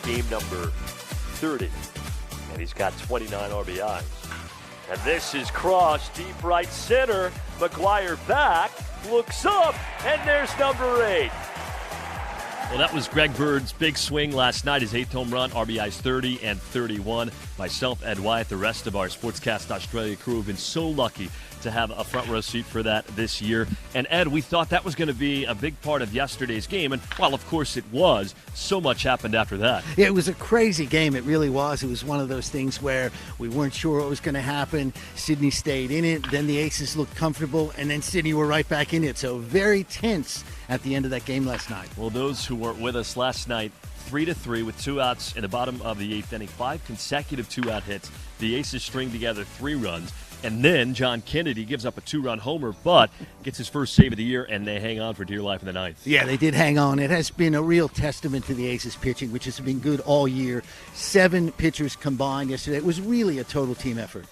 game number 30. And he's got 29 RBIs. And this is crossed deep right center. McGuire back, looks up, and there's number 8. Well, that was Greg Bird's big swing last night, his 8th home run, RBIs 30 and 31. Myself, Ed Wyatt, the rest of our Sportscast Australia crew have been so lucky to have a front row seat for that this year. And Ed, we thought that was going to be a big part of yesterday's game. And while, of course, it was, so much happened after that. Yeah, it was a crazy game. It really was. It was one of those things where we weren't sure what was going to happen. Sydney stayed in it. Then the Aces looked comfortable. And then Sydney were right back in it. So very tense at the end of that game last night. Well, those who weren't with us last night, 3-3 with 2 outs in the bottom of the 8th inning, 5 consecutive 2-out hits. The Aces string together 3 runs. And then John Kennedy gives up a 2-run homer, but gets his first save of the year, and they hang on for dear life in the 9th. Yeah, they did hang on. It has been a real testament to the Aces pitching, which has been good all year. 7 pitchers combined yesterday. It was really a total team effort.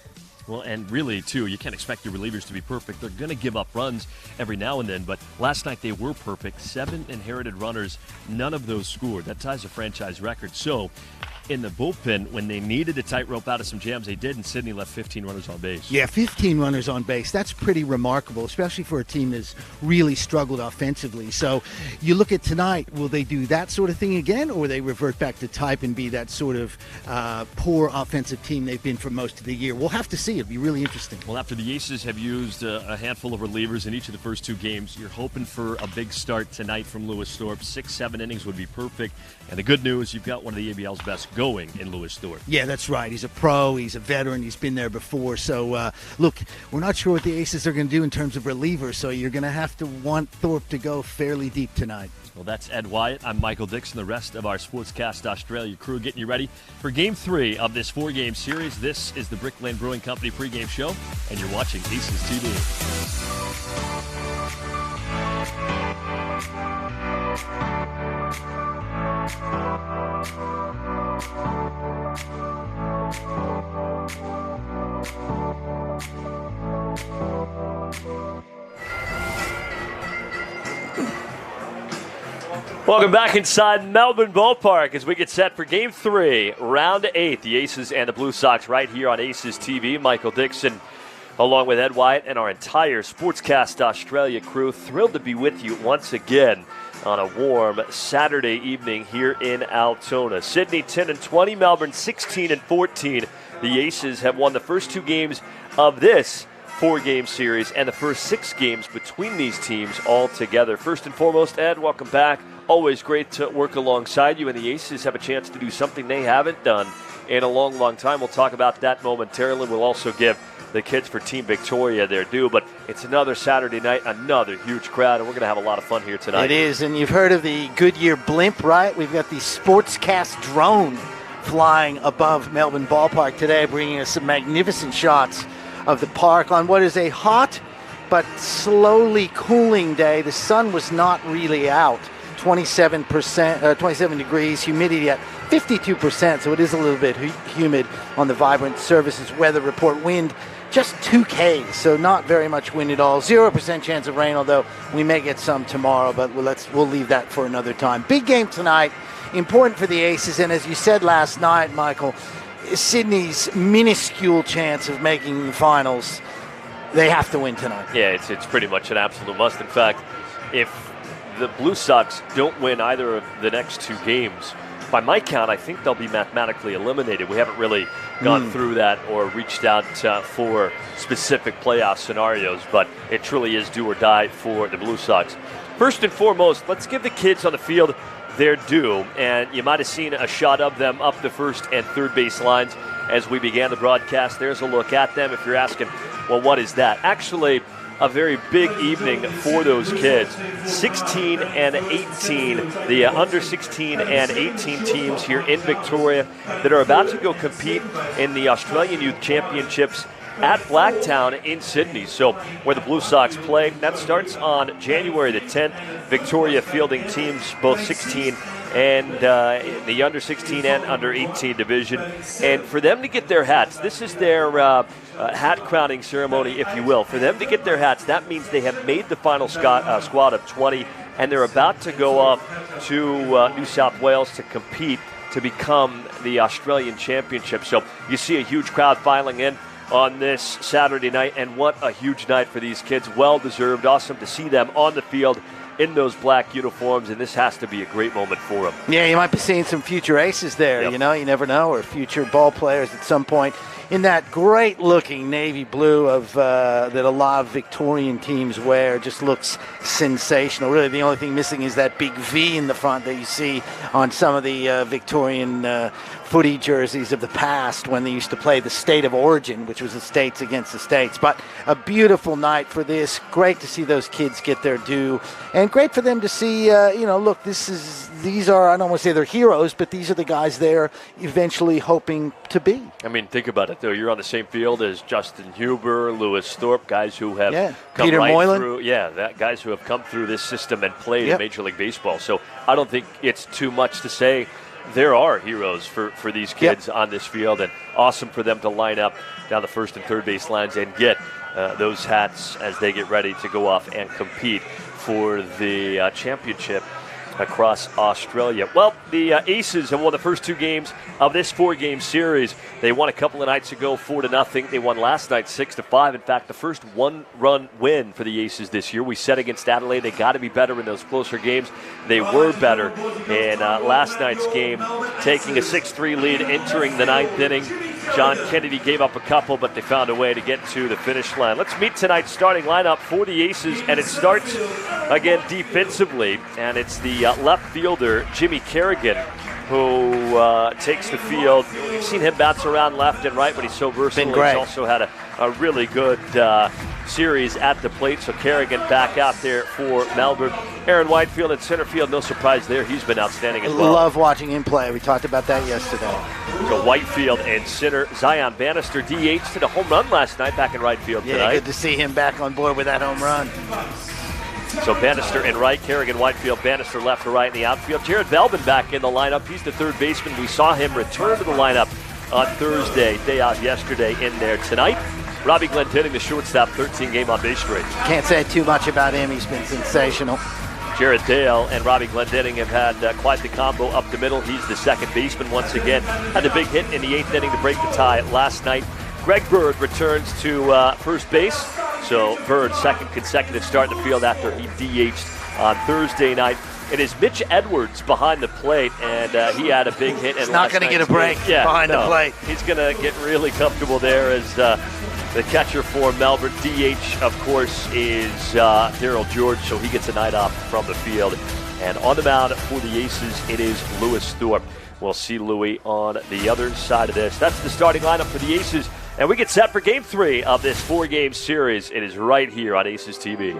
Well, and really, too, you can't expect your relievers to be perfect. They're going to give up runs every now and then, but last night they were perfect. 7 inherited runners, none of those scored. That ties a franchise record. So, in the bullpen, when they needed to tightrope out of some jams, they did, and Sydney left 15 runners on base. Yeah, 15 runners on base. That's pretty remarkable, especially for a team that's really struggled offensively. So you look at tonight, will they do that sort of thing again, or will they revert back to type and be that sort of poor offensive team they've been for most of the year? We'll have to see. It'll be really interesting. Well, after the Aces have used a handful of relievers in each of the first 2 games, you're hoping for a big start tonight from Lewis Thorpe. 6-7 innings would be perfect. And the good news, you've got one of the ABL's best going in Lewis Thorpe. Yeah, that's right. He's a pro. He's a veteran. He's been there before. So, look, we're not sure what the Aces are going to do in terms of relievers, so you're going to have to want Thorpe to go fairly deep tonight. Well, that's Ed Wyatt. I'm Michael Dixon, the rest of our Sportscast Australia crew getting you ready for Game 3 of this 4-game series. This is the Brick Lane Brewing Company pregame show, and you're watching Aces TV. Welcome back inside Melbourne Ballpark as we get set for Game 3, Round 8. The Aces and the Blue Sox right here on Aces TV. Michael Dixon along with Ed Wyatt and our entire Sportscast Australia crew. Thrilled to be with you once again on a warm Saturday evening here in Altona. Sydney 10-20, Melbourne 16-14. The Aces have won the first 2 games of this 4-game series and the first 6 games between these teams all together. First and foremost, Ed, welcome back. Always great to work alongside you, and the Aces have a chance to do something they haven't done in a long, long time. We'll talk about that momentarily. We'll also give the kids for Team Victoria their due, but it's another Saturday night, another huge crowd, and we're going to have a lot of fun here tonight. It is, and you've heard of the Goodyear blimp, right? We've got the Sportscast drone flying above Melbourne Ballpark today, bringing us some magnificent shots of the park on what is a hot but slowly cooling day. The sun was not really out. 27 degrees, humidity at 52%, so it is a little bit humid on the Vibrant Services weather report. Wind just 2 Ks, so not very much wind at all. 0% chance of rain, although we may get some tomorrow, but we'll leave that for another time. Big game tonight, important for the Aces, and as you said last night, Michael, Sydney's minuscule chance of making the finals, they have to win tonight. Yeah, it's pretty much an absolute must. In fact, if the Blue Sox don't win either of the next 2 games, by my count, I think they'll be mathematically eliminated. We haven't really gone through that or reached out for specific playoff scenarios, but it truly is do or die for the Blue Sox. First and foremost, let's give the kids on the field their due, and you might have seen a shot of them up the first and third base lines as we began the broadcast. There's a look at them. If you're asking, well, what is that? Actually, a very big evening for those kids. 16 and 18, the under 16 and 18 teams here in Victoria that are about to go compete in the Australian Youth Championships at Blacktown in Sydney. So where the Blue Sox play, that starts on January the 10th. Victoria fielding teams both 16 and the under 16 and under 18 division. And for them to get their hats, this is their hat crowning ceremony, if you will. For them to get their hats, that means they have made the final squad of 20, and they're about to go off to New South Wales to compete to become the Australian Championship. So you see a huge crowd filing in on this Saturday night, and what a huge night for these kids. Well deserved. Awesome to see them on the field in those black uniforms, and this has to be a great moment for them. Yeah, you might be seeing some future aces there. Yep. You know, you never know, or future ball players at some point in that great-looking navy blue of that a lot of Victorian teams wear. Just looks sensational. Really, the only thing missing is that big V in the front that you see on some of the Victorian footy jerseys of the past when they used to play the state of origin, which was the states against the states. But a beautiful night for this. Great to see those kids get their due, and great for them to see, look, these are, I don't want to say they're heroes, but these are the guys they're eventually hoping to be. I mean, think about it, though. You're on the same field as Justin Huber, Lewis Thorpe, guys who have come Peter right Moylan. through. Yeah, guys who have come through this system and played Yep. in Major League Baseball. So I don't think it's too much to say there are heroes for these kids on this field, and awesome for them to line up down the first and third base lines and get those hats as they get ready to go off and compete for the championship across Australia. Well, the Aces have won the first two games of this four-game series. They won a couple of nights ago 4-0. They won last night 6-5. In fact, the first one-run win for the Aces this year. We said against Adelaide they got to be better in those closer games. They were better in last night's game, taking a 6-3 lead entering the ninth inning. John Kennedy gave up a couple, but they found a way to get to the finish line. Let's meet tonight's starting lineup for the Aces, and it starts again defensively, and it's the left fielder, Jimmy Kerrigan, who takes the field. We've seen him bounce around left and right, but he's so versatile. Been great. He's also had a really good series at the plate, so Kerrigan back out there for Melbourne. Aaron Whitefield in center field, no surprise there. He's been outstanding as well. Love watching him play. We talked about that yesterday. So Whitefield in center. Zion Bannister DH did a home run last night back in right field Yeah, tonight. good to see him back on board with that home run. So Bannister in right, Kerrigan Whitefield, Bannister left to right in the outfield. Jared Belbin back in the lineup. He's the third baseman. We saw him return to the lineup on Thursday, day out yesterday, in there tonight. Robbie Glendenning, the shortstop, 13-game on-base streak. Can't say too much about him. He's been sensational. Jared Dale and Robbie Glendenning have had quite the combo up the middle. He's the second baseman once again. Had a big hit in the eighth inning to break the tie last night. Greg Bird returns to first base. So Bird's second consecutive start in the field after he DH'd on Thursday night. It is Mitch Edwards behind the plate, and he had a big hit. He's not going to get a break behind the plate. He's going to get really comfortable there as the catcher for Melbourne. DH, of course, is Daryl George, so he gets a night off from the field. And on the mound for the Aces, it is Lewis Thorpe. We'll see Louis on the other side of this. That's the starting lineup for the Aces, and we get set for Game 3 of this four-game series. It is right here on Aces TV.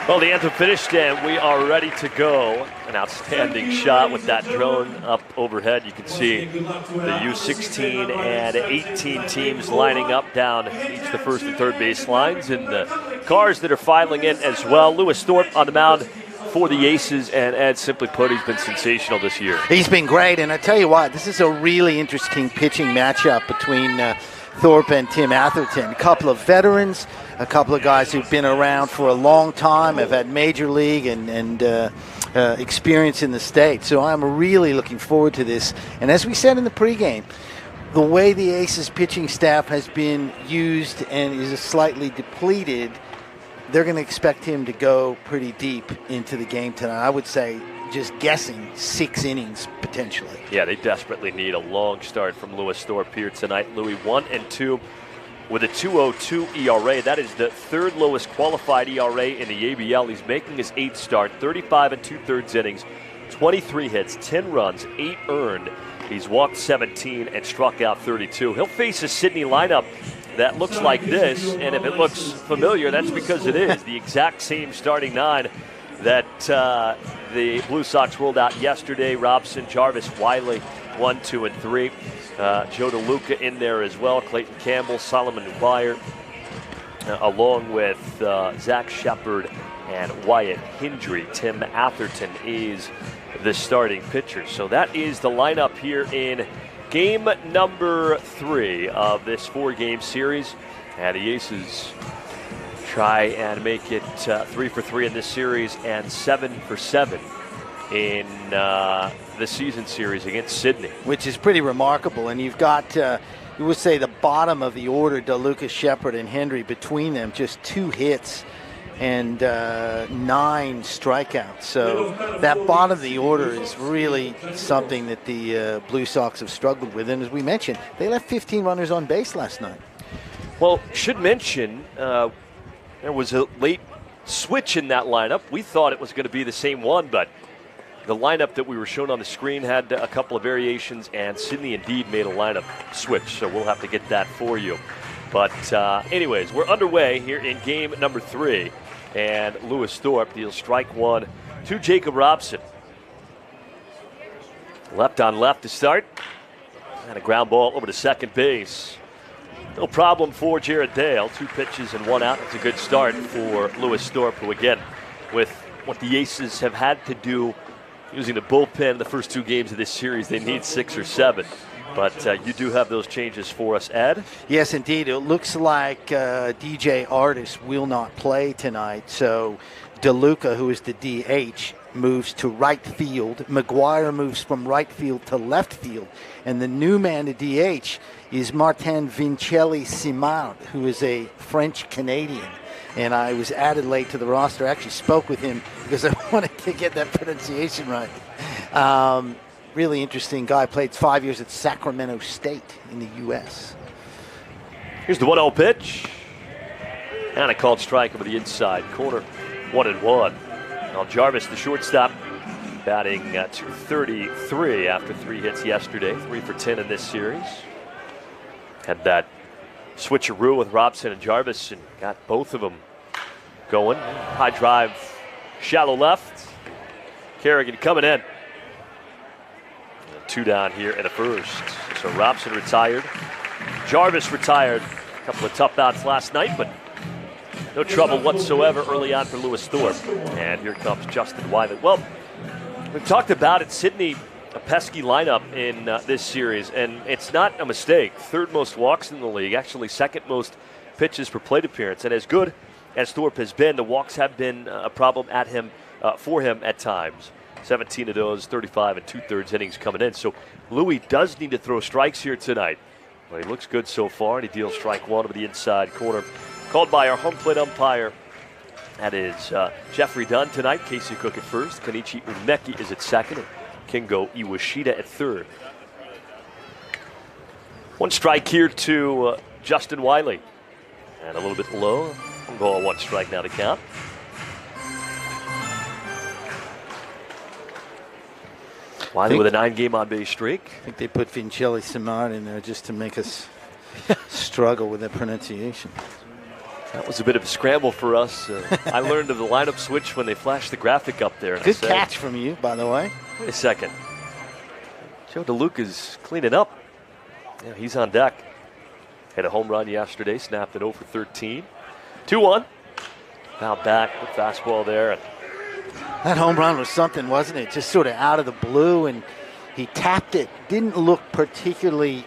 Well, the anthem finished, and we are ready to go. An outstanding shot with that drone up overhead. You can see the U16 and 18 teams lining up down each the first and third base lines, and the cars that are filing in as well. Lewis Thorpe on the mound for the Aces, and Ed, simply put, he's been sensational this year. He's been great, and I tell you what, this is a really interesting pitching matchup between Thorpe and Tim Atherton. A couple of veterans, a couple of guys who've been around for a long time, have had major league and experience in the state. So I'm really looking forward to this. And as we said in the pregame, the way the Aces pitching staff has been used and is slightly depleted they're going to expect him to go pretty deep into the game tonight. I would say, just guessing, 6 innings potentially. Yeah, they desperately need a long start from Lewis Thorpe here tonight. Louis 1-2 with a 2.02 ERA. That is the 3rd lowest qualified ERA in the ABL. He's making his 8th start, 35 2/3 innings, 23 hits, 10 runs, 8 earned. He's walked 17 and struck out 32. He'll face a Sydney lineup that looks like this, and if it looks familiar, that's because it is. The exact same starting 9 that the Blue Sox rolled out yesterday. Robson, Jarvis, Wiley, 1, 2, and 3. Joe DeLuca in there as well. Clayton Campbell, Solomon Ubayer, along with Zach Shepard and Wyatt Hindry. Tim Atherton is the starting pitcher. So that is the lineup here in game number 3 of this 4-game series. And the Aces try and make it 3 for 3 in this series and 7 for 7 in the season series against Sydney. Which is pretty remarkable. And you've got, you would say, the bottom of the order, DeLuca, Shepard, and Hendry. Between them, just 2 hits and 9 strikeouts. So that bottom of the order is really something that the Blue Sox have struggled with. And as we mentioned, they left 15 runners on base last night. Well, should mention there was a late switch in that lineup. We thought it was going to be the same one, but the lineup that we were shown on the screen had a couple of variations, and Sydney indeed made a lineup switch, so we'll have to get that for you. But anyways, we're underway here in game number 3, and Lewis Thorpe deals strike 1 to Jacob Robson. Left on left to start, and a ground ball over to second base. No problem for Jared Dale. 2 pitches and 1 out. That's a good start for Lewis Thorpe, who again, with what the Aces have had to do using the bullpen the first 2 games of this series, they need 6 or 7. But you do have those changes for us, Ed? Yes, indeed. It looks like DJ Artis will not play tonight. So DeLuca, who is the DH, moves to right field. McGuire moves from right field to left field. And the new man to DH is Martin Vincelli-Simard, who is a French-Canadian. And I was added late to the roster. I actually spoke with him because I wanted to get that pronunciation right. Really interesting guy. Played 5 years at Sacramento State in the U.S. Here's the 1-0 pitch. And a called strike over the inside corner. 1-1. Now Jarvis, the shortstop, batting .233 after 3 hits yesterday. 3 for 10 in this series. Had that switcheroo with Robson and Jarvis and got both of them going. High drive, shallow left. Kerrigan coming in. 2 down here in the first. So Robson retired. Jarvis retired. A couple of tough outs last night, but no trouble whatsoever early on for Lewis Thorpe. And here comes Justin Wyman. Well, we've talked about it. Sydney, a pesky lineup in this series, and it's not a mistake. 3rd most walks in the league, actually 2nd most pitches per plate appearance. And as good as Thorpe has been, the walks have been a problem for him at times. 17 of those, 35 2/3 innings coming in. So Louis does need to throw strikes here tonight. But he looks good so far, and he deals strike 1 over the inside corner. Called by our home plate umpire. That is Jeffrey Dunn tonight. Casey Cook at first. Kenichi Umeki is at second. And Kingo Iwashida at third. 1 strike here to Justin Wiley. And a little bit low. Ball 1 strike now to count. Wiley with a 9-game on-base streak. I think they put Vincelli-Simard in there just to make us struggle with that pronunciation. That was a bit of a scramble for us. I learned of the lineup switch when they flashed the graphic up there. Good catch from you, by the way. Wait a second. Joe DeLuca's cleaning up. Yeah, he's on deck. Hit a home run yesterday, snapped it 0 for 13. 2-1. Foul back with fastball there. And that home run was something, wasn't it? Just sort of out of the blue, and he tapped it. Didn't look particularly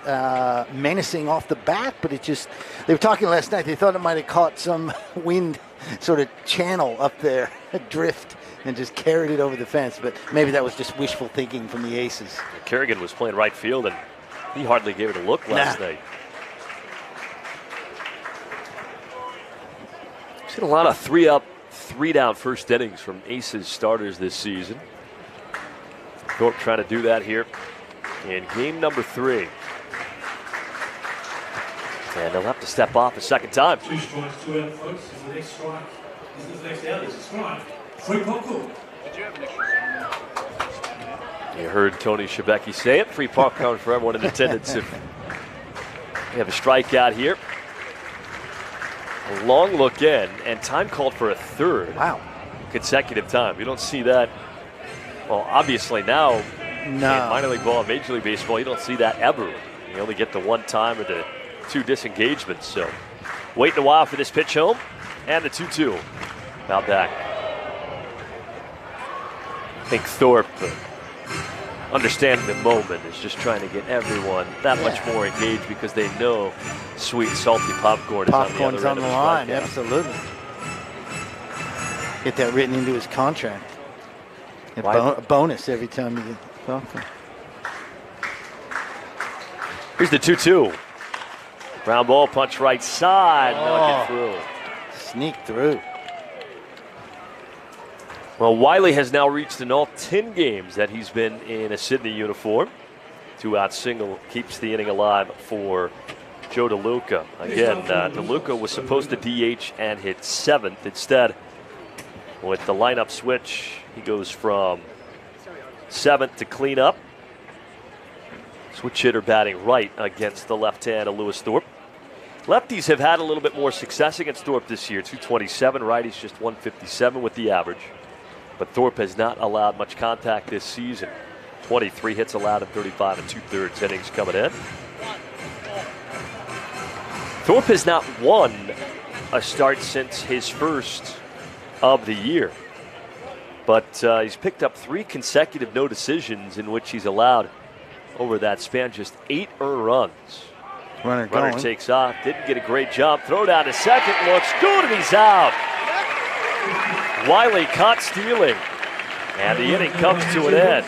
menacing off the bat, but it just, they were talking last night, they thought it might have caught some wind sort of channel up there, a drift, and just carried it over the fence. But maybe that was just wishful thinking from the Aces. Kerrigan was playing right field, and he hardly gave it a look last night. Seen a lot of 3-up, 3-down first innings from Aces starters this season. Thorpe trying to do that here in game number 3. And they'll have to step off a second time. 2 strikes, 2 out, folks. Is the next strike? Is the next out? Is a strike? 3 popcorn. You heard Tony Shebeki say it. Free popcorn for everyone in attendance. If we have a strikeout here. A long look in, and time called for a third. Wow. Consecutive time. You don't see that. Well, obviously now in minor league ball and Major League Baseball, you don't see that ever. You only get the 1 time or the 2 disengagements. So waiting a while for this pitch home, and the 2-2. Now back. I think Thorpe, understanding the moment, is just trying to get everyone that much more engaged because they know sweet, salty popcorn is on the other end of the line. Absolutely. Get that written into his contract. A bonus every time you get popcorn. Here's the 2-2. Ground ball, punch right side, knock it through. Sneak through. Well, Wiley has now reached in all 10 games that he's been in a Sydney uniform. 2-out single keeps the inning alive for Joe DeLuca. Again, DeLuca was supposed to DH and hit 7th. Instead, with the lineup switch, he goes from 7th to clean up. Switch hitter batting right against the left hand of Lewis Thorpe. Lefties have had a little bit more success against Thorpe this year. 227, righties just 157 with the average. But Thorpe has not allowed much contact this season. 23 hits allowed in 35 and 2/3 innings coming in. Thorpe has not won a start since his first of the year. But he's picked up 3 consecutive no decisions in which he's allowed over that span just 8 earned runs. Runner takes off, didn't get a great jump. Throw down to second, looks good, and he's out. Wiley caught stealing, and the inning comes to an end.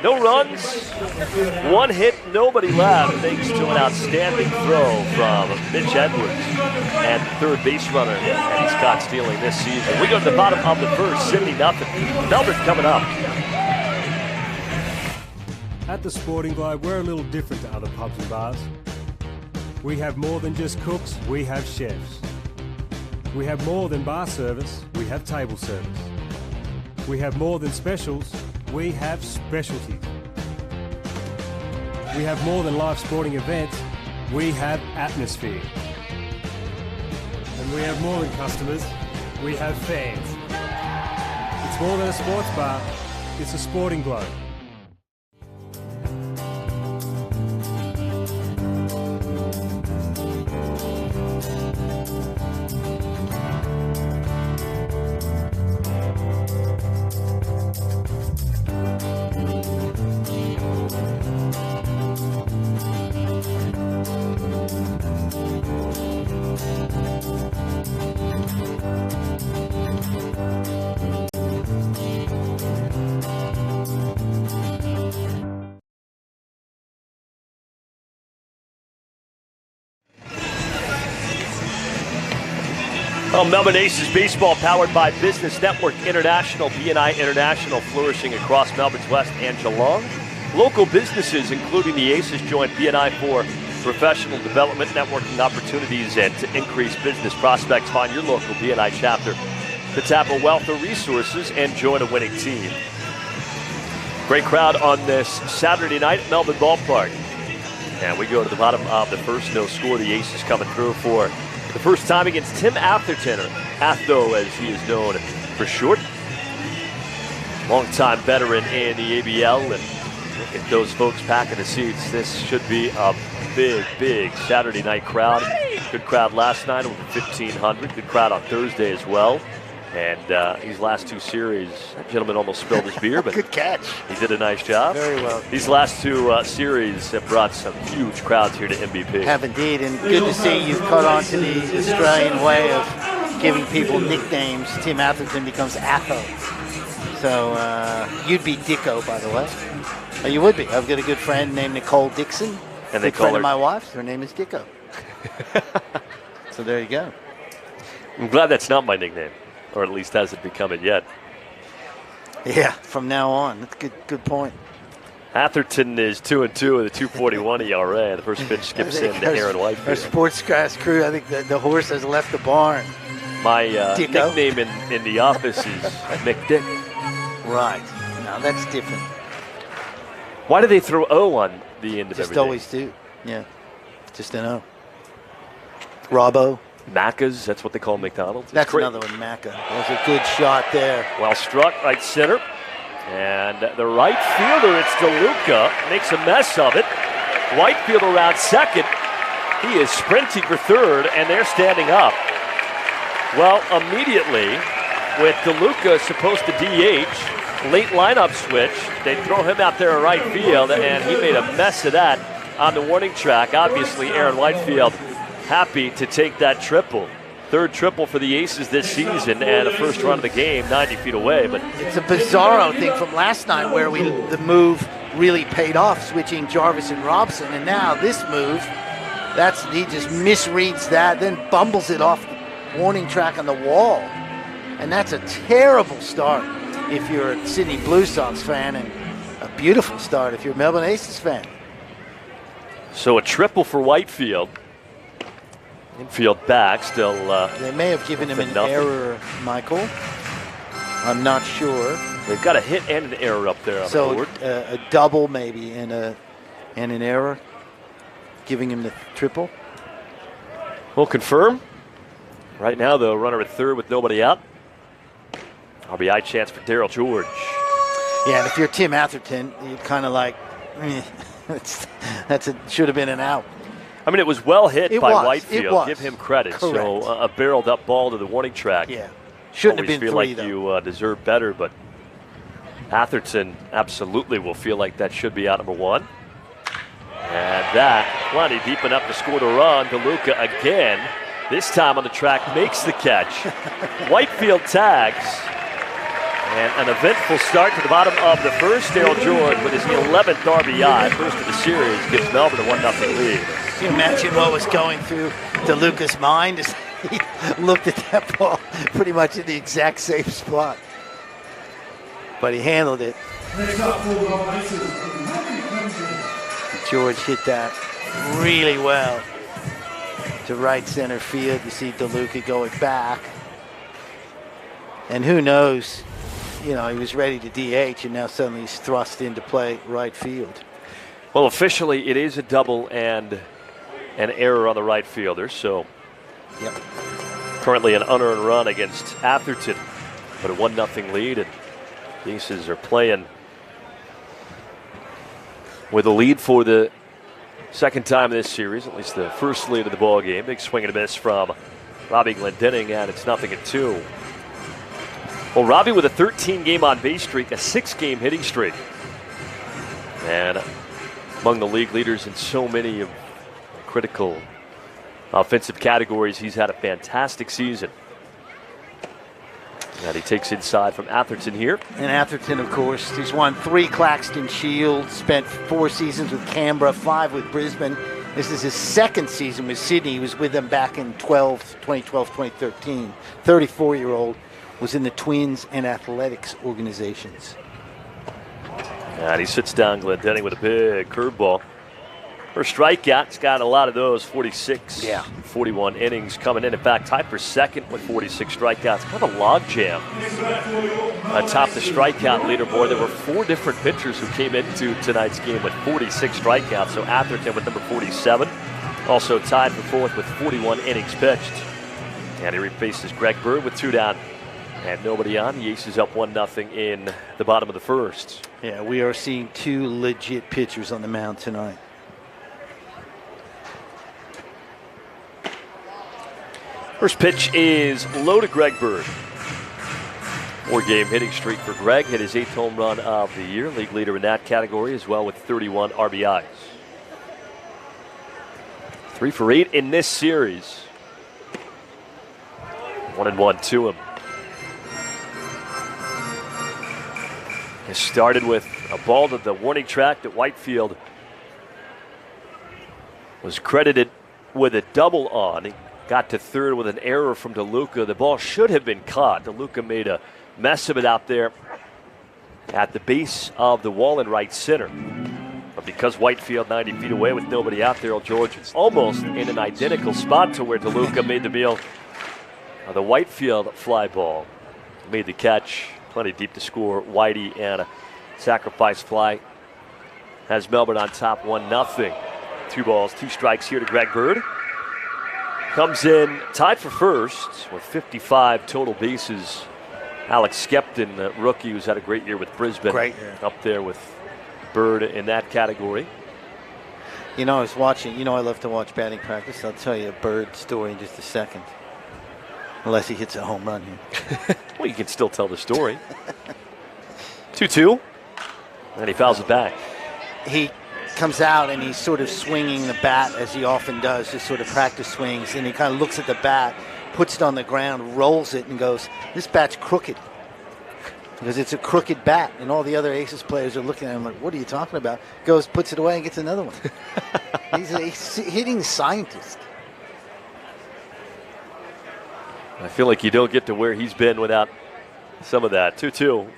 No runs, 1 hit, nobody left, thanks to an outstanding throw from Mitch Edwards and the third base runner, and he's caught stealing this season. We go to the bottom of the first, Sydney nothing. Melbourne coming up. At the Sporting Globe, we're a little different to other pubs and bars. We have more than just cooks, we have chefs. We have more than bar service, we have table service. We have more than specials, we have specialties. We have more than live sporting events, we have atmosphere. And we have more than customers, we have fans. It's more than a sports bar, it's a Sporting Globe. Well, Melbourne Aces baseball powered by Business Network International, BNI International, flourishing across Melbourne's West and Geelong. Local businesses, including the Aces, join BNI for professional development, networking opportunities, and to increase business prospects. Find your local BNI chapter to tap a wealth of resources and join a winning team. Great crowd on this Saturday night at Melbourne Ballpark. And we go to the bottom of the first, no score. The Aces coming through for the first time against Tim Atherton, or Atho as he is known for short. Longtime veteran in the ABL, and look at those folks packing the seats. This should be a big, big Saturday night crowd. Good crowd last night, over 1,500. Good crowd on Thursday as well. And these last 2 series, that gentleman almost spilled his beer, but good catch. He did a nice job. Very well. These last 2 series have brought some huge crowds here to MVP. Have indeed, and good to see you've caught on to the Australian way of giving people nicknames. Tim Atherton becomes Atho. So you'd be Dicko, by the way. Oh, you would be. I've got a good friend named Nicole Dixon. And they good call friend her of my wife's. Her name is Dicko. So there you go. I'm glad that's not my nickname, or at least hasn't become it yet. Yeah, from now on. That's good point. Atherton is 2-2 with a 2.41 ERA. The first pitch skips in to Aaron Our Whitefield. sportscast crew, I think the horse has left the barn. My nickname in the office is Mick Dick. Right. Now that's different. Why do they throw O on the end of Just everything? always do. Yeah. Just an O. Robbo. Macca's, that's what they call McDonald's. That's great. another one, Macca. That was a good shot there. Well struck, right center. And the right fielder, it's DeLuca, makes a mess of it. Whitefield around second. He is sprinting for third, and they're standing up. Well, immediately, with DeLuca supposed to DH, late lineup switch, they throw him out there in right field, and he made a mess of that on the warning track. Obviously, Aaron Whitefield happy to take that triple. Third triple for the Aces this season, and the first run of the game, 90 feet away. But it's a bizarro thing from last night where the move really paid off, switching Jarvis and Robson, and now this move, he just misreads that, then bumbles it off the warning track on the wall, and that's a terrible start if you're a Sydney Blue Sox fan, and a beautiful start if you're a Melbourne Aces fan. So a triple for Whitefield. Infield back, still. They may have given him an nothing. error, Michael. I'm not sure. They've got a hit and an error up there on the board. So a double maybe and an error, giving him the triple. We'll confirm. Right now, though, runner at third with nobody out. RBI chance for Darryl George. Yeah, and if you're Tim Atherton, you're kind of like, should have been an out. I mean, it was well hit by Whitefield. It was. Give him credit. Correct. So a barreled up ball to the warning track. Yeah, shouldn't have Always been feel three like though. you deserve better, but Atherton absolutely will feel like that should be out number one. And that plenty deep enough to score the run. DeLuca again. This time on the track makes the catch. Whitefield tags. And an eventful start to the bottom of the first. Darryl George with his 11th RBI, first of the series, gives Melbourne a 1-0 lead. Can you imagine what was going through DeLuca's mind as he looked at that ball pretty much in the exact same spot? But he handled it. George hit that really well to right center field. You see DeLuca going back. And who knows, he was ready to DH, and now suddenly he's thrust into play right field. Well, officially, it is a double and an error on the right fielder. So, Yep. currently an unearned run against Atherton, but a 1-0 lead, and the Aces are playing with a lead for the second time in this series, at least the first lead of the ball game. Big swing and a miss from Robbie Glendening, and it's 0-2. Well, Robbie with a 13-game on-base streak, a 6-game hitting streak, and among the league leaders in so many of critical offensive categories. He's had a fantastic season. And he takes inside from Atherton here. And Atherton, of course, he's won 3 Claxton Shields, spent 4 seasons with Canberra, 5 with Brisbane. This is his second season with Sydney. He was with them back in 2012, 2013. 34-year-old was in the Twins and Athletics organizations. And he sits down Glendening with a big curveball. First strikeout, he's got a lot of those, 46, 41 innings coming in. In fact, tied for second with 46 strikeouts. Kind of a logjam atop the strikeout leaderboard. There were 4 different pitchers who came into tonight's game with 46 strikeouts. So Atherton with number 47, also tied for fourth with 41 innings pitched. And he refaces Greg Bird with 2 down and nobody on. The Aces up 1-0 in the bottom of the first. Yeah, we are seeing 2 legit pitchers on the mound tonight. First pitch is low to Greg Bird. 4-game hitting streak for Greg. Hit his 8th home run of the year. League leader in that category as well with 31 RBIs. 3 for 8 in this series. 1-1 to him. He started with a ball to the warning track that Whitefield was credited with a double on. got to third with an error from DeLuca. The ball should have been caught. DeLuca made a mess of it out there at the base of the wall in right center. But because Whitefield 90 feet away with nobody out there, Old George is almost in an identical spot to where DeLuca made the meal. The Whitefield fly ball made the catch. Plenty deep to score. Whitey and a sacrifice fly has Melbourne on top 1-0. 2 balls, 2 strikes here to Greg Bird. Comes in tied for first with 55 total bases. Alex Skepton, the rookie who's had a great year with Brisbane. Great year. Up there with Bird in that category. You know, I was watching, I love to watch batting practice. I'll tell you a Bird story in just a second. Unless he hits a home run here. Well, you can still tell the story. 2-2. And he fouls it back. He comes out and he's sort of swinging the bat as he often does, just sort of practice swings. And he kind of looks at the bat, puts it on the ground, rolls it, and goes, "This bat's crooked." Because it's a crooked bat. And all the other Aces players are looking at him like, "What are you talking about?" Goes, puts it away, and gets another one. He's a hitting scientist. I feel like you don't get to where he's been without some of that. 2-2.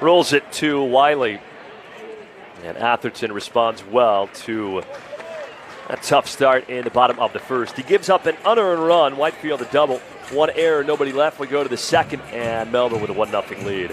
Rolls it to Wiley. And Atherton responds well to a tough start in the bottom of the first. He gives up an unearned run. Whitefield a double. 1 error, nobody left. We go to the second, and Melbourne with a 1-0 lead.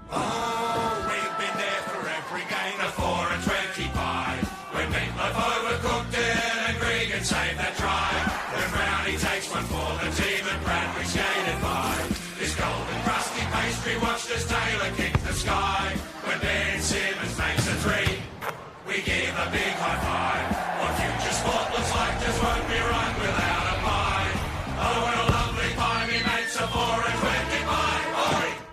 Oh, we've been there for every game of 4 and 25. When Meatloaf overcooked it and Gregan saved that try. When Brownie takes one for the team and Bradley skated by. This golden crusty pastry watched as Taylor kicked the sky. When Ben Simmons makes a 3, we give a big high five. What future sport looks like just won't be run without a pie. Oh, what a lovely pie, me mates are 4 and 25. Oi!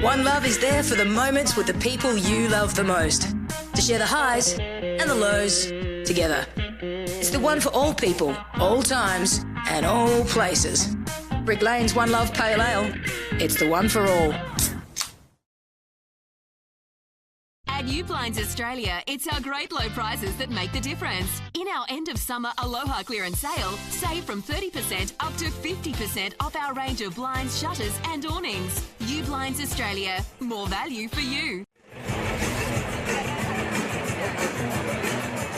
One Love is there for the moments with the people you love the most. To share the highs and the lows together. It's the one for all people, all times, and all places. Brick Lane's One Love Pale Ale. It's the one for all. At U Blinds Australia, it's our great low prices that make the difference. In our end of summer Aloha clearance sale, save from 30% up to 50% off our range of blinds, shutters and awnings. U Blinds Australia, more value for you.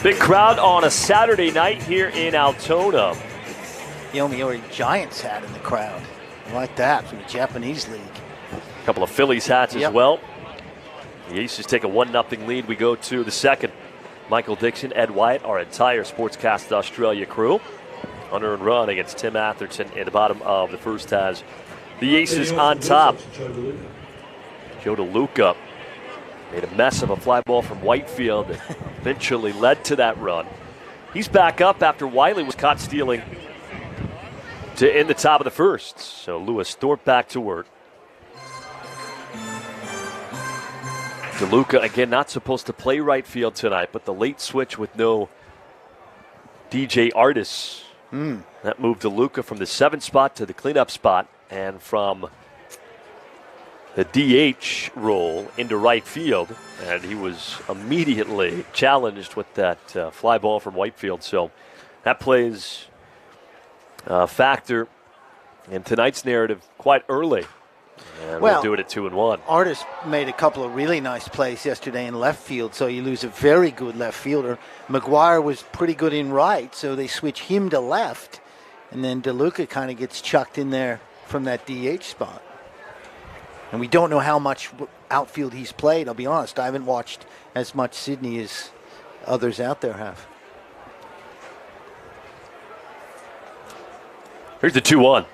Big crowd on a Saturday night here in Altona. The Yomiuri Giants hat in the crowd. I like that from the Japanese league. A couple of Phillies hats as well. The Aces take a 1-0 lead. We go to the second. Michael Dixon, Ed White, our entire Sportscast Australia crew. Unearned run against Tim Atherton in the bottom of the first has the Aces on top. Joe DeLuca made a mess of a fly ball from Whitefield that eventually led to that run. He's back up after Wiley was caught stealing to end the top of the first. So Lewis Thorpe back to work. DeLuca, again, not supposed to play right field tonight, but the late switch with no DJ Artis. That moved DeLuca from the 7th spot to the cleanup spot and from the DH role into right field. And he was immediately challenged with that fly ball from Whitefield. So that plays a factor in tonight's narrative quite early. And we'll do it at 2-1. Artis made a couple of really nice plays yesterday in left field, so you lose a very good left fielder. McGuire was pretty good in right, so they switch him to left, and then DeLuca kind of gets chucked in there from that DH spot. And we don't know how much outfield he's played, I'll be honest. I haven't watched as much Sydney as others out there have. Here's the 2-1.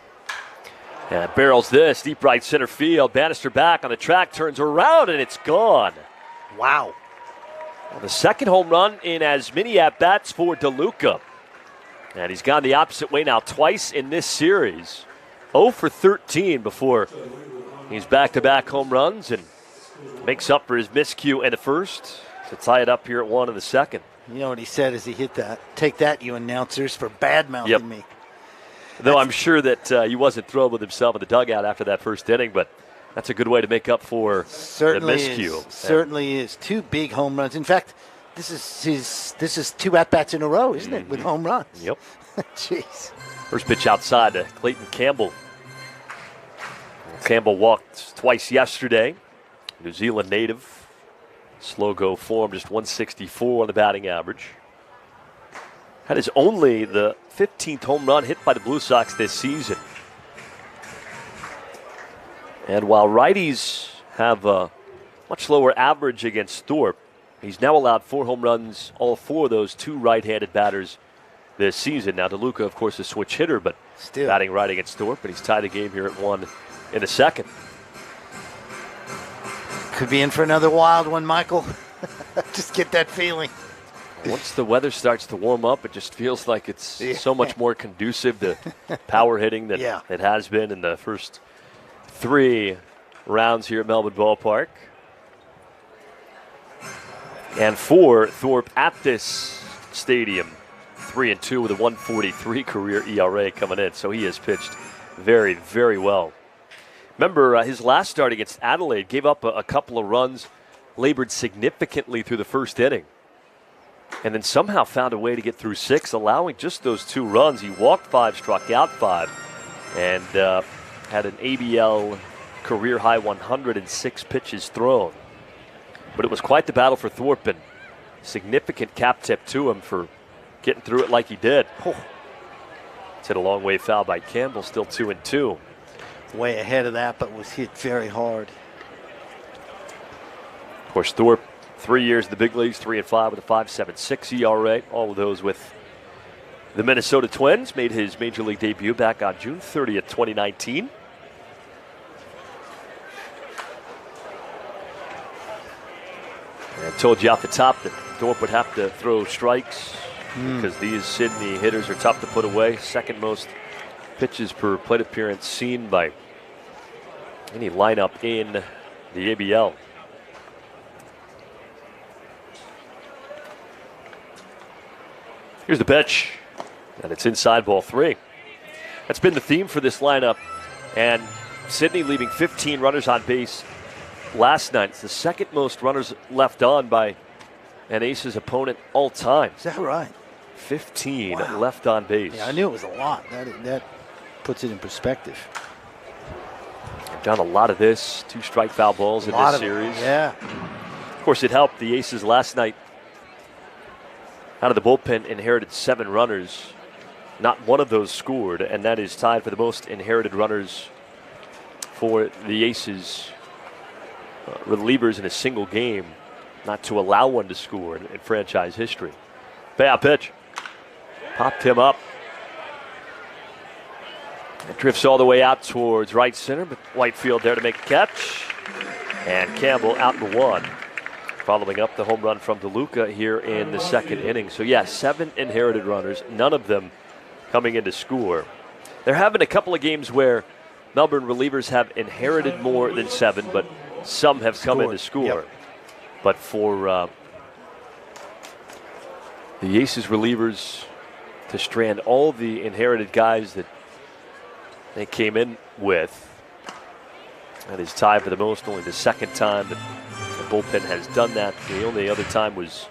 And barrels this, deep right center field. Bannister back on the track, turns around, and it's gone. Wow. Well, the second home run in as many at-bats for DeLuca. And he's gone the opposite way now twice in this series. 0 for 13 before he's back-to-back home runs and makes up for his miscue in the first to tie it up here at 1 in the second. You know what he said as he hit that? Take that, you announcers, for bad-mouthing me. Though I'm sure that he wasn't thrilled with himself in the dugout after that first inning, but that's a good way to make up for the miscue. Certainly is. 2 big home runs. In fact, this is 2 at-bats in a row, isn't it, with home runs? Yep. Jeez. First pitch outside to Clayton Campbell. Campbell walked twice yesterday. New Zealand native. Slow go form, just 164 on the batting average. That is only the 15th home run hit by the Blue Sox this season. And while righties have a much lower average against Thorpe, he's now allowed 4 home runs, all 4 of those 2 right-handed batters this season. Now, DeLuca, of course, a switch hitter, but still batting right against Thorpe, and he's tied the game here at 1 in the second. Could be in for another wild one, Michael. Just get that feeling. Once the weather starts to warm up, it just feels like it's so much more conducive to power hitting than it has been in the first 3 rounds here at Melbourne Ballpark. And for Thorpe at this stadium, 3-2 with a 1.43 career ERA coming in. So he has pitched very, very well. Remember, his last start against Adelaide gave up a couple of runs, labored significantly through the first inning, and then somehow found a way to get through 6, allowing just those 2 runs. He walked 5, struck out 5, and had an ABL career-high 106 pitches thrown. But it was quite the battle for Thorpe, and significant cap tip to him for getting through it like he did. It's hit a long way foul by Campbell, still 2-2. Way ahead of that, but was hit very hard. Of course, Thorpe, 3 years in the big leagues, 3-5 with a 5.76 ERA. All of those with the Minnesota Twins. Made his major league debut back on June 30th, 2019. I told you off the top that Thorpe would have to throw strikes because these Sydney hitters are tough to put away. Second most pitches per plate appearance seen by any lineup in the ABL. Here's the pitch, and it's inside, ball 3. That's been the theme for this lineup, and Sydney leaving 15 runners on base last night. It's the second most runners left on by an Aces opponent all time. Is that right? 15 left on base. Yeah, I knew it was a lot. That puts it in perspective. They've done a lot of this. 2 strike foul balls in this series. Yeah. Of course, it helped. The Aces last night out of the bullpen inherited 7 runners. Not one of those scored, and that is tied for the most inherited runners for the Aces relievers in a single game, not to allow one to score in franchise history. Payout pitch. Popped him up. It drifts all the way out towards right center, but Whitefield there to make the catch. And Campbell out to 1. Following up the home run from DeLuca here in the second inning. So, 7 inherited runners, none of them coming in to score. They're having a couple of games where Melbourne relievers have inherited more than 7, but some have come in to score. Yep. But for the Aces relievers to strand all the inherited guys that they came in with, that is tied for the most, only the second time that the bullpen has done that. The only other time was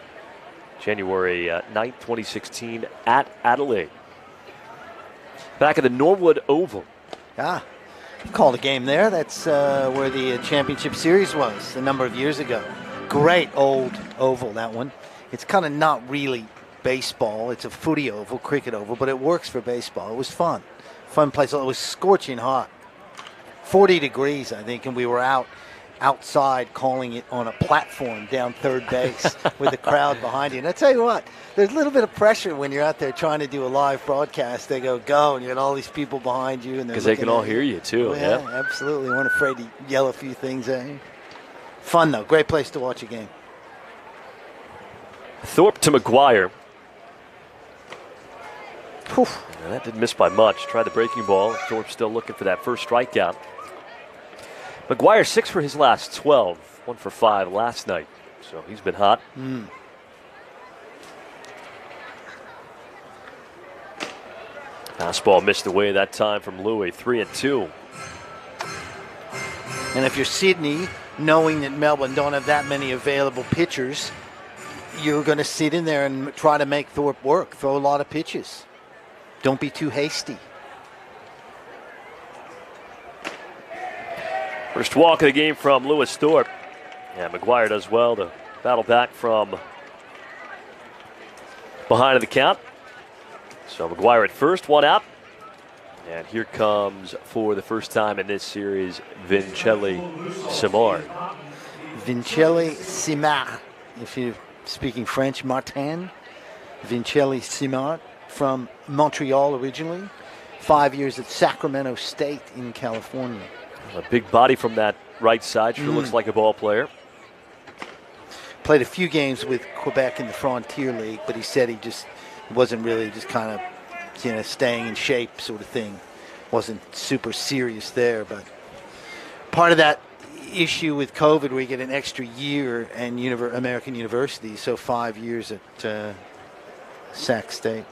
January 9th, 2016 at Adelaide. Back at the Norwood Oval. Called a game there. That's where the championship series was a number of years ago. Great old oval, that one. It's kind of not really baseball. It's a footy oval, cricket oval, but it works for baseball. It was fun. Fun place. It was scorching hot. 40 degrees, I think, and we were outside calling it on a platform down third base with the crowd behind you. And I tell you what, there's a little bit of pressure when you're out there trying to do a live broadcast. They go, and you got all these people behind you. Because they can all hear you, too. Yeah, absolutely. Weren't afraid to yell a few things at you. Fun, though. Great place to watch a game. Thorpe to McGuire. And that didn't miss by much. Tried the breaking ball. Thorpe still looking for that first strikeout. McGuire 6 for his last 12. 1 for 5 last night. So he's been hot. Fastball missed away that time from Louis, 3-2. And if you're Sydney, knowing that Melbourne don't have that many available pitchers, you're going to sit in there and try to make Thorpe work. Throw a lot of pitches. Don't be too hasty. First walk of the game from Lewis Thorpe. And McGuire does well to battle back from behind in the count. So McGuire at first, one out. And here comes, for the first time in this series, Vincelli Simard. Vincelli Simard, if you're speaking French, Martin. Vincelli Simard from Montreal originally. 5 years at Sacramento State in California. A big body from that right side. Sure looks like a ball player. Played a few games with Quebec in the Frontier League, but he said he just wasn't really just kind of, staying in shape sort of thing. Wasn't super serious there, but part of that issue with COVID where you get an extra year and American University, so 5 years at Sac State.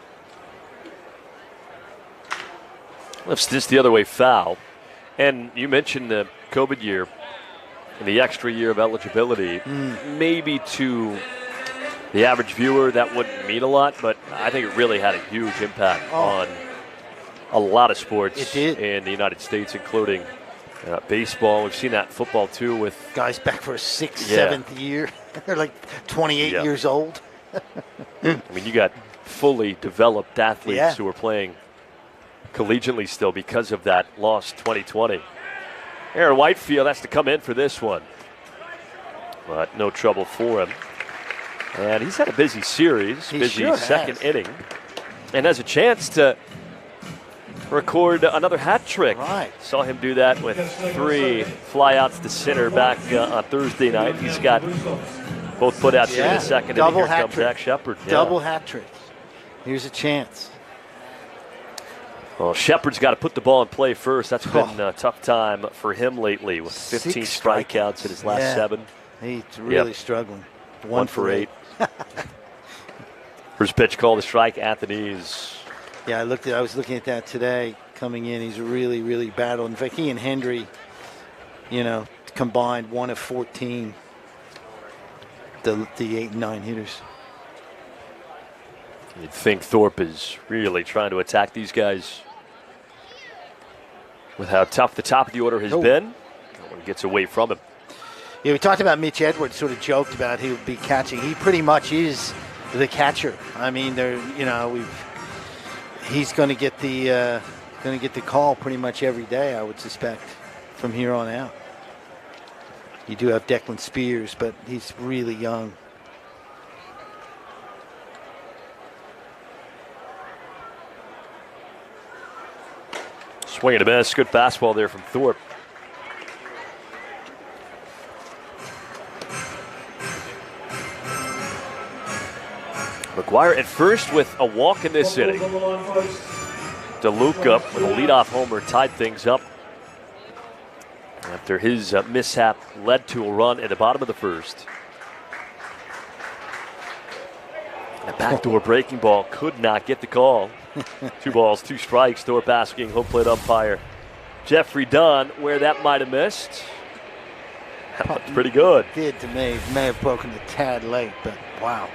Lifts this the other way, foul. And you mentioned the COVID year and the extra year of eligibility. Maybe to the average viewer that wouldn't mean a lot, but I think it really had a huge impact on a lot of sports in the United States, including baseball. We've seen that in football too, with guys back for a sixth, seventh year. They're like 28 years old. I mean, you got fully developed athletes who are playing collegiately still because of that lost 2020. Aaron Whitefield has to come in for this one, but no trouble for him. And he's had a busy series, second inning, and has a chance to record another hat trick. Right. Saw him do that with 3 flyouts to center back on Thursday night. He's got both putouts here in the second inning. Here comes Zach Shepard. Double hat trick. Here's a chance. Well, Shepard's got to put the ball in play first. That's been a tough time for him lately with 15 strikeouts in his last 7. He's really struggling. 1 for 8. First pitch called a strike, Anthony's. Yeah, I was looking at that today coming in. He's really, really battling. In fact, he and Hendry, combined 1 of 14, the 8 and 9 hitters. You'd think Thorpe is really trying to attack these guys with how tough the top of the order has been. No one gets away from him. Yeah, we talked about Mitch Edwards, sort of joked about he would be catching. He pretty much is the catcher. I mean, he's going to get the call pretty much every day, I would suspect, from here on out. You do have Declan Spears, but he's really young. Swing and a miss. Good fastball there from Thorpe. McGuire at first with a walk in this inning. DeLuca with a leadoff homer tied things up after his mishap led to a run at the bottom of the first. A backdoor breaking ball could not get the call. 2 balls, 2 strikes. Thorpe asking home plate umpire Jeffrey Dunn where that might have missed. That looked pretty good. Did to me. May have broken a tad late, but wow.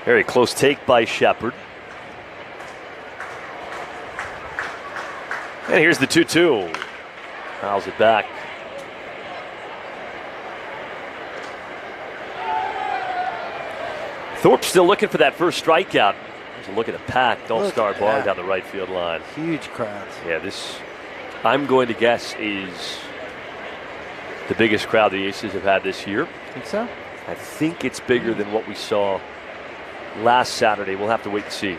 Very close take by Shepard. And here's the 2-2. Fouls it back. Thorpe still looking for that first strikeout. There's a look at the packed all-star bar down the right field line. Huge crowds. Yeah, this, I'm going to guess, is the biggest crowd the Aces have had this year. Think so? I think it's bigger than what we saw last Saturday. We'll have to wait and see.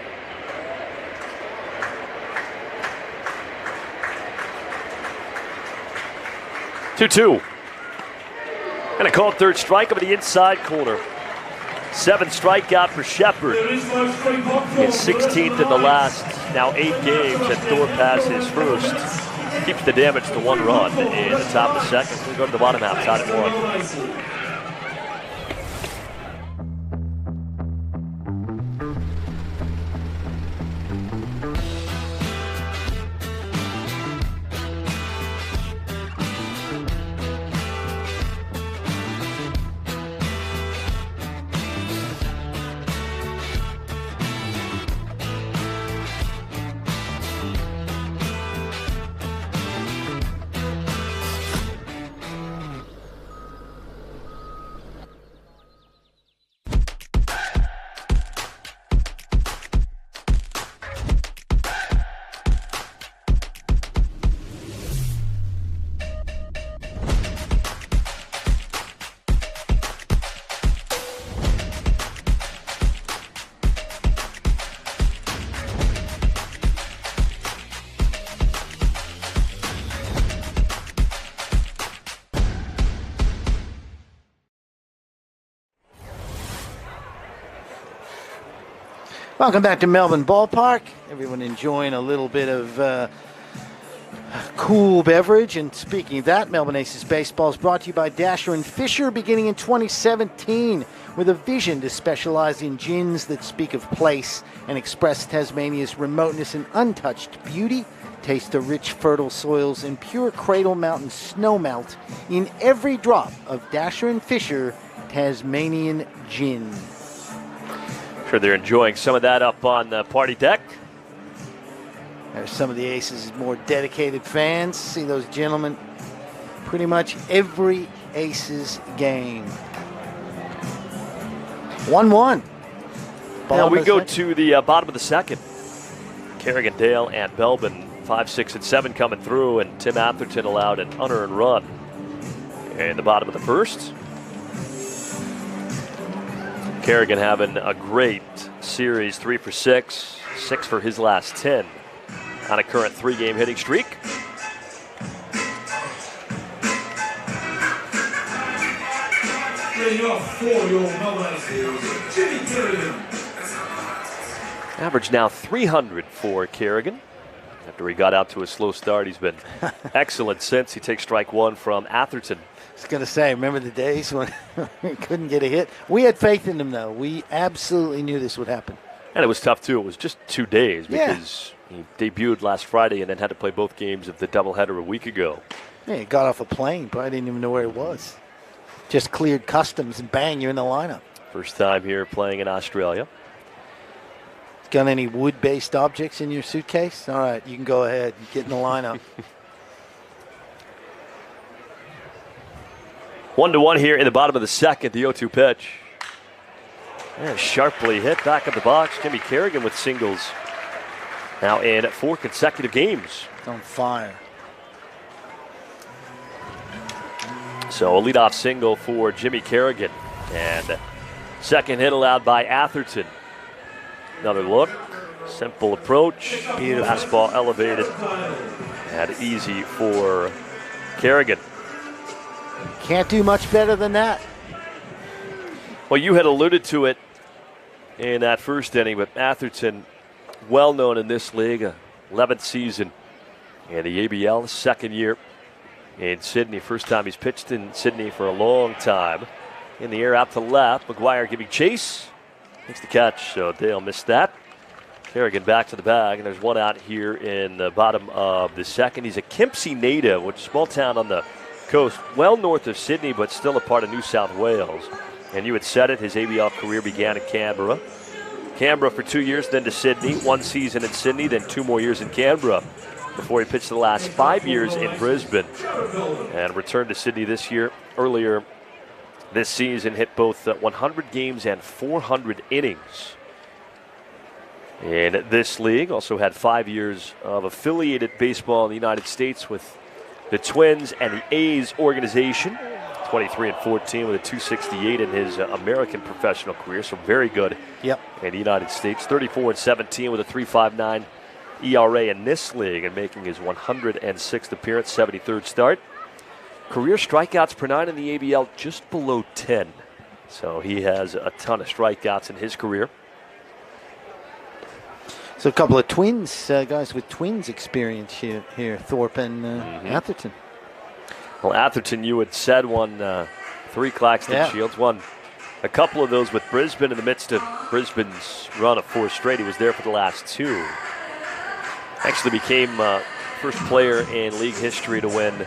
Two. And a called third strike over the inside corner. 7th strikeout for Shepard. His 16th in the last, now 8 games, and Thorpe has his first. Keeps the damage to 1 run in the top of the second. We go to the bottom half, tied at 1. Welcome back to Melbourne Ballpark. Everyone enjoying a little bit of cool beverage. And speaking of that, Melbourne Aces Baseball is brought to you by Dasher and Fisher, beginning in 2017 with a vision to specialize in gins that speak of place and express Tasmania's remoteness and untouched beauty. Taste the rich, fertile soils and pure Cradle Mountain snowmelt in every drop of Dasher and Fisher Tasmanian gin. Sure, they're enjoying some of that up on the party deck. There's some of the Aces' more dedicated fans. See those gentlemen pretty much every Aces game. 1-1. Now we go to the bottom of the second. Kerrigan, Dale, and Belbin, 5, 6, and 7 coming through, and Tim Atherton allowed an unearned run. In the bottom of the first, Kerrigan having a great series, 3 for 6, 6 for his last 10 on a current 3-game hitting streak. Average now 300 for Kerrigan. After he got out to a slow start, he's been excellent since. He takes strike one from Atherton. I was going to say, remember the days when he couldn't get a hit? We had faith in him, though. We absolutely knew this would happen. And it was tough, too. It was just 2 days because he debuted last Friday and then had to play both games of the doubleheader a week ago. Yeah, he got off a plane, probably didn't even know where it was. Just cleared customs and bang, you're in the lineup. First time here playing in Australia. Got any wood-based objects in your suitcase? All right, you can go ahead and get in the lineup. 1-1 here in the bottom of the second, the 0-2 pitch. And sharply hit back of the box. Jimmy Kerrigan with singles. Now in 4 consecutive games. It's on fire. So a leadoff single for Jimmy Kerrigan. And second hit allowed by Atherton. Another look. Simple approach. Beautiful. Fastball elevated. And easy for Kerrigan. Can't do much better than that. Well, you had alluded to it in that first inning, but Atherton, well known in this league, 11th season in the ABL, second year in Sydney. First time he's pitched in Sydney for a long time. In the air out to left, McGuire giving chase. Makes the catch, so Dale missed that. Kerrigan back to the bag, and there's one out here in the bottom of the second. He's a Kempsey native, which is a small town on the coast, well north of Sydney, but still a part of New South Wales. And you had said it, his ABL career began in Canberra. Canberra for 2 years, then to Sydney. 1 season in Sydney, then 2 more years in Canberra before he pitched the last 5 years in Brisbane. And returned to Sydney this year. Earlier this season, hit both 100 games and 400 innings in this league. Also had 5 years of affiliated baseball in the United States with the Twins and the A's organization. 23-14 with a 268 in his American professional career, so very good in the United States. 34-17 with a 3.59 ERA in this league and making his 106th appearance, 73rd start. Career strikeouts per 9 in the ABL just below 10. So he has a ton of strikeouts in his career. So a couple of Twins, guys with Twins experience here Thorpe and Atherton. Well, Atherton, you had said, won 3 Claxton Shields, won a couple of those with Brisbane in the midst of Brisbane's run of 4 straight. He was there for the last 2. Actually became first player in league history to win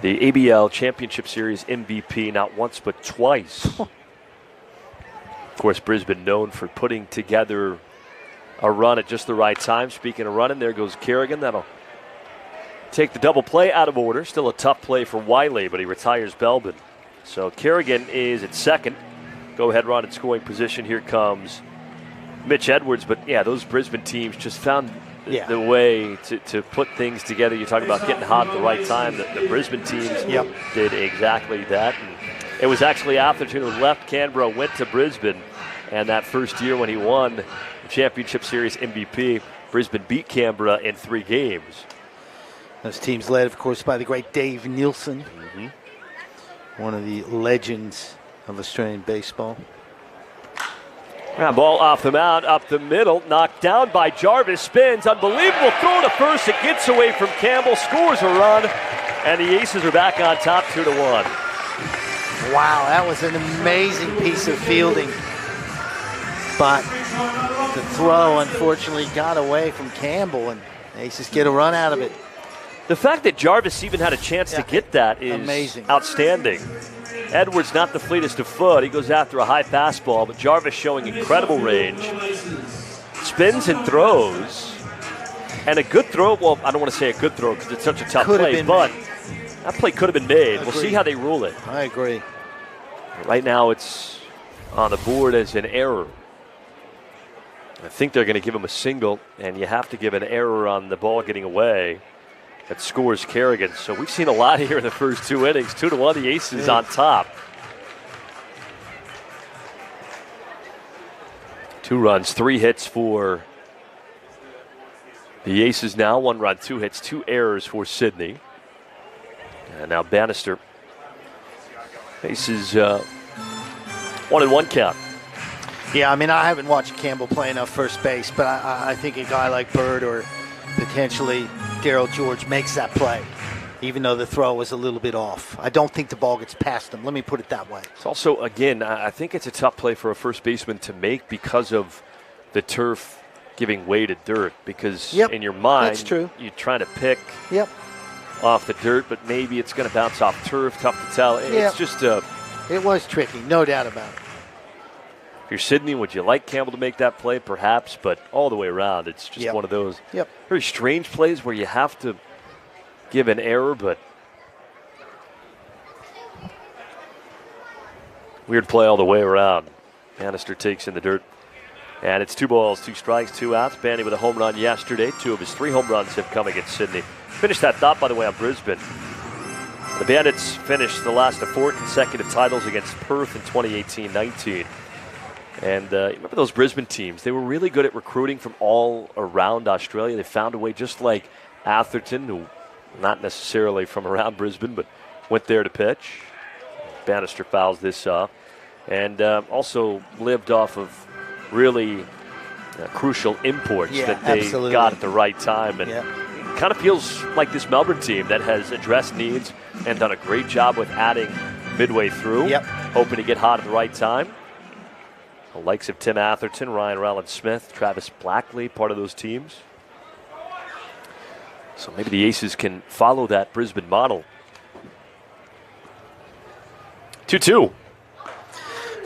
the ABL Championship Series MVP not once but twice. Of course, Brisbane known for putting together a run at just the right time. Speaking of running, there goes Kerrigan. That'll take the double play out of order. Still a tough play for Wiley, but he retires Belbin. So Kerrigan is at second. Go-ahead run in scoring position. Here comes Mitch Edwards. But, yeah, those Brisbane teams just found the way to put things together. You talk about getting hot at the right time. The Brisbane teams did exactly that. And it was actually Atherton who left Canberra, went to Brisbane, and that first year when he won the Championship Series MVP, Brisbane beat Canberra in 3 games. Those teams led, of course, by the great Dave Nielsen, one of the legends of Australian baseball. Ball off the mound, up the middle, knocked down by Jarvis, spins, unbelievable throw to first, it gets away from Campbell, scores a run, and the Aces are back on top 2-1. Wow, that was an amazing piece of fielding. But the throw, unfortunately, got away from Campbell, and the Aces get a run out of it. The fact that Jarvis even had a chance to get that is amazing. Outstanding. Edwards not the fleetest of foot. He goes after a high fastball, but Jarvis showing incredible range. Spins and throws. And a good throw. Well, I don't want to say a good throw because it's such a tough play, but that play could have been made. We'll see how they rule it. I agree. Right now it's on the board as an error. I think they're going to give him a single, and you have to give an error on the ball getting away. That scores Kerrigan. So we've seen a lot here in the first 2 innings. 2-1, the Aces on top. 2 runs, 3 hits for the Aces now. 1 run, 2 hits, 2 errors for Sydney. And now Bannister. Aces 1-1 count. Yeah, I mean, I haven't watched Campbell play enough first base, but I think a guy like Bird or potentially Darryl George makes that play, even though the throw was a little bit off. I don't think the ball gets past him. Let me put it that way. It's also, again, I think it's a tough play for a first baseman to make because of the turf giving way to dirt. Because in your mind, that's true. You're trying to pick off the dirt, but maybe it's going to bounce off turf. Tough to tell. It's just it was tricky, no doubt about it. If you're Sydney, would you like Campbell to make that play? Perhaps, but all the way around, it's just one of those very strange plays where you have to give an error, but weird play all the way around. Bannister takes in the dirt, and it's 2 balls, 2 strikes, 2 outs. Banny with a home run yesterday. 2 of his 3 home runs have come against Sydney. Finished that thought, by the way, on Brisbane. The Bandits finished the last of 4 consecutive titles against Perth in 2018-19. And remember those Brisbane teams? They were really good at recruiting from all around Australia. They found a way, just like Atherton, who not necessarily from around Brisbane, but went there to pitch. Bannister fouls this off. And also lived off of really crucial imports that they got at the right time. And it kind of feels like this Melbourne team that has addressed needs and done a great job with adding midway through, hoping to get hot at the right time. The likes of Tim Atherton, Ryan Rowland-Smith, Travis Blackley, part of those teams. So maybe the Aces can follow that Brisbane model. 2-2.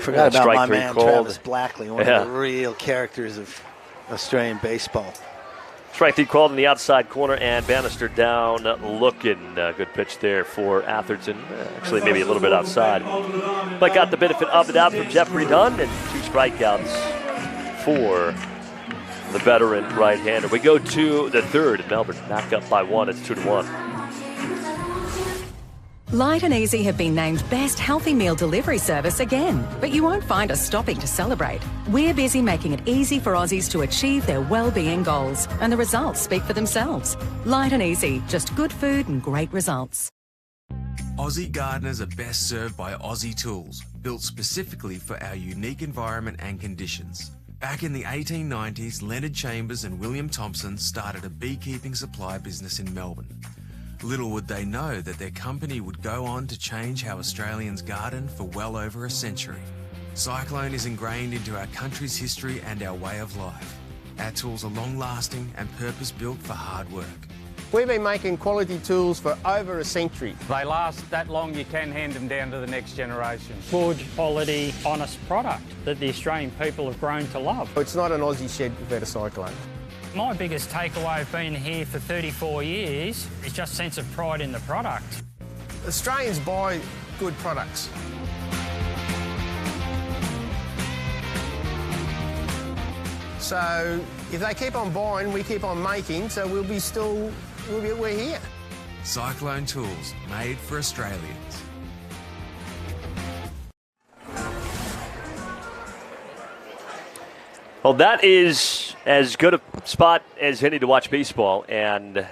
Forgot about my man, called. Travis Blackley, one of the real characters of Australian baseball. Strike 3 called in the outside corner, and Bannister down looking. Good pitch there for Atherton. Actually, maybe a little bit outside. But got the benefit of the doubt from Jeffrey Dunn, and 2 strikeouts for the veteran right-hander. We go to the third. Melbourne back up by 1. It's 2-1. Light and Easy have been named Best Healthy Meal Delivery Service again, but you won't find us stopping to celebrate. We're busy making it easy for Aussies to achieve their well-being goals, and the results speak for themselves. Light and Easy, just good food and great results. Aussie gardeners are best served by Aussie tools, built specifically for our unique environment and conditions. Back in the 1890s, Leonard Chambers and William Thompson started a beekeeping supply business in Melbourne. Little would they know that their company would go on to change how Australians garden for well over a century. Cyclone is ingrained into our country's history and our way of life. Our tools are long-lasting and purpose-built for hard work. We've been making quality tools for over a century. They last that long, you can hand them down to the next generation. Good, quality, honest product that the Australian people have grown to love. It's not an Aussie shed without a cyclone. My biggest takeaway of being here for 34 years is just sense of pride in the product. Australians buy good products. So if they keep on buying, we keep on making, so we're here. Cyclone tools, made for Australians. Well, that is as good a spot as any to watch baseball, and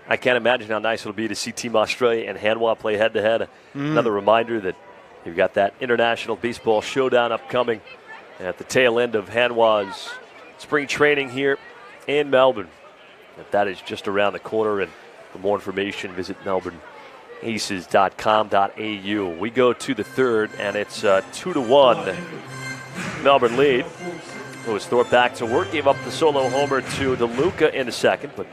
I can't imagine how nice it'll be to see Team Australia and Hanwha play head-to-head. Another reminder that you've got that international baseball showdown upcoming at the tail end of Hanwha's spring training here in Melbourne. That is just around the corner, and for more information, visit melbourneaces.com.au. We go to the third, and it's a 2-1 Melbourne lead. Lewis Thorpe back to work, gave up the solo homer to DeLuca in the second, but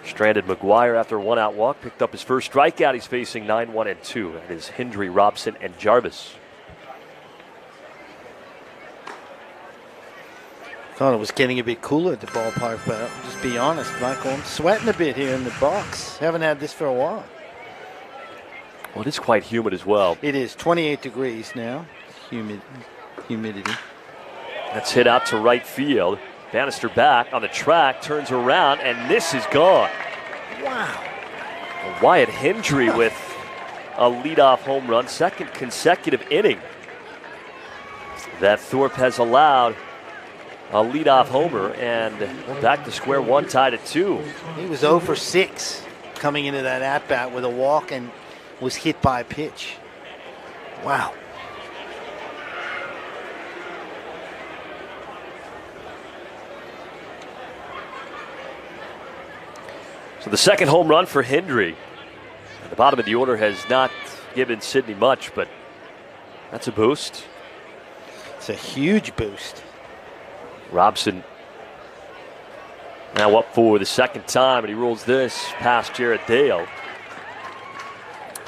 stranded McGuire after a one-out walk, picked up his first strikeout. He's facing 9-1-2. That is Hendry, Robson, and Jarvis. Thought it was getting a bit cooler at the ballpark, but I'll just be honest, Michael, I'm sweating a bit here in the box. Haven't had this for a while. Well, it is quite humid as well. It is 28 degrees now. Humidity. That's hit out to right field. Bannister back on the track, turns around, and this is gone. Wow. Wyatt Hendry with a leadoff home run, second consecutive inning that Thorpe has allowed a leadoff homer, and we're back to square one, tied at 2. He was 0 for 6 coming into that at-bat with a walk and was hit by a pitch. Wow. So the second home run for Hendry. At the bottom of the order has not given Sidney much, but that's a boost. It's a huge boost. Robson now up for the second time, and he rolls this past Jared Dale.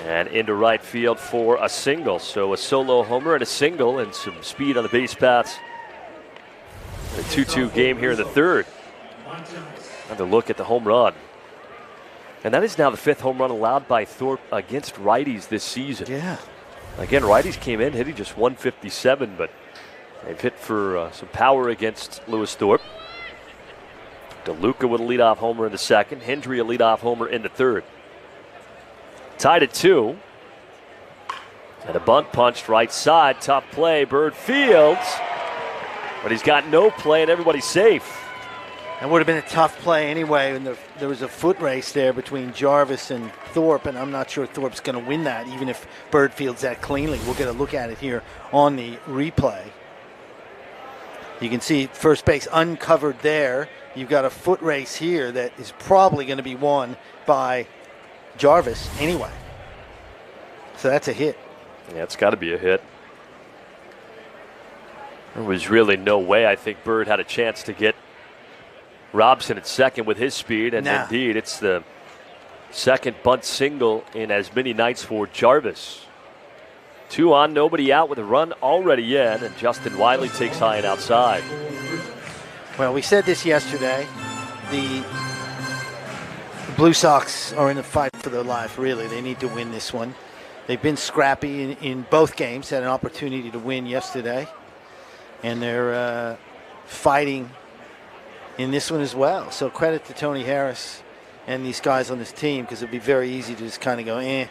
And into right field for a single. So a solo homer and a single and some speed on the base paths. A 2-2 game here in the third. Another look at the home run. And that is now the 5th home run allowed by Thorpe against righties this season. Yeah. Again, righties came in hitting just 157, but they've hit for some power against Lewis Thorpe. DeLuca with a leadoff homer in the second. Hendry a leadoff homer in the third. Tied at 2. And a bunt punched right side. Tough play. Bird fields. But he's got no play and everybody's safe. That would have been a tough play anyway, and there was a foot race there between Jarvis and Thorpe, and I'm not sure Thorpe's going to win that, even if Bird fields that cleanly. We'll get a look at it here on the replay. You can see first base uncovered there. You've got a foot race here that is probably going to be won by Jarvis anyway. So that's a hit. Yeah, it's got to be a hit. There was really no way I think Bird had a chance to get Robson at second with his speed, and indeed it's the second bunt single in as many nights for Jarvis. 2 on, nobody out with a run already in, and Justin Wiley takes high and outside. Well, we said this yesterday. The Blue Sox are in a fight for their life, really. They need to win this one. They've been scrappy in both games, had an opportunity to win yesterday, and they're fighting in this one as well. So credit to Tony Harris and these guys on this team, because it'd be very easy to just kind of go,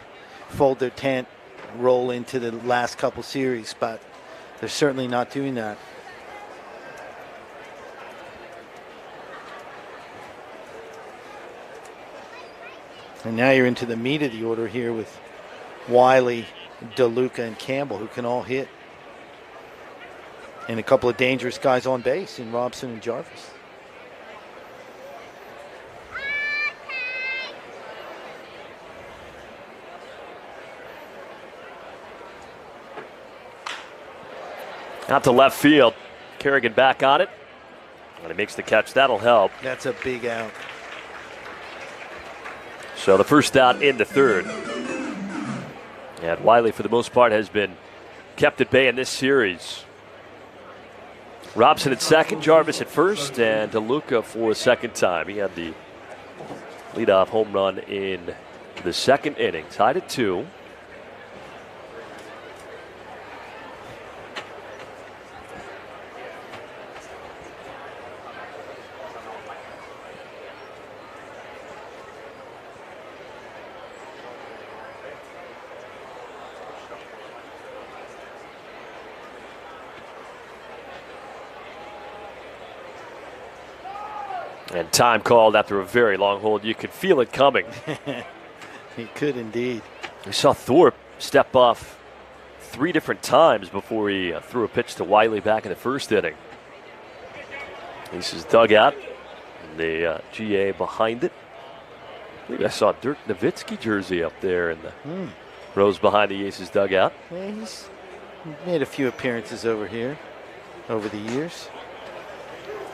fold their tent, roll into the last couple series, but they're certainly not doing that. And now you're into the meat of the order here with Wiley, DeLuca, and Campbell, who can all hit. And a couple of dangerous guys on base in Robson and Jarvis. Out to left field. Kerrigan back on it. When he makes the catch, that'll help. That's a big out. So the first out in the third. And Wiley, for the most part, has been kept at bay in this series. Robson at second, Jarvis at first, and DeLuca for a second time. He had the leadoff home run in the second inning. Tied at 2. And time called after a very long hold. You could feel it coming. He could indeed. We saw Thorpe step off 3 different times before he threw a pitch to Wiley back in the first inning. Aces dugout, and the GA behind it. I believe I saw a Dirk Nowitzki jersey up there in the rows behind the Aces dugout. Yeah, he's made a few appearances over here over the years.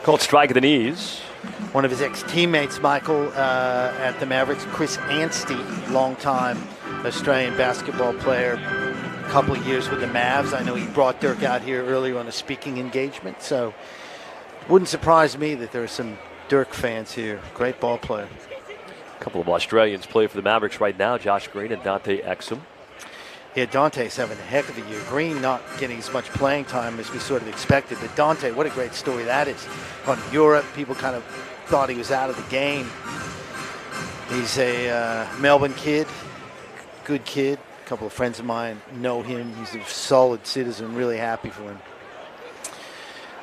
Called strike of the knees. One of his ex-teammates, Michael, at the Mavericks, Chris Anstey, longtime Australian basketball player, a couple of years with the Mavs. I know he brought Dirk out here earlier on a speaking engagement, so wouldn't surprise me that there are some Dirk fans here. Great ball player. A couple of Australians play for the Mavericks right now, Josh Green and Dante Exum. Yeah, Dante's having a heck of a year. Green not getting as much playing time as we sort of expected, but Dante, what a great story that is. On Europe, people kind of thought he was out of the game. He's a Melbourne kid, good kid. A couple of friends of mine know him. He's a solid citizen, really happy for him.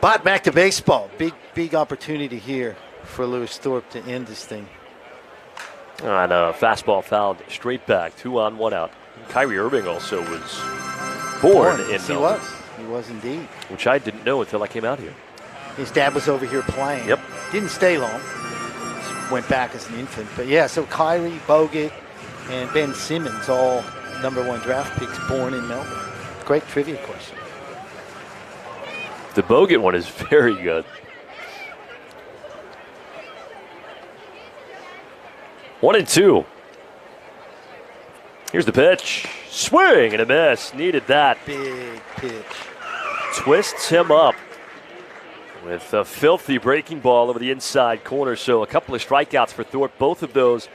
But back to baseball. Big opportunity here for Lewis Thorpe to end this thing. And a fastball fouled straight back, 2 on, 1 out. Kyrie Irving also was born in Melbourne. He was indeed. Which I didn't know until I came out here. His dad was over here playing. Yep. Didn't stay long. Went back as an infant. But yeah, so Kyrie, Bogut, and Ben Simmons, all #1 draft picks born in Melbourne. Great trivia question. The Bogut one is very good. 1-2. Here's the pitch. Swing and a miss. Needed that. Big pitch. Twists him up with a filthy breaking ball over the inside corner. So a couple of strikeouts for Thorpe. Both of those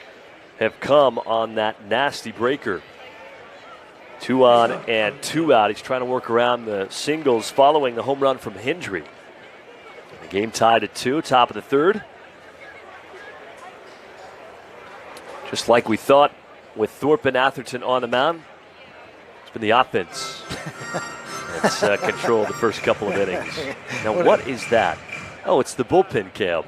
have come on that nasty breaker. 2 on and 2 out. He's trying to work around the singles following the home run from Hendry. The game tied at 2, top of the 3rd. Just like we thought with Thorpe and Atherton on the mound, it's been the offense that's controlled the first couple of innings. Now, what is that? Oh, it's the bullpen cam.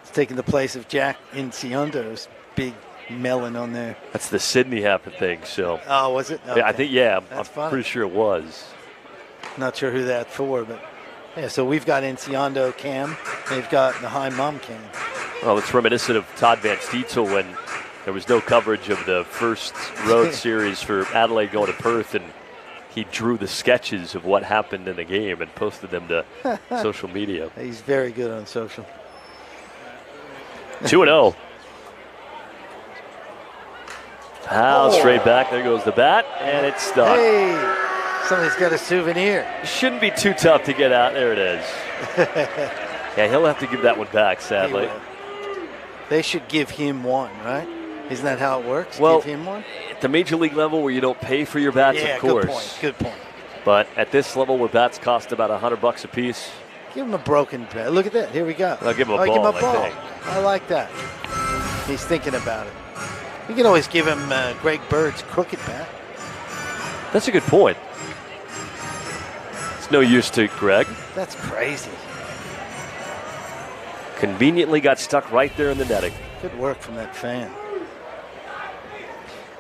It's taking the place of Jack Enciando's big melon on there. That's the Sydney happened thing. So. Oh, was it? Okay. Yeah, I think, yeah, I'm funny. pretty sure it was. Not sure who that's for, but yeah, so we've got Enciando cam. They've got the High Mom cam. Well, it's reminiscent of Todd Van Steetel when there was no coverage of the first road series for Adelaide going to Perth, and he drew the sketches of what happened in the game and posted them to social media. He's very good on social. 2-0. Foul straight back. There goes the bat, and it's stuck. Hey, somebody's got a souvenir. Shouldn't be too tough to get out. There it is. Yeah, he'll have to give that one back, sadly. They should give him one, right? Isn't that how it works? Well, give him one? At the major league level where you don't pay for your bats, yeah, of course. Good point. But at this level where bats cost about $100 a piece. Give him a broken bat. Look at that. Here we go. I'll give him a ball, I think. I like that. He's thinking about it. You can always give him Greg Bird's crooked bat. That's a good point. It's no use to Greg. That's crazy. Conveniently got stuck right there in the netting. Good work from that fan.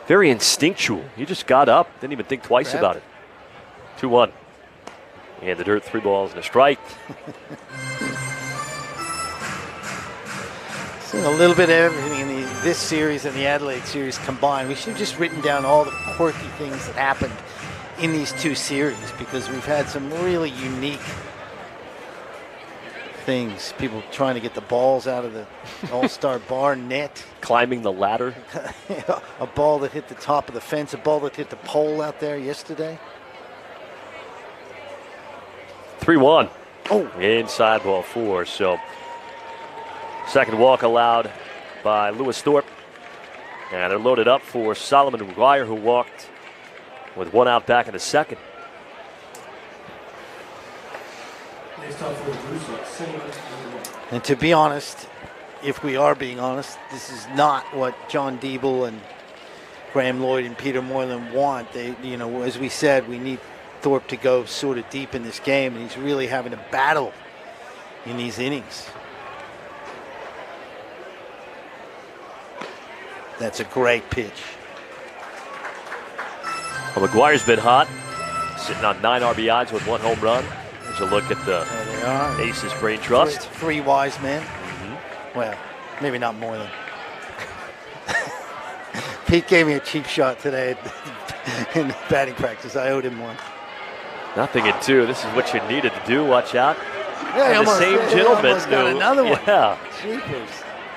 Very instinctual. He just got up, didn't even think twice about it. 2-1. And the dirt, 3 balls and a strike. Seen a little bit of everything in this series and the Adelaide series combined. We should have just written down all the quirky things that happened in these 2 series, because we've had some really unique things. People trying to get the balls out of the All-Star bar net. Climbing the ladder. A ball that hit the top of the fence, a ball that hit the pole out there yesterday. 3-1. Oh. Inside ball 4. So second walk allowed by Lewis Thorpe. And they're loaded up for Solomon McGuire, who walked with 1 out back in the second. And to be honest, if we are being honest, this is not what John Diebel and Graham Lloyd and Peter Moylan want. They, as we said, we need Thorpe to go sort of deep in this game, and he's really having a battle in these innings. That's a great pitch. Well, McGuire's been hot, sitting on 9 RBIs with 1 home run. There's a look at the Aces Brain Trust. Three wise men. Well, maybe not more than. Pete gave me a cheap shot today in batting practice. I owed him one. Nothing in 2. This is what you needed to do. Watch out. Yeah, the same gentleman almost got another one. Yeah. Jeepers.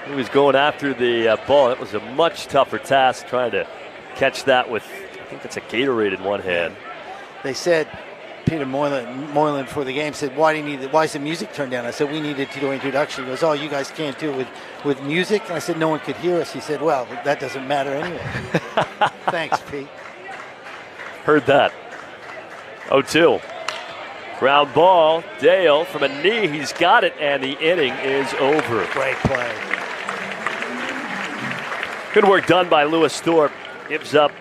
He was going after the ball. It was a much tougher task trying to catch that with, I think that's a Gatorade in one hand. They said, Peter Moylan before the game said, why is the music turned down? I said, we needed to do an introduction. He goes, oh, you guys can't do it with music? And I said, no one could hear us. He said, well, that doesn't matter anyway. Thanks, Pete. Heard that. 0-2. Ground ball. Dale from a knee. He's got it, and the inning is over. Great play. Good work done by Lewis Thorpe. Gives up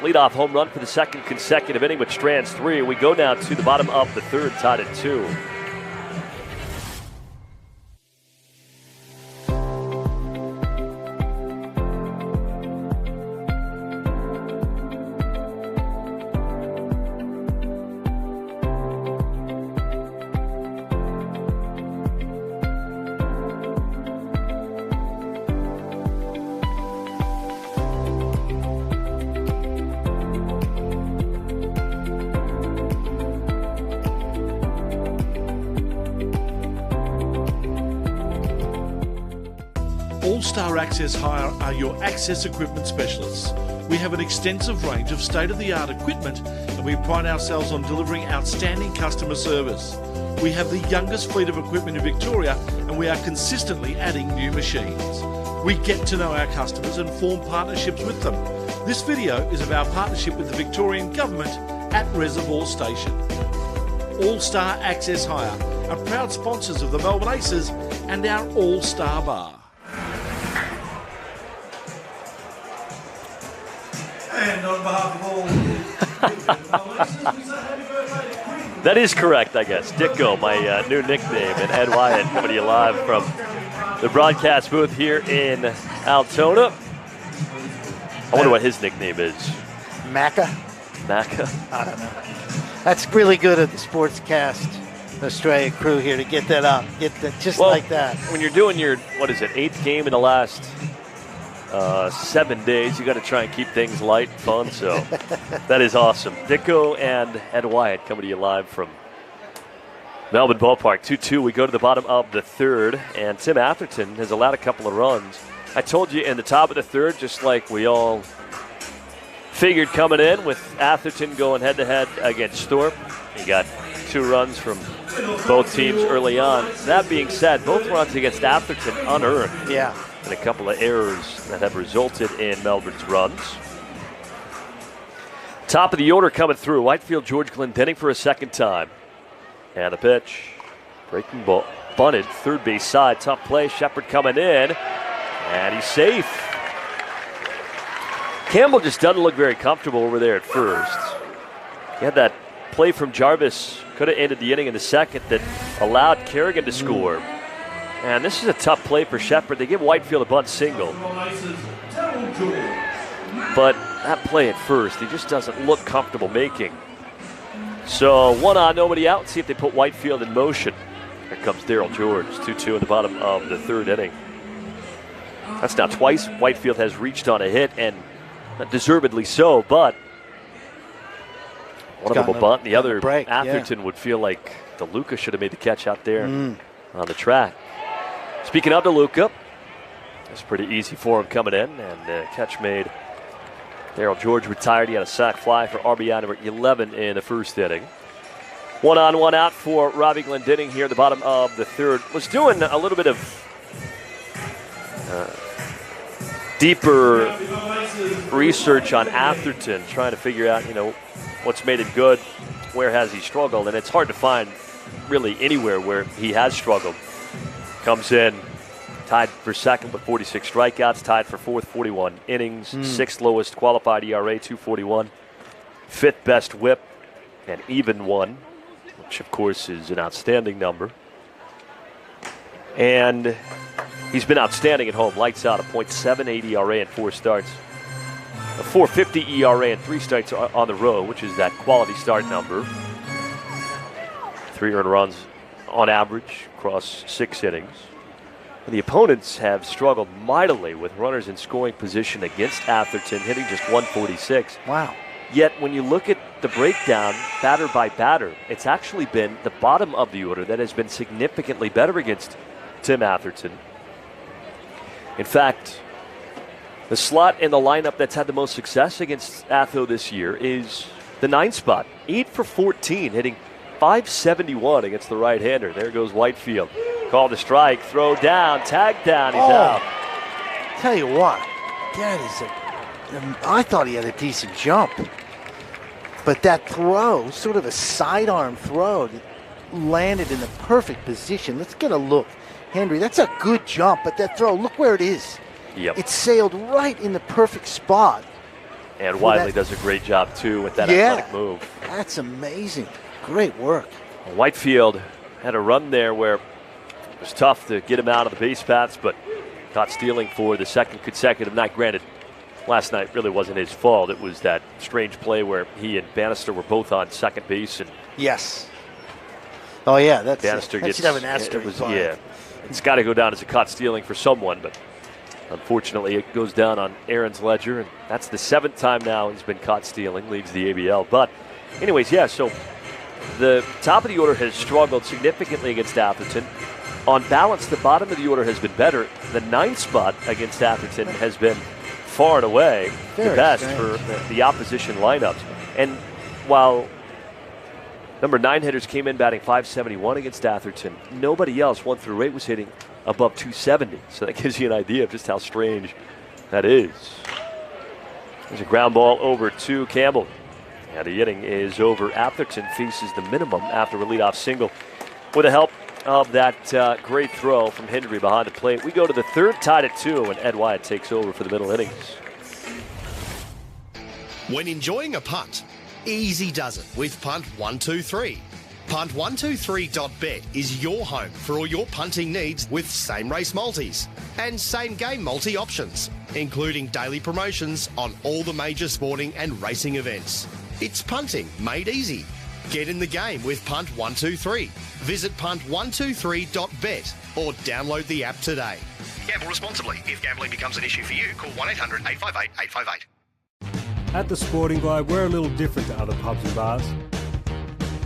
leadoff home run for the 2nd consecutive inning, which strands 3. We go now to the bottom of the 3rd, tied at 2. All-Star Access Hire are your access equipment specialists. We have an extensive range of state-of-the-art equipment and we pride ourselves on delivering outstanding customer service. We have the youngest fleet of equipment in Victoria and we are consistently adding new machines. We get to know our customers and form partnerships with them. This video is of our partnership with the Victorian Government at Reservoir Station. All-Star Access Hire are proud sponsors of the Melbourne Aces and our All-Star Bar. And on behalf of all That is correct, I guess. Dicko, my new nickname, and Ed Wyatt coming to you live from the broadcast booth here in Altona. I wonder what his nickname is. Macca? Macca? I don't know. That's really good of the Sportscast Australia crew here to get that up. Get that just like that. When you're doing your, 8th game in the last 7 days, you got to try and keep things light and fun, so that is awesome. Dicko and Ed Wyatt coming to you live from Melbourne Ballpark. 2-2, we go to the bottom of the 3rd, and Tim Atherton has allowed a couple of runs. I told you in the top of the 3rd, just like we all figured coming in, with Atherton going head-to-head against Thorpe. He got 2 runs from both teams early on. That being said, both runs against Atherton unearned. Yeah. And a couple of errors that have resulted in Melbourne's runs. Top of the order coming through. Whitefield, George Glendenning for a 2nd time. And the pitch. Breaking ball. Bunted, 3rd base side. Tough play. Shepard coming in. And he's safe. Campbell just doesn't look very comfortable over there at first. He had that play from Jarvis. Could have ended the inning in the 2nd that allowed Kerrigan to score. And this is a tough play for Shepard. They give Whitefield a bunt single. But that play at first, he just doesn't look comfortable making. So 1 on, nobody out. See if they put Whitefield in motion. Here comes Darryl George, 2-2 in the bottom of the 3rd inning. That's now twice Whitefield has reached on a hit, and deservedly so, but one of them a bunt, the other Atherton would feel like DeLuca should have made the catch out there on the track. Speaking of DeLuca, it's pretty easy for him coming in, and catch made. Darryl George retired. He had a sac fly for RBI number 11 in the 1st inning. 1 on, 1 out for Robbie Glendenning here at the bottom of the 3rd. Was doing a little bit of deeper research on Atherton, trying to figure out, what's made him good, where has he struggled, and it's hard to find really anywhere where he has struggled. Comes in, tied for 2nd with 46 strikeouts, tied for 4th, 41 innings, 6th lowest qualified ERA, 2.41, 5th best whip, and even 1, which of course is an outstanding number. And he's been outstanding at home, lights out, a .78 ERA in 4 starts. a 4.50 ERA and 3 starts on the road, which is that quality start number. 3 earned runs on average across 6 innings. And the opponents have struggled mightily with runners in scoring position against Atherton, hitting just 146. Wow. Yet when you look at the breakdown, batter by batter, it's actually been the bottom of the order that has been significantly better against Tim Atherton. In fact, the slot in the lineup that's had the most success against Atho this year is the 9 spot. 8 for 14, hitting .571 against the right-hander. There goes Whitefield. Called a strike, throw down, tag down, he's out. Tell you what, that is I thought he had a decent jump. But that throw, sort of a sidearm throw, that landed in the perfect position. Let's get a look. Henry, that's a good jump, but that throw, look where it is. Yep. It sailed right in the perfect spot. And Wiley does a great job, too, with that athletic move. That's amazing. Great work. Whitefield had a run there where it was tough to get him out of the base paths, but caught stealing for the second consecutive night. Granted, last night really wasn't his fault. It was that strange play where he and Bannister were both on second base. And yes. Oh, yeah. Bannister that should have an asterisk. Yeah. It's got to go down as a caught stealing for someone, but unfortunately it goes down on Aaron's ledger, and that's the 7th time now he's been caught stealing, leads the ABL. But anyways, yeah, so the top of the order has struggled significantly against Atherton. On balance, the bottom of the order has been better. The 9th spot against Atherton has been far and away the best for the opposition lineups. And while number 9 hitters came in batting .571 against Atherton, nobody else 1 through 8 was hitting above .270. So that gives you an idea of just how strange that is. There's a ground ball over to Campbell. And the inning is over. Atherton faces the minimum after a leadoff single with the help of that great throw from Hendry behind the plate. We go to the 3rd, tied at 2, and Ed Wyatt takes over for the middle innings. When enjoying a punt, easy does it with Punt 123. Punt123.bet is your home for all your punting needs with same race multis and same game multi options, including daily promotions on all the major sporting and racing events. It's punting made easy. Get in the game with Punt 123. Visit punt123.bet or download the app today. Gamble responsibly. If gambling becomes an issue for you, call 1-800-858-858. At the Sporting Globe, we're a little different to other pubs and bars.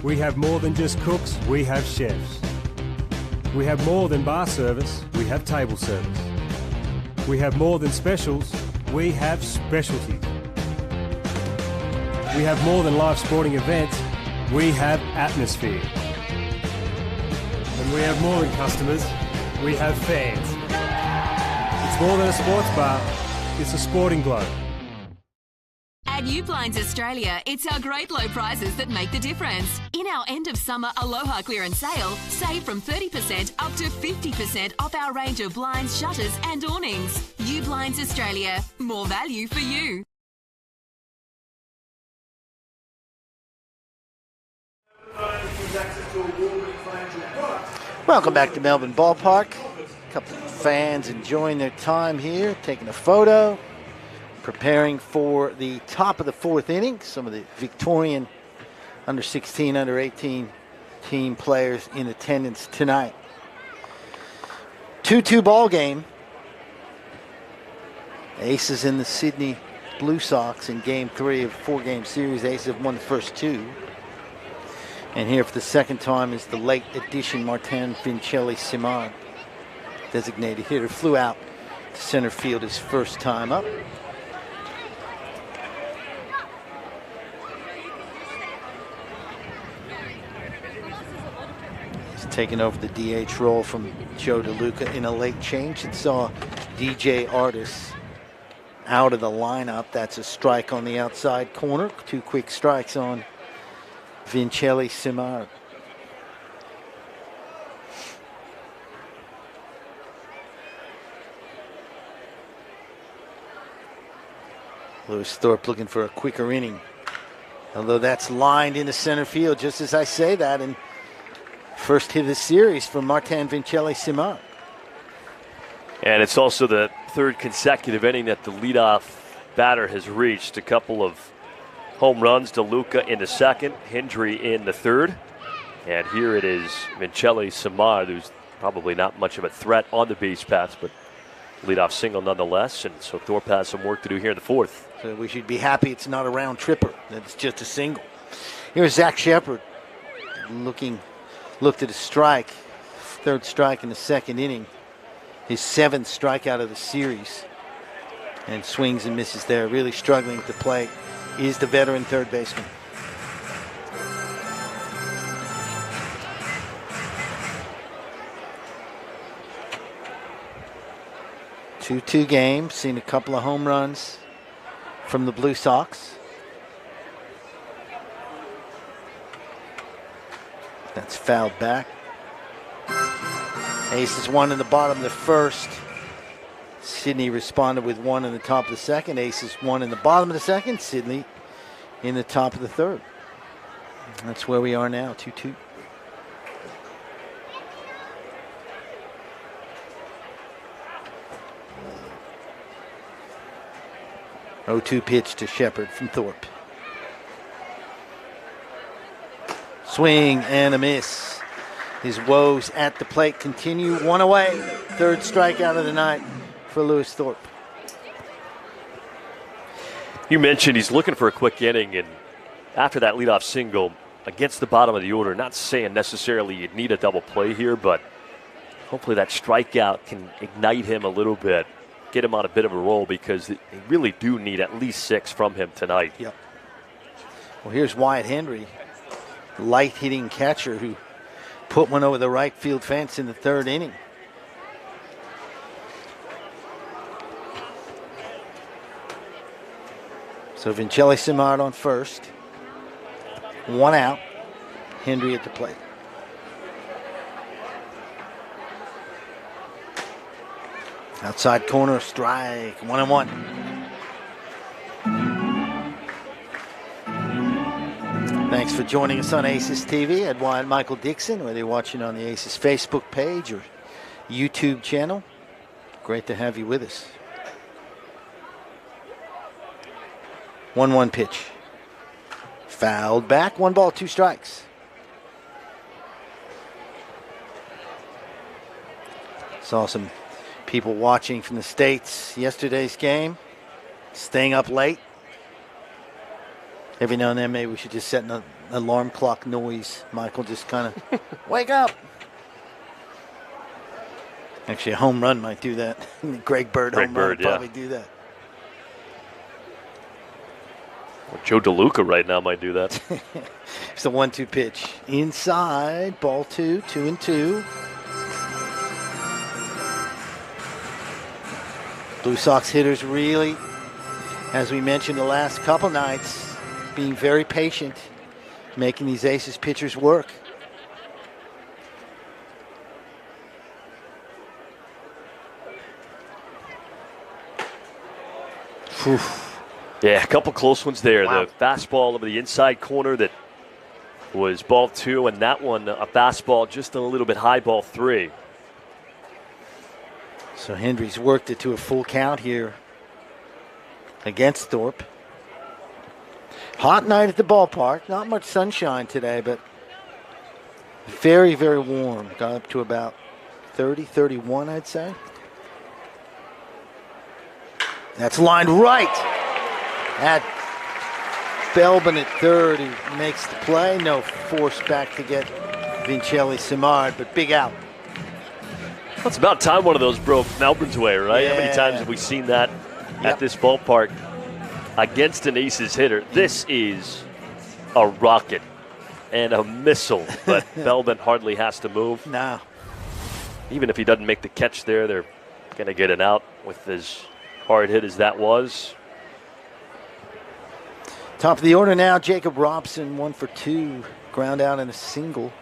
We have more than just cooks, we have chefs. We have more than bar service, we have table service. We have more than specials, we have specialties. We have more than live sporting events, we have atmosphere. And we have more than customers, we have fans. It's more than a sports bar, it's a Sporting Globe. At U-Blinds Australia, it's our great low prices that make the difference. In our end of summer Aloha clearance sale, save from 30% up to 50% off our range of blinds, shutters and awnings. U-Blinds Australia, more value for you. Welcome back to Melbourne Ballpark. A couple of fans enjoying their time here, taking a photo, preparing for the top of the 4th inning. Some of the Victorian under 16, under 18 team players in attendance tonight. 2-2 ball game. Aces in the Sydney Blue Sox in game 3 of 4-game series. Aces have won the first 2. And here for the second time is the late addition Martin Vincelli-Simard. Designated hitter, flew out to center field his first time up. He's taken over the DH role from Joe DeLuca in a late change. It saw DJ Artis out of the lineup. That's a strike on the outside corner. 2 quick strikes on Vincelli-Simard. Lewis Thorpe looking for a quicker inning. Although that's lined into center field just as I say that. And first hit of the series for Martin Vincelli-Simard. And it's also the 3rd consecutive inning that the leadoff batter has reached. A couple of home runs to Luca in the second, Hendry in the third. And here it is Vincelli Simard, who's probably not much of a threat on the base paths, but leadoff single nonetheless. And so Thorpe has some work to do here in the fourth. So we should be happy it's not a round tripper, that it's just a single. Here's Zach Shepard looked at a strike, third strike in the second inning, his 7th strikeout of the series, and swings and misses there. Really struggling at the plate is the veteran third baseman. Two game, seen a couple of home runs from the Blue Sox. That's fouled back. Aces 1 in the bottom of the first. Sydney responded with 1 in the top of the second. Aces 1 in the bottom of the second. Sydney in the top of the third. That's where we are now, 2-2. (0-2) pitch to Shepard from Thorpe. Swing and a miss. His woes at the plate continue. 1 away. Third strikeout of the night for Lewis Thorpe. You mentioned he's looking for a quick inning, and after that leadoff single against the bottom of the order, not saying necessarily you'd need a double play here, but hopefully that strikeout can ignite him a little bit, get him on a bit of a roll, because they really do need at least 6 from him tonight. Yep. Well, here's Wyatt Hendry, light hitting catcher who put one over the right field fence in the third inning. So Vincelli Simard on first. 1 out. Hendry at the plate. Outside corner, strike, 1-1. Thanks for joining us on Aces TV. Ed Wyatt, Michael Dixon, whether you're watching on the Aces Facebook page or YouTube channel. Great to have you with us. 1-1 pitch. Fouled back, 1 ball, 2 strikes. Saw some people watching from the States yesterday's game, staying up late. Every now and then, maybe we should just set an alarm clock noise. Michael, just kind of wake up. Actually, a home run might do that. Greg Bird home run would probably do that. Well, Joe DeLuca right now might do that. It's the 1-2 pitch. Inside, ball 2, 2-2. Blue Sox hitters really, as we mentioned the last couple nights, being very patient, making these Aces pitchers work. Whew. Yeah, a couple close ones there. Wow. The fastball over the inside corner that was ball 2, and that one a fastball just a little bit high, ball 3. So Hendry's worked it to a full count here against Thorpe. Hot night at the ballpark. Not much sunshine today, but very, very warm. Got up to about 30, 31, I'd say. That's lined right at Belbin at third, who makes the play. No force back to get Vincelli Simard, but big out. Well, it's about time one of those broke Melbourne's way, right? Yeah. How many times have we seen that at this ballpark against an Aces hitter? This is a rocket and a missile, but Belbin hardly has to move. No. Even if he doesn't make the catch there, they're going to get an out with as hard hit as that was. Top of the order now, Jacob Robson, 1 for 2. Ground out and a single.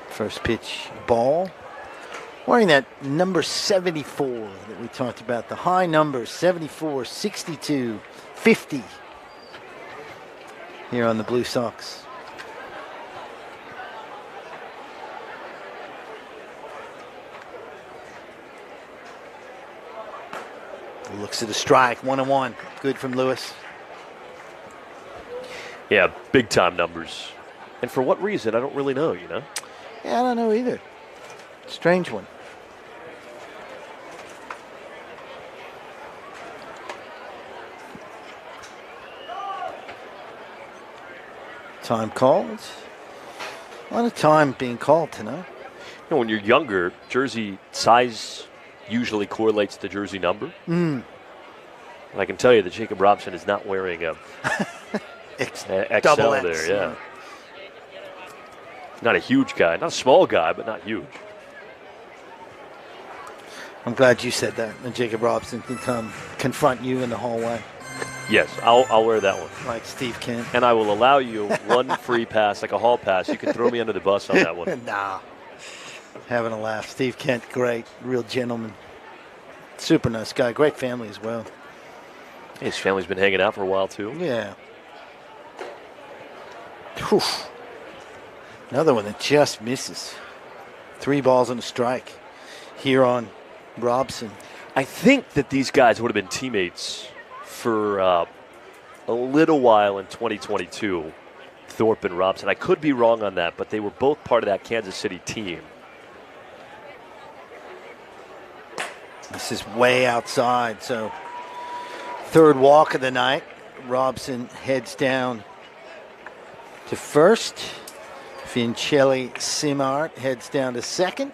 First pitch, ball. Wearing that number 74 that we talked about. The high numbers, 74, 62, 50. Here on the Blue Sox. Looks at the strike, 1-1. Good from Lewis. Yeah, big-time numbers. And for what reason, I don't really know, Yeah, I don't know either. Strange one. Time called. A lot of time being called tonight. When you're younger, jersey size usually correlates to jersey number. Mm. And I can tell you that Jacob Robson is not wearing a XL there, yeah. Not a huge guy, not a small guy, but not huge. I'm glad you said that. And Jacob Robson can come confront you in the hallway. Yes, I'll wear that one. Like Steve Kent. And I will allow you one free pass, like a hall pass. You can throw me under the bus on that one. Nah. Having a laugh. Steve Kent, great. Real gentleman. Super nice guy. Great family as well. His family's been hanging out for a while, too. Yeah. Whew. Another one that just misses. 3 balls and a strike here on Robson. I think that these guys would have been teammates for a little while in 2022, Thorpe and Robson. I could be wrong on that, but they were both part of that Kansas City team. This is way outside, so third walk of the night. Robson heads down to first. Vincelli Simard heads down to second.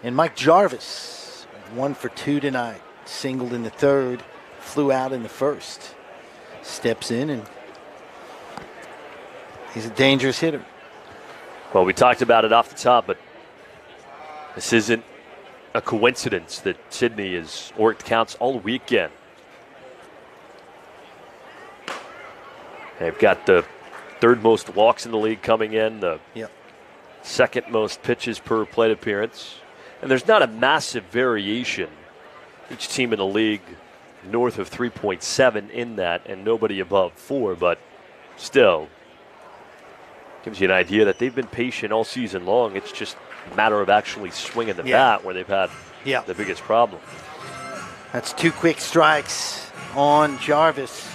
And Mike Jarvis, 1 for 2 tonight. Singled in the third, flew out in the first. Steps in, and he's a dangerous hitter. Well, we talked about it off the top, but this isn't a coincidence that Sydney has worked counts all weekend. They've got the third most walks in the league coming in, the second most pitches per plate appearance. And there's not a massive variation. Each team in the league north of 3.7 in that, and nobody above 4, but still gives you an idea that they've been patient all season long. It's just a matter of actually swinging the bat where they've had the biggest problem. That's 2 quick strikes on Jarvis.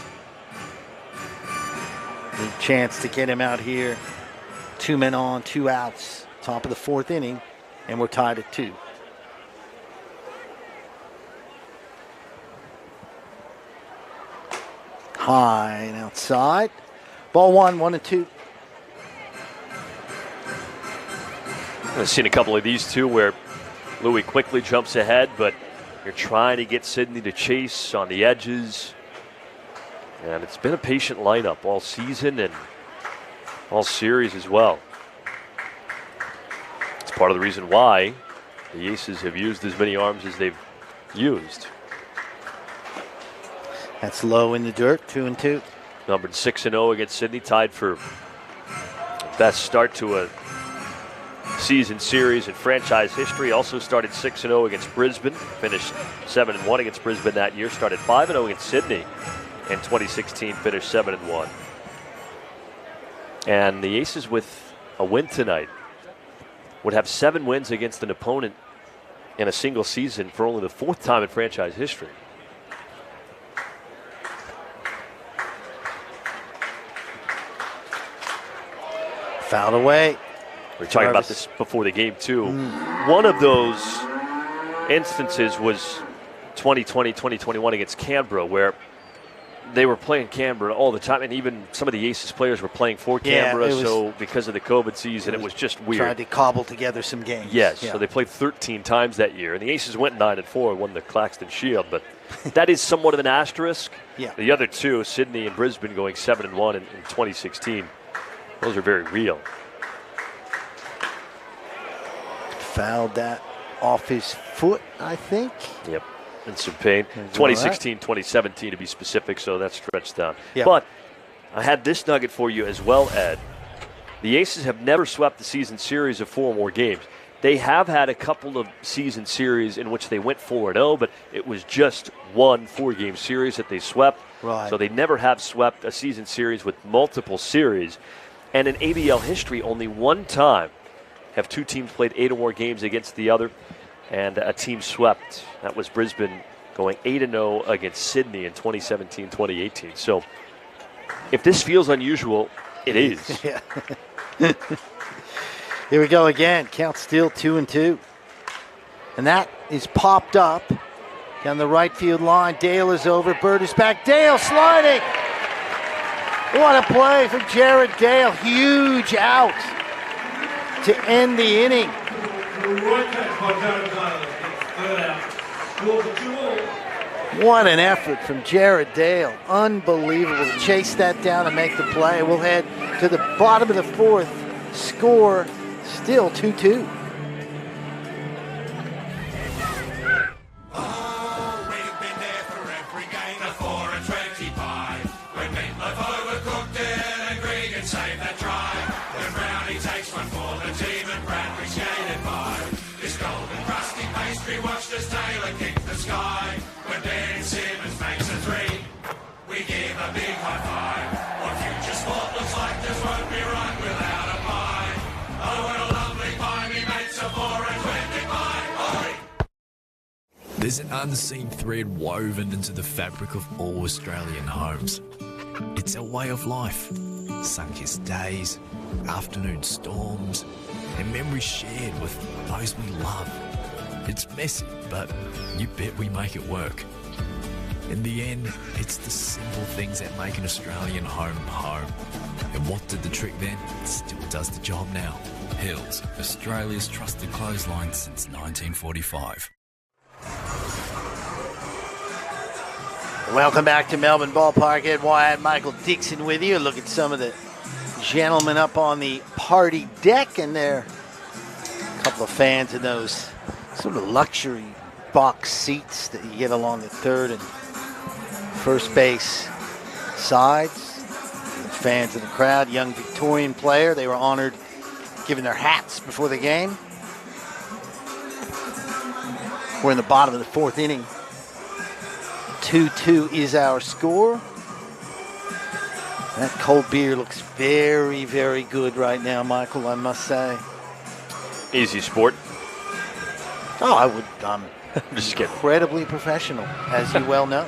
Good chance to get him out here. 2 men on, 2 outs. Top of the 4th inning, and we're tied at 2. High and outside. Ball 1, 1-2. I've seen a couple of these two where Louis quickly jumps ahead, but you're trying to get Sydney to chase on the edges. And it's been a patient lineup all season and all series as well. It's part of the reason why the Aces have used as many arms as they've used. That's low in the dirt, 2-2. Numbered 6-0 against Sydney, tied for best start to a season series in franchise history. Also started 6-0 against Brisbane, finished 7-1 against Brisbane that year. Started 5-0 against Sydney in 2016, finished 7-1. And the Aces, with a win tonight, would have 7 wins against an opponent in a single season for only the 4th time in franchise history. Fouled away. We were talking about this before the game, too. One of those instances was 2020, 2021 against Canberra, where they were playing Canberra all the time, and even some of the Aces players were playing for Canberra, so because of the COVID season, it was just weird. Tried to cobble together some games. Yes, so they played 13 times that year, and the Aces went 9-4 and won the Claxton Shield, but that is somewhat of an asterisk. Yeah. The other two, Sydney and Brisbane, going 7-1 in 2016, those are very real. Fouled that off his foot, I think. Yep, and some pain. 2016, 2017 to be specific, so that's stretched down. Yep. But I had this nugget for you as well, Ed. The Aces have never swept the season series of 4 or more games. They have had a couple of season series in which they went 4-0, but it was just one 4-game series that they swept. Right. So they never have swept a season series with multiple series. And in ABL history, only one time have 2 teams played 8 or more games against the other, and a team swept. That was Brisbane going 8-0 against Sydney in 2017-2018. So if this feels unusual, it is. Yeah. Here we go again. Count still 2-2. And that is popped up down the right field line. Dale is over. Bird is back. Dale sliding. What a play from Jared Dale. Huge out to end the inning. What an effort from Jared Dale. Unbelievable to chase that down and make the play. We'll head to the bottom of the fourth. Score still 2-2. There's an unseen thread woven into the fabric of all Australian homes. It's our way of life. Sun-kissed days, afternoon storms, and memories shared with those we love. It's messy, but you bet we make it work. In the end, it's the simple things that make an Australian home home. And what did the trick then? Still does the job now. Hills, Australia's trusted clothesline since 1945. Welcome back to Melbourne Ballpark. Ed Wyatt, Michael Dixon with you. Look at some of the gentlemen up on the party deck, and there are a couple of fans in those sort of luxury box seats that you get along the third and first base sides. Fans in the crowd, young Victorian player. They were honored giving their hats before the game. We're in the bottom of the fourth inning. 2-2 is our score. That cold beer looks very, very good right now, Michael, I must say. Easy sport. Oh, I would. Just kidding. Incredibly professional, as you well know.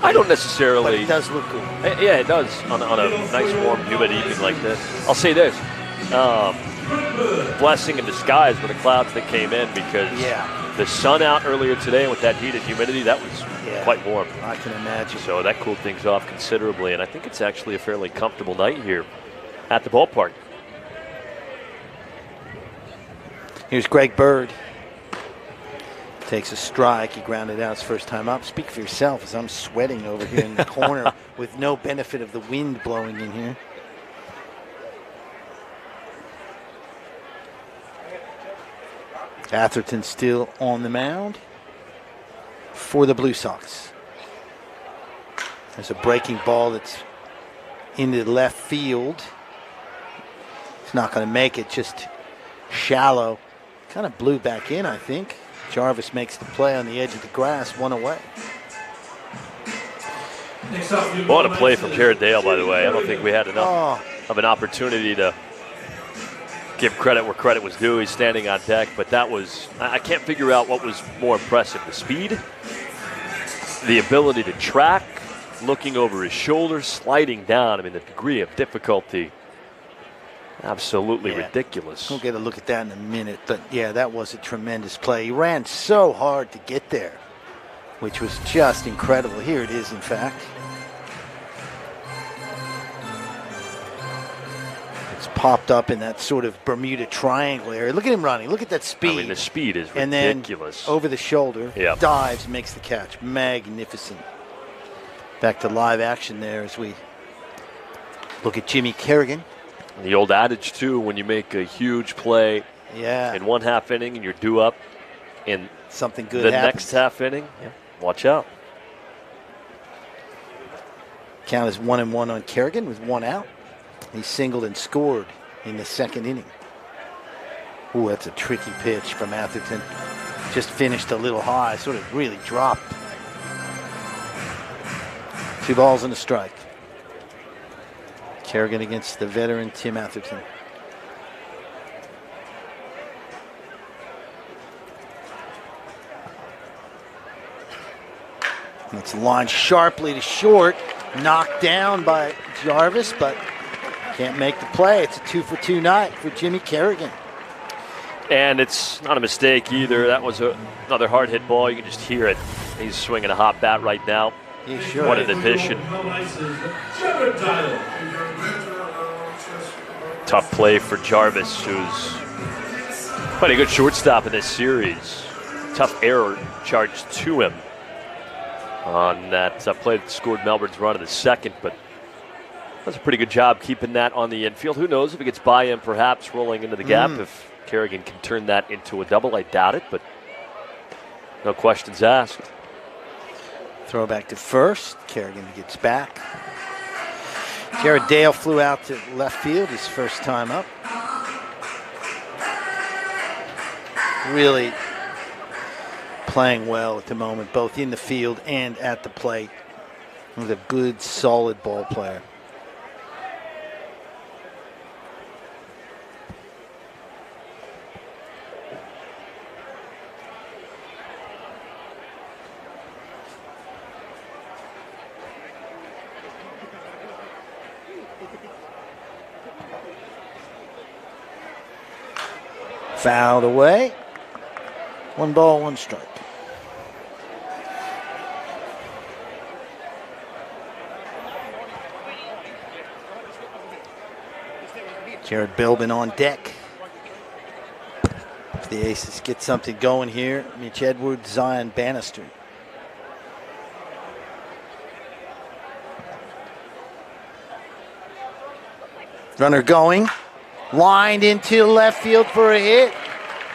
I don't necessarily. But it does look good. Yeah, it does on a nice, warm, humid evening like this. I'll say this. Blessing in disguise with the clouds that came in, because the sun out earlier today with that heat and humidity, that was quite warm. I can imagine. So that cooled things off considerably, and I think it's actually a fairly comfortable night here at the ballpark. Here's Greg Bird. Takes a strike. He grounded out his first time up. Speak for yourself, as I'm sweating over here in the corner with no benefit of the wind blowing in here. Atherton still on the mound for the Blue Sox. There's a breaking ball that's into left field. It's not going to make it, just shallow. Kind of blew back in, I think. Jarvis makes the play on the edge of the grass, one away. What a play from Jared Dale, by the way. I don't think we had enough of an opportunity to give credit where credit was due. He's standing on deck, but that was, I can't figure out what was more impressive. The speed, the ability to track, looking over his shoulder, sliding down. I mean, the degree of difficulty, absolutely ridiculous. We'll get a look at that in a minute, but yeah, that was a tremendous play. He ran so hard to get there, which was just incredible. Here it is, in fact. It's popped up in that sort of Bermuda Triangle area. Look at him running. Look at that speed. I mean, the speed is and ridiculous. Then over the shoulder, dives, makes the catch. Magnificent. Back to live action there as we look at Jimmy Kerrigan. The old adage, too, when you make a huge play in one half inning and you're due up in something good the happens. next half inning, watch out. Count is 1-1 on Kerrigan with one out. He singled and scored in the second inning. Ooh, that's a tricky pitch from Atherton. Just finished a little high, sort of really dropped. 2 balls and a strike. Kerrigan against the veteran Tim Atherton. It's lined sharply to short, knocked down by Jarvis, but can't make the play. It's a 2-for-2 night for Jimmy Kerrigan. And it's not a mistake either. That was another hard hit ball. You can just hear it. He's swinging a hot bat right now. He sure What is. an addition. Tough play for Jarvis, who's quite a good shortstop in this series. Tough error charged to him on that play that scored Melbourne's run in the second, but does a pretty good job keeping that on the infield. Who knows if he gets by him, perhaps rolling into the gap. If Kerrigan can turn that into a double, I doubt it, but no questions asked. Throw back to first. Kerrigan gets back. Jared Dale flew out to left field his first time up. Really playing well at the moment, both in the field and at the plate. He's a good, solid ball player. Fouled away. 1 ball, 1 strike. Jared Belbin on deck. If the Aces get something going here, Mitch Edwards, Zion Bannister. Runner going. Lined into left field for a hit.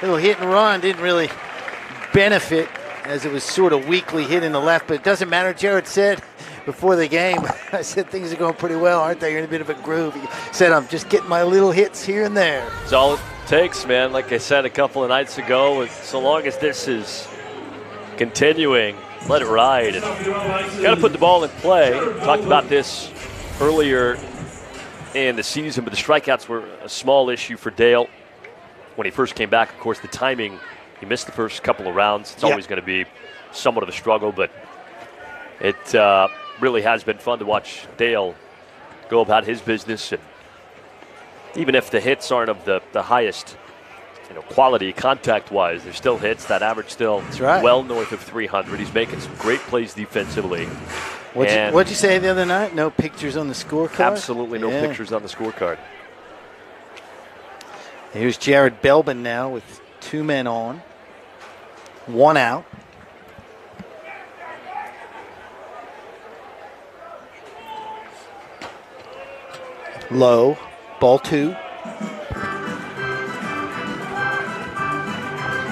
Little hit and run. Didn't really benefit as it was sort of weakly hit in the left, but it doesn't matter. Jared said before the game, I said things are going pretty well, aren't they? You're in a bit of a groove. He said, I'm just getting my little hits here and there. It's all it takes, man. Like I said a couple of nights ago, so long as this is continuing, let it ride. And got to put the ball in play. Talked about this earlier in the season, but the strikeouts were a small issue for Dale when he first came back. Of course, the timing, he missed the first couple of rounds. It's always going to be somewhat of a struggle, but it really has been fun to watch Dale go about his business. And even if the hits aren't of the highest quality contact-wise, they're still hits. That average still well north of 300. He's making some great plays defensively. What'd you say the other night? No pictures on the scorecard? Absolutely no pictures on the scorecard. Here's Jared Belbin now with 2 men on. 1 out. Low. Ball 2.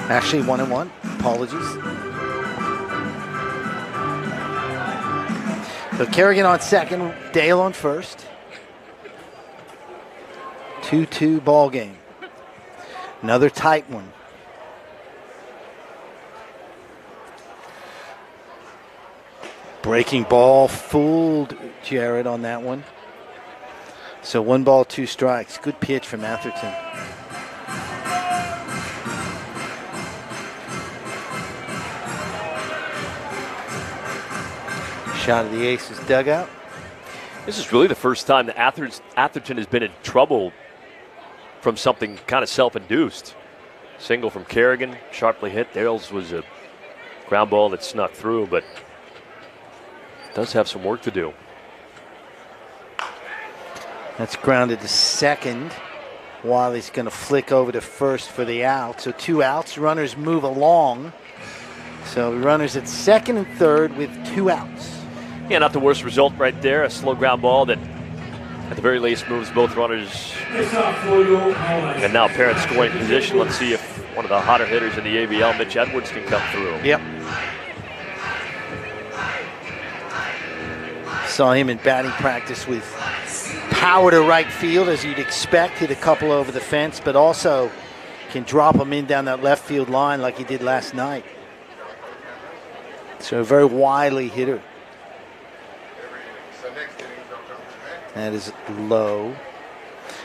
Actually 1-1. Apologies. So Kerrigan on second, Dale on first. 2-2 ball game. Another tight one. Breaking ball fooled Jared on that one. So 1 ball, 2 strikes. Good pitch from Atherton. Shot of the Aces dugout. This is really the first time that Atherton has been in trouble from something kind of self-induced. Single from Kerrigan, sharply hit. Dale's was a ground ball that snuck through, but does have some work to do. That's grounded to second. Wiley's going to flick over to first for the out. So 2 outs. Runners move along. So runners at second and third with 2 outs. Yeah, not the worst result right there. A slow ground ball that at the very least moves both runners. And now parent scoring position. Let's see if one of the hotter hitters in the ABL, Mitch Edwards, can come through. Yep. Saw him in batting practice with power to right field, as you'd expect. Hit a couple over the fence, but also can drop them in down that left field line like he did last night. So a very wily hitter. That is low.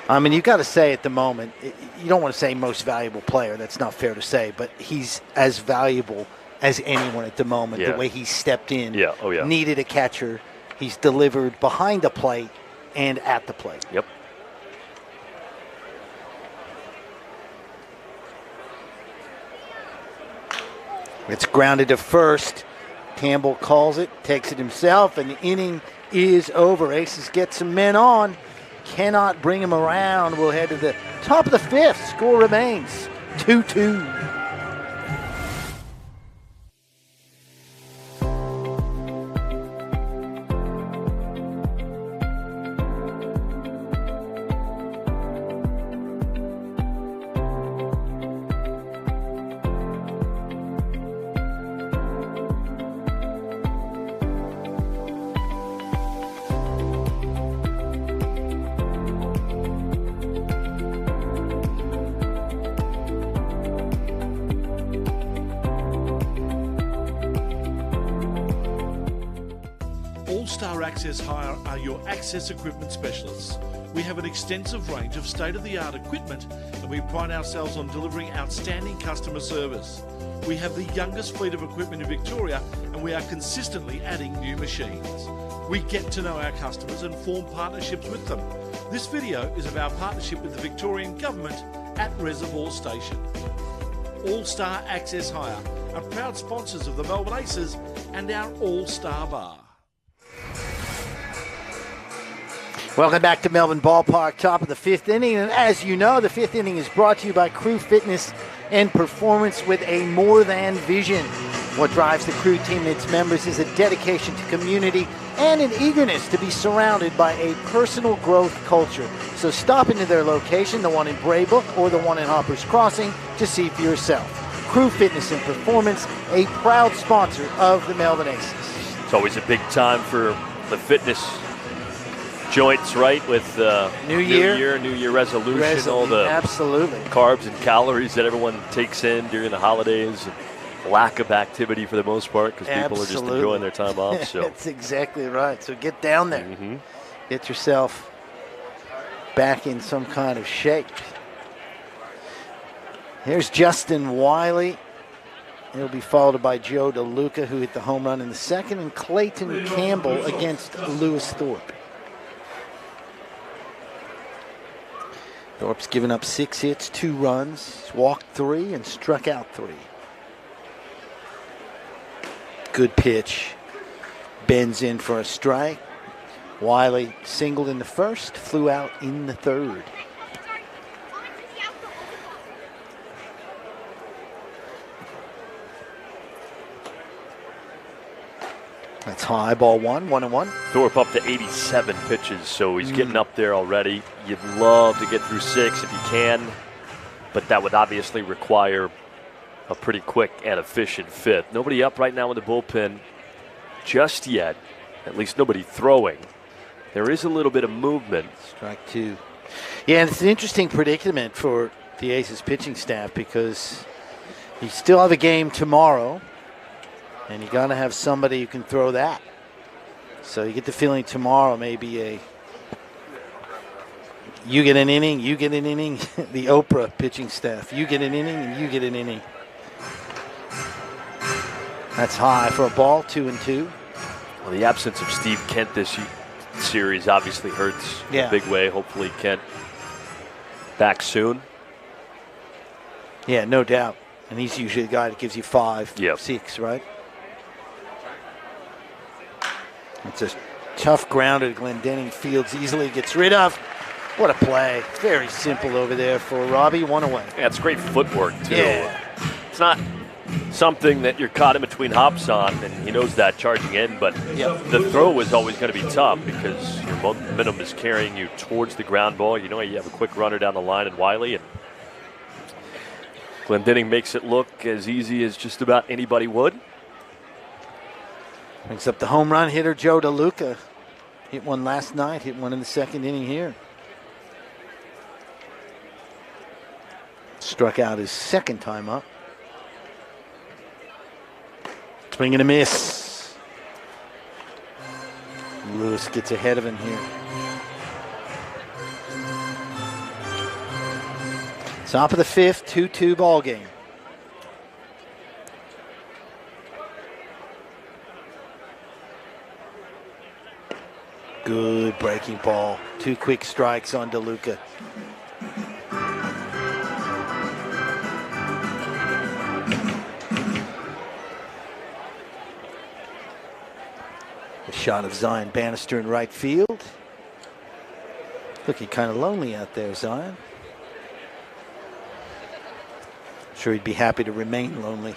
I mean, you've got to say at the moment, you don't want to say most valuable player. That's not fair to say, but he's as valuable as anyone at the moment. Yeah. The way he stepped in. Yeah. Oh, yeah. Needed a catcher. He's delivered behind the plate and at the plate. Yep. It's grounded to first. Campbell calls it, takes it himself, and the inning is over. Aces get some men on. Cannot bring him around. We'll head to the top of the fifth. Score remains 2-2. All-Star Access Hire are your access equipment specialists. We have an extensive range of state-of-the-art equipment and we pride ourselves on delivering outstanding customer service. We have the youngest fleet of equipment in Victoria and we are consistently adding new machines. We get to know our customers and form partnerships with them. This video is of our partnership with the Victorian Government at Reservoir Station. All-Star Access Hire are proud sponsors of the Melbourne Aces and our All-Star Bar. Welcome back to Melbourne Ballpark, top of the fifth inning. And as you know, the fifth inning is brought to you by Crew Fitness and Performance with a more than vision. What drives the Crew team and its members is a dedication to community and an eagerness to be surrounded by a personal growth culture. So stop into their location, the one in Braybrook or the one in Hoppers Crossing, to see for yourself. Crew Fitness and Performance, a proud sponsor of the Melbourne Aces. It's always a big time for the fitness joints, right? With New Year resolution, all the absolutely carbs and calories that everyone takes in during the holidays, and lack of activity for the most part because people are just enjoying their time off. So that's exactly right. So get down there, get yourself back in some kind of shape. Here's Justin Wiley. He'll be followed by Joe DeLuca, who hit the home run in the second, and Clayton Campbell against Lewis Thorpe. Thorpe's given up 6 hits, 2 runs, walked 3, and struck out 3. Good pitch. Bends in for a strike. Wiley singled in the first, flew out in the third. That's high, ball 1-1. Thorpe up to 87 pitches, so he's getting up there already. You'd love to get through 6 if you can, but that would obviously require a pretty quick and efficient fifth. Nobody up right now in the bullpen just yet, at least nobody throwing. There is a little bit of movement. Strike 2. Yeah, and it's an interesting predicament for the Aces pitching staff because you still have a game tomorrow. And you got to have somebody who can throw that. So you get the feeling tomorrow maybe you get an inning, the Oprah pitching staff. You get an inning and you get an inning. That's high for a ball, 2-2. Well, the absence of Steve Kent this series obviously hurts in a big way. Hopefully Kent back soon. Yeah, no doubt. And he's usually the guy that gives you 5, 6, right? It's a tough grounded. Glendenning Fields easily gets rid of. What a play. Very simple over there for Robbie. 1 away. Yeah, it's great footwork, too. Yeah. It's not something that you're caught in between hops on, and he knows that charging in, but the throw is always going to be tough because your momentum is carrying you towards the ground ball. You know you have a quick runner down the line in Wiley, and Glendenning makes it look as easy as just about anybody would. Brings up the home run hitter, Joe DeLuca. Hit one last night, hit one in the second inning here. Struck out his second time up. Swing and a miss. Lewis gets ahead of him here. Top of the fifth, 2-2 ball game. Good breaking ball. 2 quick strikes on DeLuca. A shot of Zion Bannister in right field. Looking kind of lonely out there, Zion. Sure he'd be happy to remain lonely.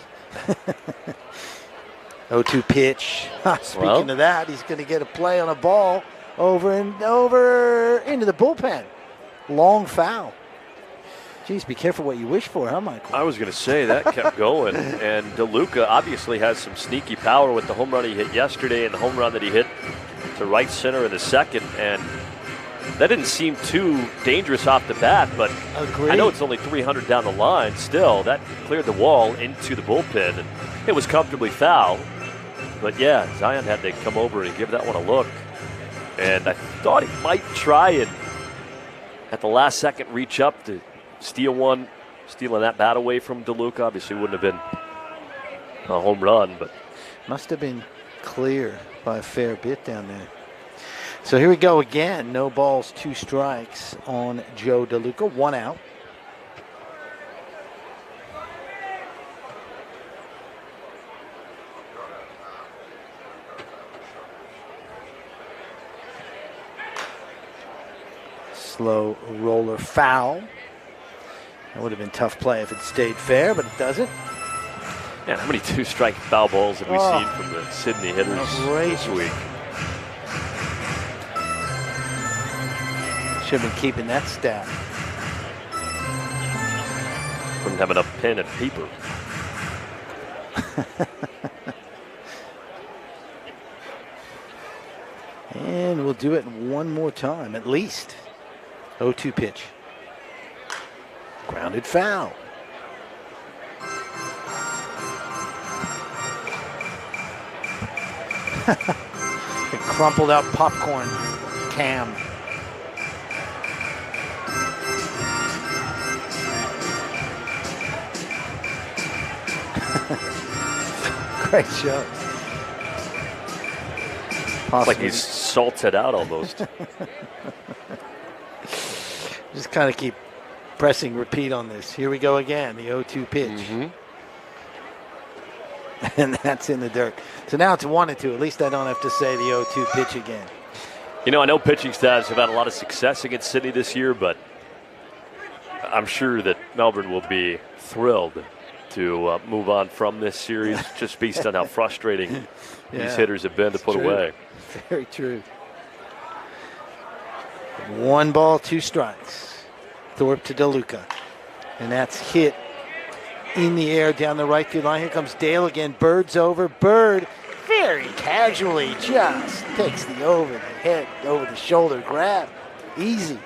0-2 pitch. Speaking of that, he's going to get a play on a ball over and over into the bullpen. Long foul. Geez, be careful what you wish for, huh, Michael? I was going to say that kept going. And DeLuca obviously has some sneaky power with the home run he hit yesterday and the home run that he hit to right center in the second. And that didn't seem too dangerous off the bat, but Agreed. I know it's only 300 down the line. Still, that cleared the wall into the bullpen, and it was comfortably foul. But yeah, Zion had to come over and give that one a look. And I thought he might try and, at the last second, reach up to stealing that bat away from DeLuca. Obviously wouldn't have been a home run, but must have been clear by a fair bit down there. So here we go again. No balls, 2 strikes on Joe DeLuca. 1 out. Slow roller foul. That would have been tough play if it stayed fair, but it doesn't. Man, how many 2-strike foul balls have we seen from the Sydney hitters this week? Should have been keeping that stat. Wouldn't have enough pen and paper. And we'll do it one more time, at least. 0-2 pitch. Grounded foul. A crumpled up popcorn cam. Great show. It's like he's salted out almost. Just kind of keep pressing repeat on this. Here we go again, the 0-2 pitch. Mm-hmm. And that's in the dirt. So now it's 1-2. At least I don't have to say the 0-2 pitch again. You know, I know pitching staffs have had a lot of success against Sydney this year, but I'm sure that Melbourne will be thrilled to move on from this series just based on how frustrating these hitters have been to put away. Very true. 1 ball, 2 strikes. Thorpe to DeLuca. And that's hit in the air down the right field line. Here comes Dale again. Bird's over. Bird very casually just takes the over the head, over the shoulder grab. Easy.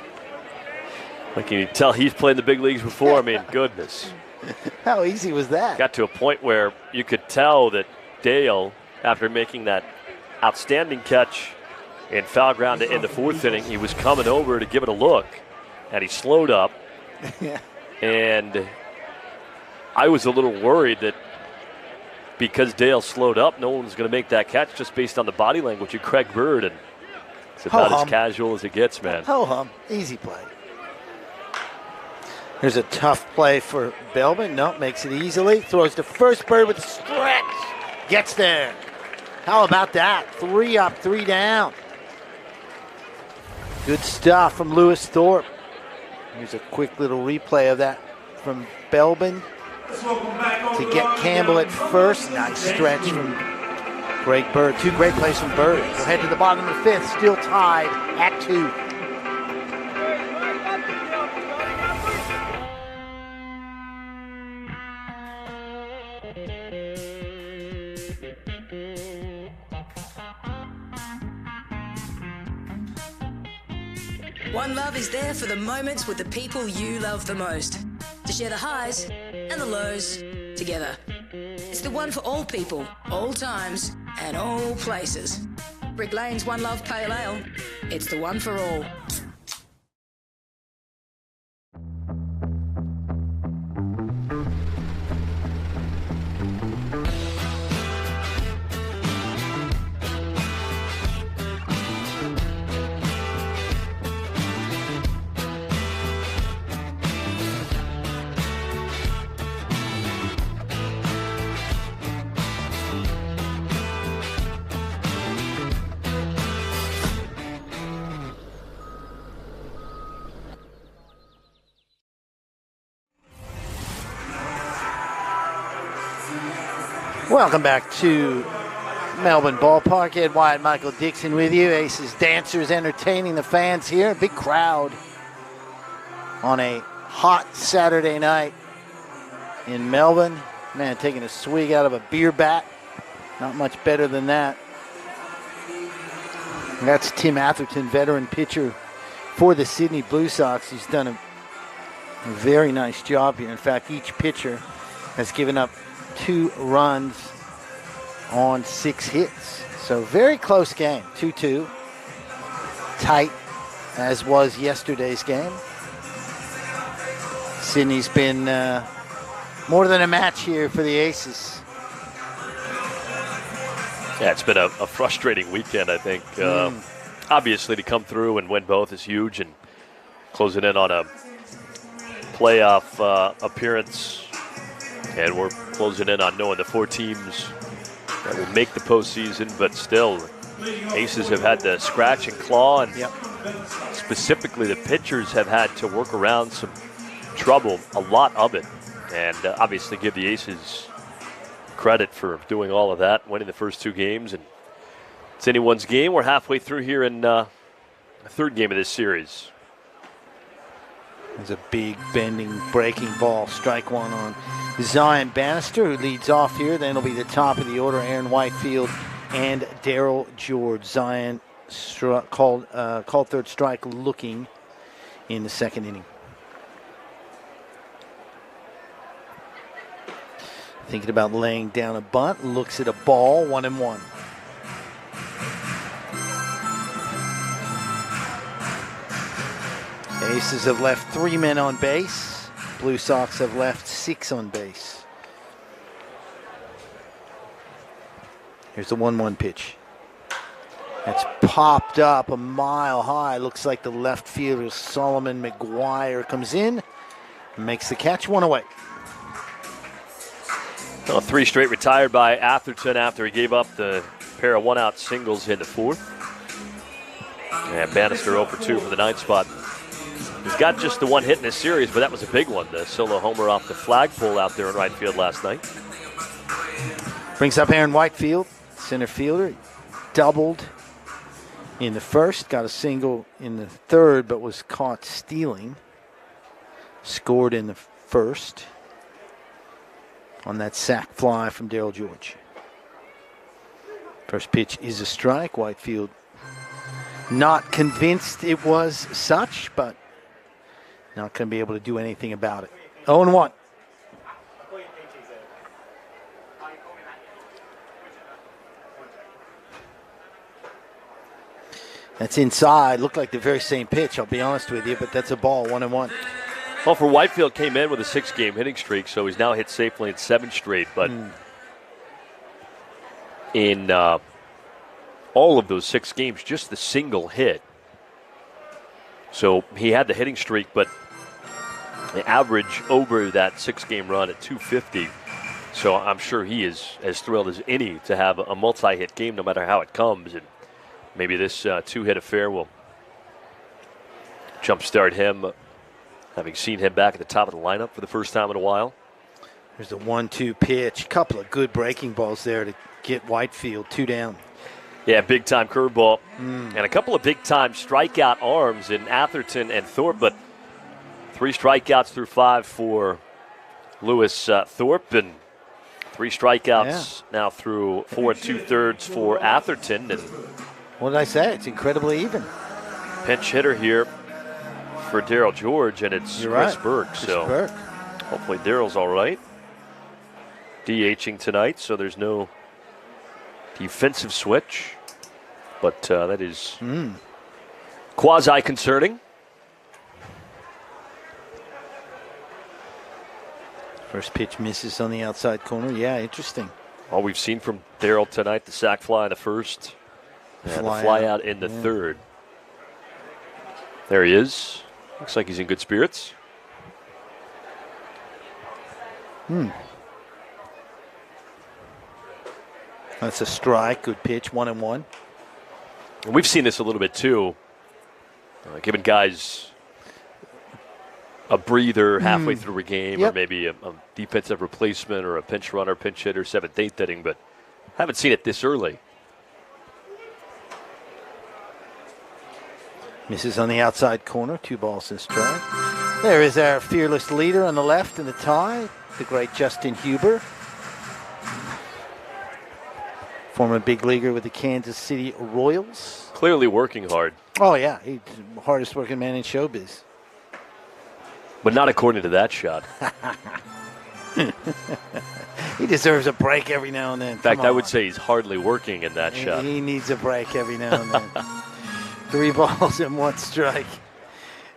Like you can tell he's played in the big leagues before. I mean, goodness. How easy was that? Got to a point where you could tell that Dale, after making that outstanding catch in foul ground in the 4th inning, he was coming over to give it a look, and he slowed up. Yeah. And I was a little worried that because Dale slowed up, no one was going to make that catch just based on the body language of Craig Bird, and it's about as casual as it gets, man. Ho-hum. Easy play. Here's a tough play for Belbin. Nope, makes it easily. Throws to first. Bird with a stretch. Gets there. How about that? 3 up, 3 down. Good stuff from Lewis Thorpe. Here's a quick little replay of that from Belbin to get Campbell at first. Nice stretch from Greg Bird. 2 great plays from Bird. We'll head to the bottom of the 5th. Still tied at 2. One Love is there for the moments with the people you love the most. To share the highs and the lows together. It's the one for all people, all times, and all places. Brick Lane's One Love Pale Ale. It's the one for all. Welcome back to Melbourne Ballpark. Ed Wyatt, Michael Dixon with you. Aces dancers entertaining the fans here. Big crowd on a hot Saturday night in Melbourne. Man, taking a swig out of a beer bat. Not much better than that. That's Tim Atherton, veteran pitcher for the Sydney Blue Sox. He's done a very nice job here. In fact, each pitcher has given up 2 runs on 6 hits. So very close game, 2-2. Tight, as was yesterday's game. Sydney's been more than a match here for the Aces. Yeah, it's been a frustrating weekend, I think. Obviously, to come through and win both is huge, and closing in on a playoff appearance. And we're closing in on knowing the 4 teams that will make the postseason, but still, Aces have had to scratch and claw, and specifically the pitchers have had to work around some trouble, a lot of it, and obviously give the Aces credit for doing all of that, winning the first 2 games, and it's anyone's game. We're halfway through here in the 3rd game of this series. There's a big bending, breaking ball, strike 1 on Zion Bannister, who leads off here. Then it'll be the top of the order, Aaron Whitefield and Daryl George. Zion called 3rd strike, looking in the 2nd inning. Thinking about laying down a bunt, looks at a ball, 1-1. Aces have left 3 men on base. Blue Sox have left 6 on base. Here's the 1-1 pitch. That's popped up a mile high. Looks like the left fielder, Solomon McGuire, comes in, makes the catch, 1 away. 3 straight retired by Atherton after he gave up the pair of 1-out singles in the 4th. And Bannister 0 for 2 for the 9th spot. He's got just the 1 hit in this series, but that was a big one. The solo homer off the flagpole out there in right field last night. Brings up Aaron Whitefield, center fielder. Doubled in the 1st, got a single in the 3rd, but was caught stealing. Scored in the 1st on that sac fly from Daryl George. First pitch is a strike. Whitefield not convinced it was such, but not going to be able to do anything about it. 0-1. That's inside. Looked like the very same pitch, I'll be honest with you, but that's a ball, 1-1. Well, for Whitefield, came in with a 6-game hitting streak, so he's now hit safely in 7 straight. But in all of those 6 games, just the single hit. So he had the hitting streak, but the average over that 6-game run at 250. So I'm sure he is as thrilled as any to have a multi-hit game, no matter how it comes. And maybe this 2-hit affair will jumpstart him, having seen him back at the top of the lineup for the first time in a while. There's the 1-2 pitch. Couple of good breaking balls there to get Whitefield 2 down. Yeah, big-time curveball. And a couple of big-time strikeout arms in Atherton and Thorpe, but 3 strikeouts through 5 for Lewis Thorpe, and 3 strikeouts now through 4 2/3 for Atherton. And what did I say? It's incredibly even. Pinch hitter here for Daryl George, and it's Chris Burke. Chris so Burke. Hopefully Daryl's all right. DHing tonight, so there's no defensive switch. But that is quasi-concerning. First pitch misses on the outside corner. Yeah, interesting. All we've seen from Daryl tonight, the sac fly in the 1st, and the fly out in the 3rd. There he is. Looks like he's in good spirits. That's a strike. Good pitch. 1-1. And we've seen this a little bit too. Giving guys a breather halfway through a game, or maybe a defensive replacement or a pinch runner, pinch hitter, 7th, 8th inning, but haven't seen it this early. Misses on the outside corner, 2 balls and a strike. There is our fearless leader on the left in the tie, the great Justin Huber. Former big leaguer with the Kansas City Royals. Clearly working hard. Oh, yeah. He's the hardest working man in showbiz. But not according to that shot. He deserves a break every now and then. In fact, I would say he's hardly working in that shot. He needs a break every now and then. 3 balls and 1 strike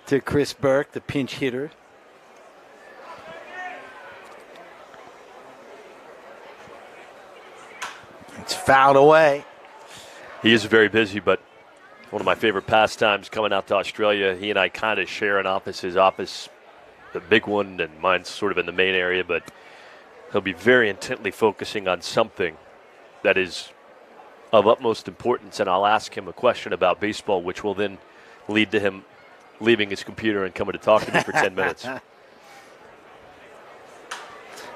to Chris Burke, the pinch hitter. It's fouled away. He is very busy, but one of my favorite pastimes coming out to Australia. He and I kind of share an office. His office, the big one, and mine's sort of in the main area, but he'll be very intently focusing on something that is of utmost importance, and I'll ask him a question about baseball, which will then lead to him leaving his computer and coming to talk to me for 10 minutes.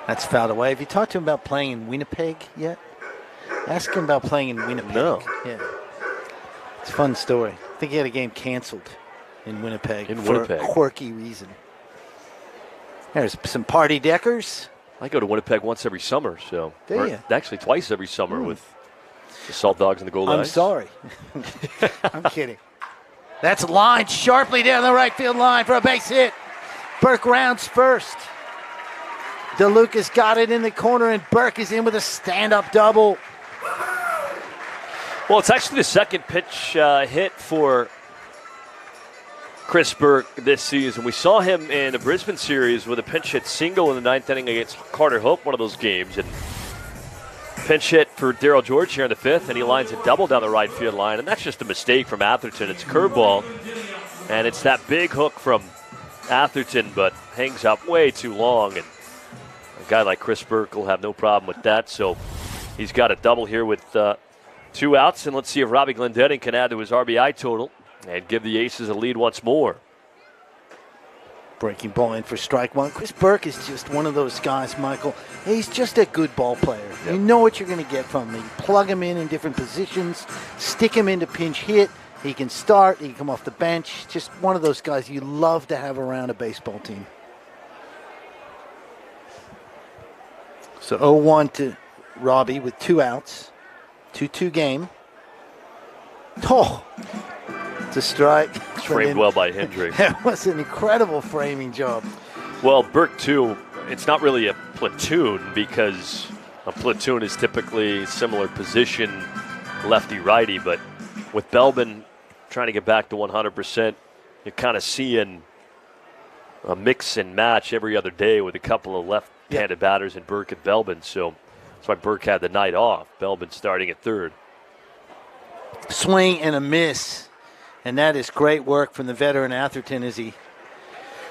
That's fouled away. Have you talked to him about playing in Winnipeg yet? Ask him about playing in Winnipeg. No. Yeah. It's a fun story. I think he had a game canceled in Winnipeg for a quirky reason. There's some party deckers. I go to Winnipeg once every summer, so. Do you? Actually, twice every summer with the Salt Dogs and the Gold Eyes. I'm sorry. I'm kidding. That's lined sharply down the right field line for a base hit. Burke rounds first. DeLucas got it in the corner, and Burke is in with a stand-up double. Well, it's actually the second pitch hit for Chris Burke this season. We saw him in the Brisbane series with a pinch hit single in the 9th inning against Carter Hope, one of those games, and pinch hit for Darryl George here in the 5th, and he lines a double down the right field line, and that's just a mistake from Atherton. It's curveball, and it's that big hook from Atherton, but hangs up way too long, and a guy like Chris Burke will have no problem with that, so he's got a double here with 2 outs, and let's see if Robbie Glendening can add to his RBI total and give the Aces a lead once more. Breaking ball in for strike 1. Chris Burke is just one of those guys, Michael. He's just a good ball player. Yep. You know what you're going to get from him. You plug him in different positions, stick him into pinch hit. He can start. He can come off the bench. Just one of those guys you love to have around a baseball team. So 0-1 to Robbie with 2 outs. 2-2 game. Oh, it's a strike. Framed well by Hendry. That was an incredible framing job. Well, Burke, too, it's not really a platoon because a platoon is typically similar position, lefty-righty, but with Belbin trying to get back to 100%, you're kind of seeing a mix and match every other day with a couple of left-handed batters in Burke and Belbin, so that's why Burke had the night off. Belbin starting at 3rd. Swing and a miss. And that is great work from the veteran Atherton as he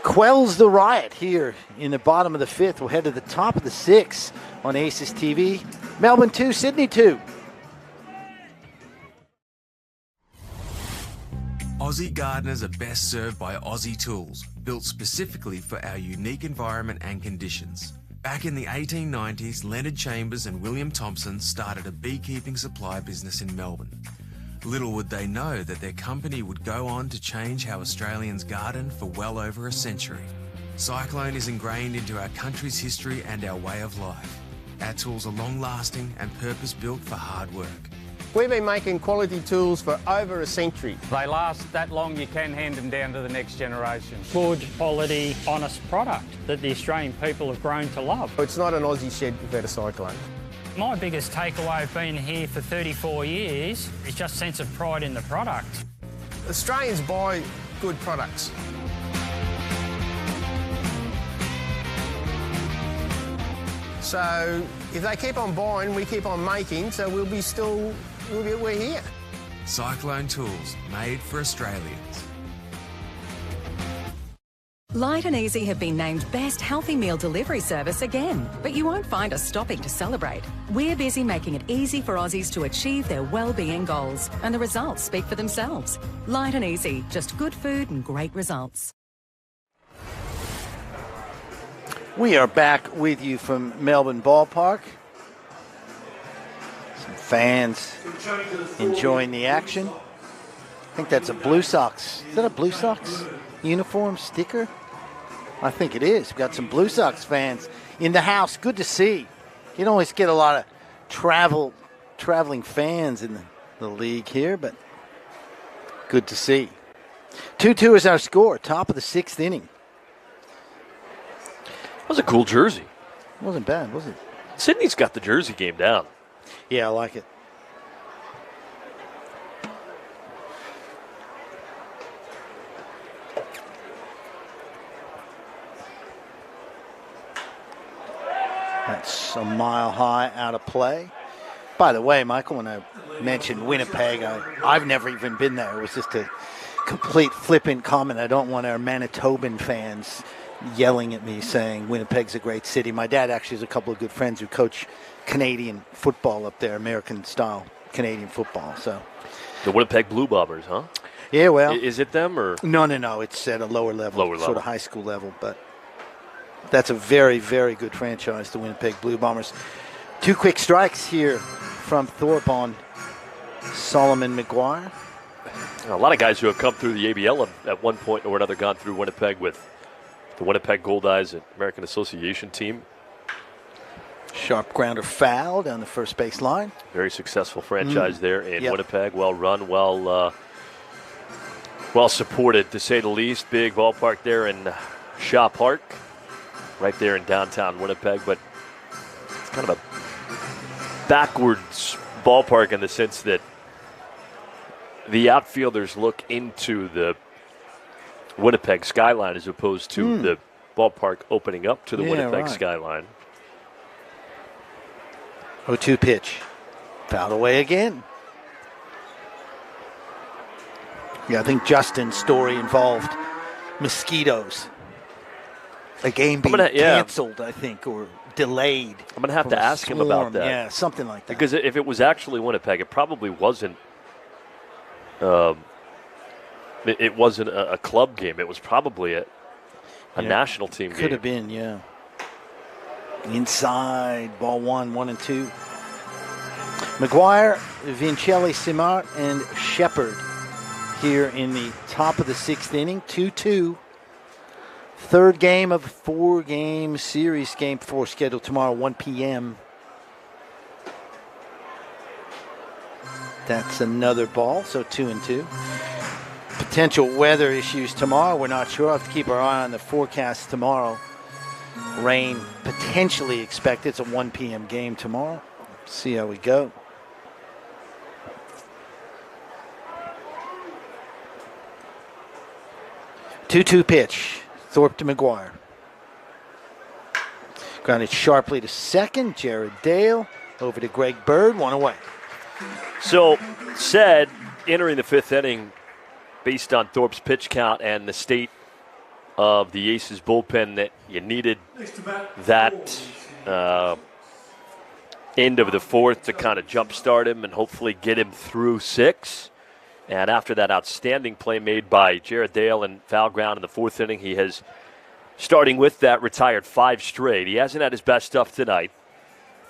quells the riot here in the bottom of the 5th. We'll head to the top of the 6th on Aces TV. Melbourne 2, Sydney 2. Aussie gardeners are best served by Aussie tools, built specifically for our unique environment and conditions. Back in the 1890s, Leonard Chambers and William Thompson started a beekeeping supply business in Melbourne. Little would they know that their company would go on to change how Australians garden for well over a century. Cyclone is ingrained into our country's history and our way of life. Our tools are long-lasting and purpose-built for hard work. We've been making quality tools for over a century. They last that long, you can hand them down to the next generation. Good, quality, honest product that the Australian people have grown to love. It's not an Aussie shed without a Cyclone. My biggest takeaway of being here for 34 years is just sense of pride in the product. Australians buy good products. So if they keep on buying, we keep on making, so we're here. Cyclone tools, made for Australians. Light and Easy have been named Best Healthy Meal Delivery Service again, but you won't find us stopping to celebrate. We're busy making it easy for Aussies to achieve their well-being goals, and the results speak for themselves. Light and Easy, just good food and great results. We are back with you from Melbourne Ballpark. Some fans enjoying the action. I think that's a Blue Sox. Is that a Blue Sox uniform sticker? I think it is. We've got some Blue Sox fans in the house. Good to see. You don't always get a lot of traveling fans in the league here, but good to see. 2-2 is our score, top of the 6th inning. That was a cool jersey. It wasn't bad, was it? Sydney's got the jersey game down. Yeah, I like it. That's a mile high out of play. By the way, Michael, when I mentioned Winnipeg, I've never even been there. It was just a complete flippant comment. I don't want our Manitoban fans yelling at me saying Winnipeg's a great city. My dad actually has a couple of good friends who coach Canadian football up there, American-style Canadian football. So the Winnipeg Blue Bombers, huh? Yeah, well. Is it them or? No. It's at a lower level. Sort of high school level, but that's a very, very good franchise, the Winnipeg Blue Bombers. 2 quick strikes here from Thorpe on Solomon McGuire. A lot of guys who have come through the ABL have at one point or another gone through Winnipeg with the Winnipeg Gold Eyes American Association team. Sharp grounder foul down the first base line. Very successful franchise there in Winnipeg. Well run, well supported to say the least. Big ballpark there in Shaw Park, right there in downtown Winnipeg. But it's kind of a backwards ballpark in the sense that the outfielders look into the Winnipeg skyline as opposed to the ballpark opening up to the Winnipeg skyline. 0-2 pitch. Fouled away again. Yeah, I think Justin's story involved mosquitoes. A game being canceled, I think, or delayed. I'm going to have to ask him about that. Yeah, something like that. Because if it was actually Winnipeg, it probably wasn't. It wasn't a club game. It was probably a national team game. Could have been, yeah. Inside, ball 1-2. McGuire, Vincelli, Simard, and Shepard here in the top of the 6th inning. 2-2. Third game of a 4-game series. Game 4 scheduled tomorrow, 1 p.m. That's another ball, so 2-2. Potential weather issues tomorrow. We're not sure. I'll have to keep our eye on the forecast tomorrow. Rain potentially expected. It's a 1 p.m. game tomorrow. See how we go. Two-two pitch. Thorpe to McGuire. Grounded sharply to second. Jared Dale over to Greg Bird. 1 away. So, said entering the 5th inning, based on Thorpe's pitch count and the state of the Aces bullpen, that you needed that end of the 4th to kind of jumpstart him and hopefully get him through 6. And after that outstanding play made by Jared Dale and foul ground in the 4th inning, he has, starting with that, retired 5 straight. He hasn't had his best stuff tonight.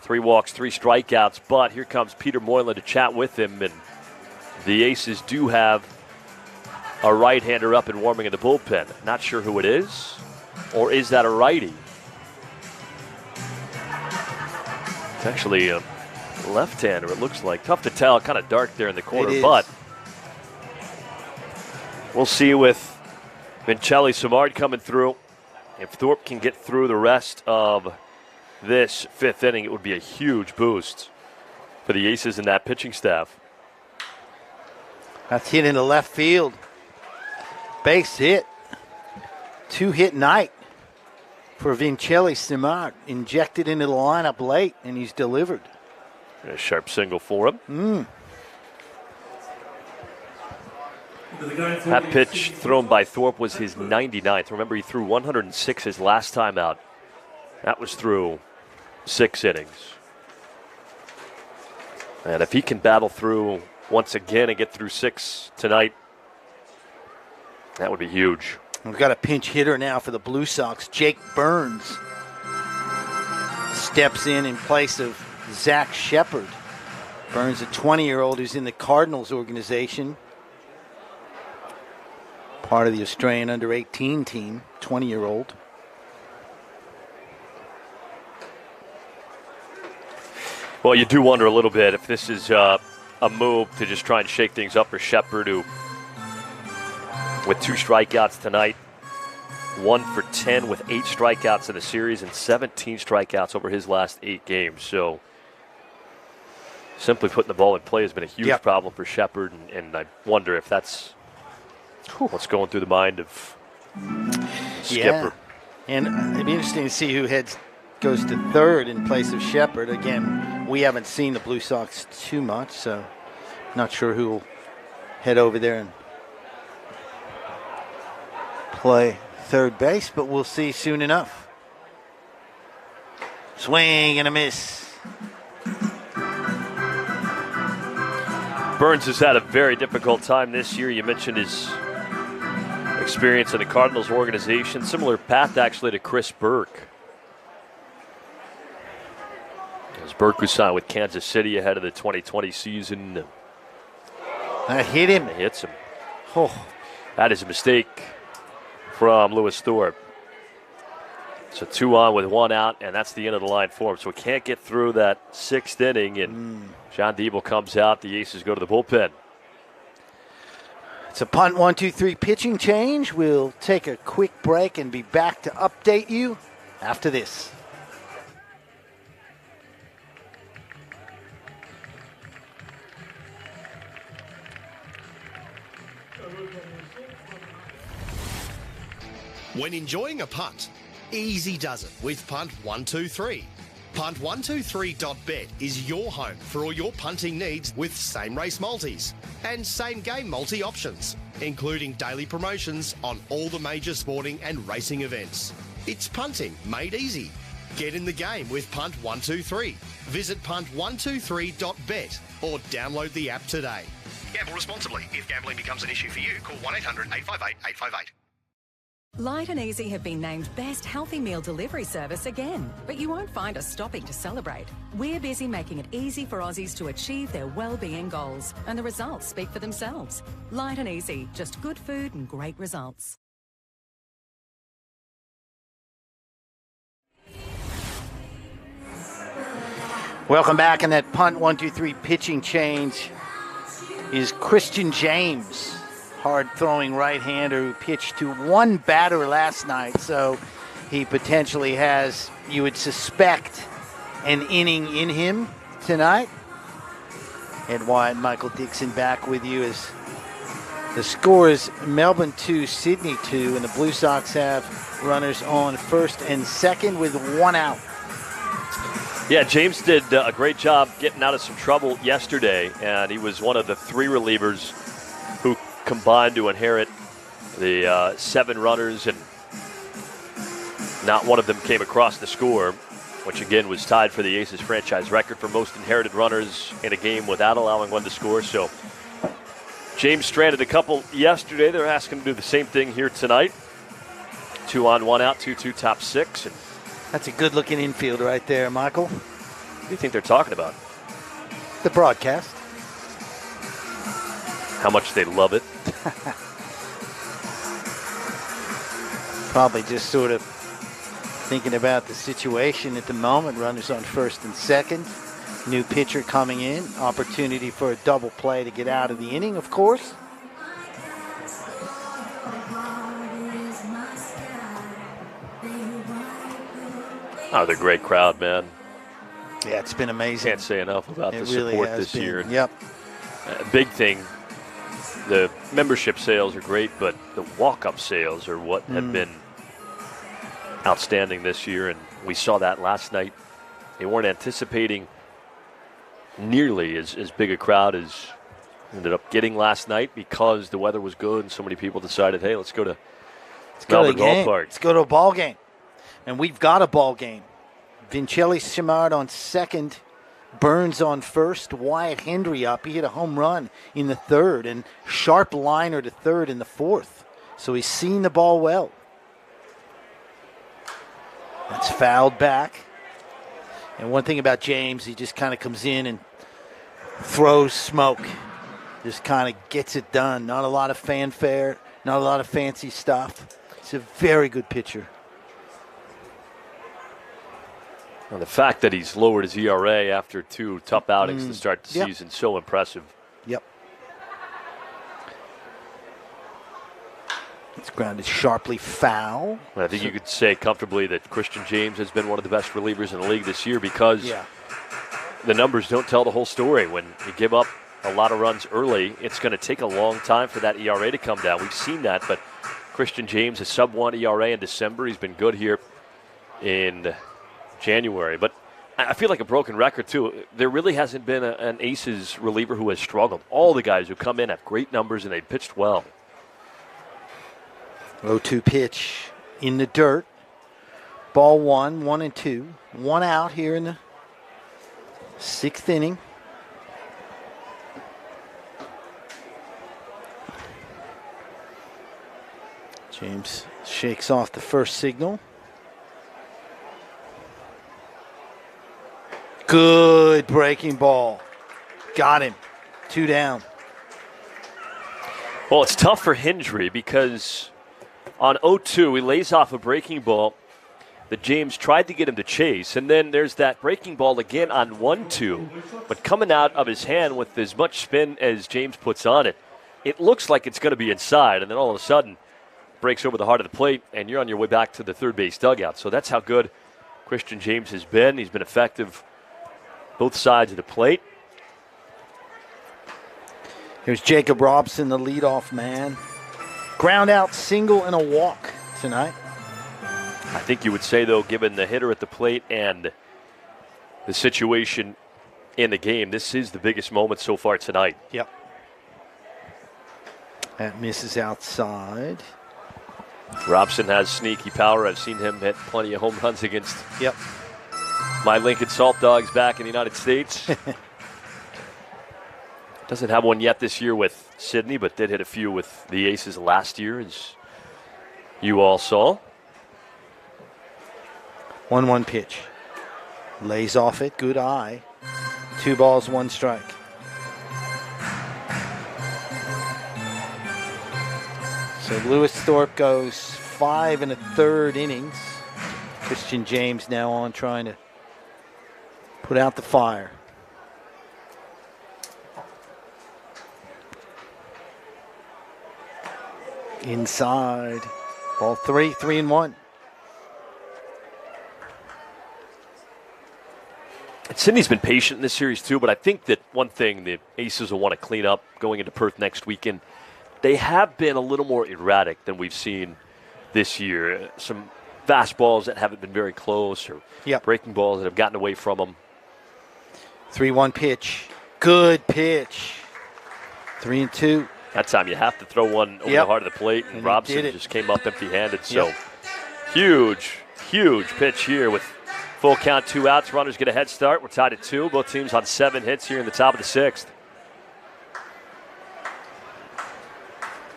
3 walks, 3 strikeouts, but here comes Peter Moylan to chat with him, and the Aces do have a right-hander up and warming in the bullpen. Not sure who it is, or is that a righty? It's actually a left-hander, it looks like. Tough to tell, kind of dark there in the corner, but we'll see with Vincelli Simard coming through. If Thorpe can get through the rest of this 5th inning, it would be a huge boost for the Aces and that pitching staff. That's hit into left field. Base hit. 2-hit night for Vincelli Simard. Injected into the lineup late, and he's delivered. A sharp single for him. That pitch thrown by Thorpe was his 99th. Remember, he threw 106 his last time out. That was through 6 innings. And if he can battle through once again and get through 6 tonight, that would be huge. We've got a pinch hitter now for the Blue Sox, Jake Burns. steps in place of Zach Shepard. Burns, a 20-year-old who's in the Cardinals organization. Part of the Australian under-18 team, 20-year-old. Well, you do wonder a little bit if this is a move to just try and shake things up for Shepard, who, with 2 strikeouts tonight, 1 for 10 with 8 strikeouts in the series and 17 strikeouts over his last 8 games. So simply putting the ball in play has been a huge problem for Shepard, and I wonder if that's what's going through the mind of Skipper. And it'd be interesting to see who goes to third in place of Shepard. Again, we haven't seen the Blue Sox too much, so not sure who will head over there and play third base, but we'll see soon enough. Swing and a miss. Burns has had a very difficult time this year. You mentioned his experience in the Cardinals organization. Similar path, actually, to Chris Burke. As Burke was signed with Kansas City ahead of the 2020 season. That hit him. It hits him. Oh. That is a mistake from Lewis Thorpe. So 2 on with 1 out, and that's the end of the line for him. So we can't get through that 6th inning, and John Diebel comes out. The Aces go to the bullpen. It's a punt 1-2-3 pitching change. We'll take a quick break and be back to update you after this. When enjoying a punt, easy does it with Punt 123. Punt123.bet is your home for all your punting needs with same race multis and same game multi options, including daily promotions on all the major sporting and racing events. It's punting made easy. Get in the game with Punt 123. Visit punt123.bet or download the app today. Gamble responsibly. If gambling becomes an issue for you, call 1-800-858-858. Light and Easy have been named Best Healthy Meal Delivery Service again, but you won't find us stopping to celebrate. We're busy making it easy for Aussies to achieve their well-being goals, and the results speak for themselves. Light and Easy, just good food and great results. Welcome back, and that punt 1-2-3 pitching change is Christian James. Hard-throwing right-hander who pitched to 1 batter last night, so he potentially has, you would suspect, an inning in him tonight. Ed White and Michael Dixon back with you as the score is Melbourne 2, Sydney 2, and the Blue Sox have runners on first and second with 1 out. Yeah, James did a great job getting out of some trouble yesterday, and he was one of the 3 relievers who combined to inherit the 7 runners, and not one of them came across the score, which again was tied for the Aces franchise record for most inherited runners in a game without allowing one to score. So James stranded a couple yesterday. They're asking him to do the same thing here tonight. 2 on, 1 out, 2-2 top 6. And that's a good-looking infield right there, Michael. What do you think they're talking about? The broadcast. How much they love it. Probably just sort of thinking about the situation at the moment. Runners on first and second. New pitcher coming in. Opportunity for a double play to get out of the inning, of course. Oh, they're a great crowd, man. Yeah, it's been amazing. Can't say enough about the really support has this been. year. Yep. A big thing, the membership sales are great, but the walk-up sales are what have been outstanding this year, and we saw that last night. They weren't anticipating nearly as big a crowd as ended up getting last night because the weather was good and so many people decided, hey, let's go to Melbourne Ballpark. Let's go to a ball game. And we've got a ball game. Vincelli Simard on second. Burns on first. Wyatt Hendry up. He hit a home run in the third. And sharp liner to third in the fourth. So he's seen the ball well. That's fouled back. And one thing about James, he just kind of comes in and throws smoke. Just kind of gets it done. Not a lot of fanfare, not a lot of fancy stuff. He's a very good pitcher. Well, the fact that he's lowered his ERA after 2 tough outings to start the season, so impressive. Yep. It's grounded sharply foul. I think you could say comfortably that Christian James has been one of the best relievers in the league this year because the numbers don't tell the whole story. When you give up a lot of runs early, it's going to take a long time for that ERA to come down. We've seen that, but Christian James, a sub-1 ERA in December. He's been good here in January. But I feel like a broken record, too. There really hasn't been an Aces reliever who has struggled. All the guys who come in have great numbers, and they've pitched well. 0-2 pitch in the dirt. Ball 1, 1-2. 1 out here in the 6th inning. James shakes off the first signal. Good breaking ball. Got him. 2 down. Well, it's tough for Hendry because on 0-2, he lays off a breaking ball that James tried to get him to chase. And then there's that breaking ball again on 1-2. But coming out of his hand with as much spin as James puts on it, it looks like it's going to be inside. And then all of a sudden, breaks over the heart of the plate, and you're on your way back to the third base dugout. So that's how good Christian James has been. He's been effective both sides of the plate. Here's Jacob Robson, the leadoff man. Ground out single and a walk tonight. I think you would say, though, given the hitter at the plate and the situation in the game, this is the biggest moment so far tonight. Yep. That misses outside. Robson has sneaky power. I've seen him hit plenty of home runs against my Lincoln Salt Dogs back in the United States. Doesn't have one yet this year with Sydney, but did hit a few with the Aces last year, as you all saw. 1-1 pitch. Lays off it. Good eye. 2 balls, 1 strike. So Lewis Thorpe goes 5 1/3 innings. Christian James now on trying to put out the fire. Inside. Ball 3, 3-1. Sydney's been patient in this series too, but I think that one thing the Aces will want to clean up going into Perth next weekend, they have been a little more erratic than we've seen this year. Some fastballs that haven't been very close, or breaking balls that have gotten away from them. 3-1 pitch. Good pitch. 3-2. That time you have to throw one over the heart of the plate, and Robson just came up empty-handed. So huge, huge pitch here with full count, 2 outs. Runners get a head start. We're tied at 2. Both teams on 7 hits here in the top of the 6th.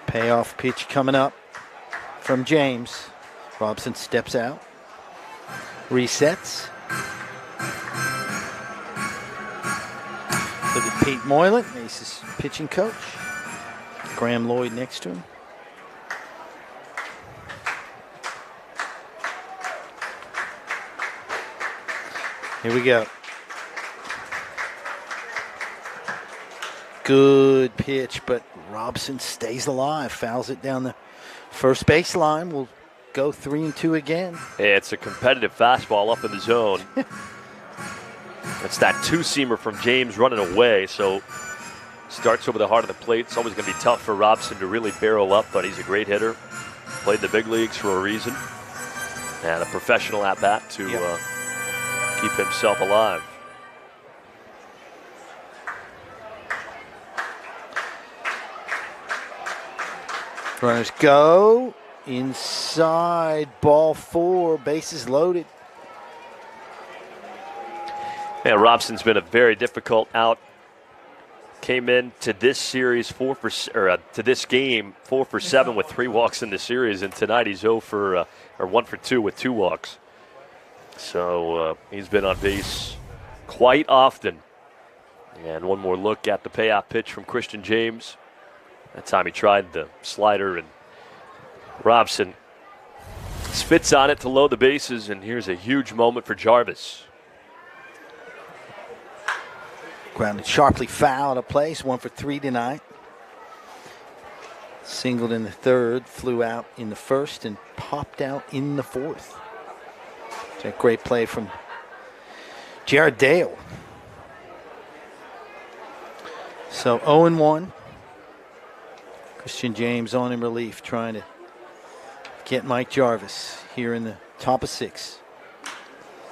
Payoff pitch coming up from James. Robson steps out. Resets. Look at Pete Moylan, Aces pitching coach. Graham Lloyd next to him. Here we go. Good pitch, but Robson stays alive. Fouls it down the first baseline. We'll go 3-2 again. Hey, it's a competitive fastball up in the zone. It's that 2-seamer from James running away, so starts over the heart of the plate. It's always going to be tough for Robson to really barrel up, but he's a great hitter. Played the big leagues for a reason. And a professional at-bat to keep himself alive. Runners go. Inside, ball 4, bases loaded. Yeah, Robson's been a very difficult out. Came in to this series to this game 4 for 7 with 3 walks in the series, and tonight he's 1 for 2 with 2 walks. So he's been on base quite often. And one more look at the payoff pitch from Christian James. That time he tried the slider, and Robson spits on it to load the bases, and here's a huge moment for Jarvis. Grounded sharply foul out of place, 1 for 3 tonight. Singled in the third, flew out in the first, and popped out in the fourth. It's a great play from Jared Dale. So 0-1. Christian James on in relief, trying to get Mike Jarvis here in the top of 6.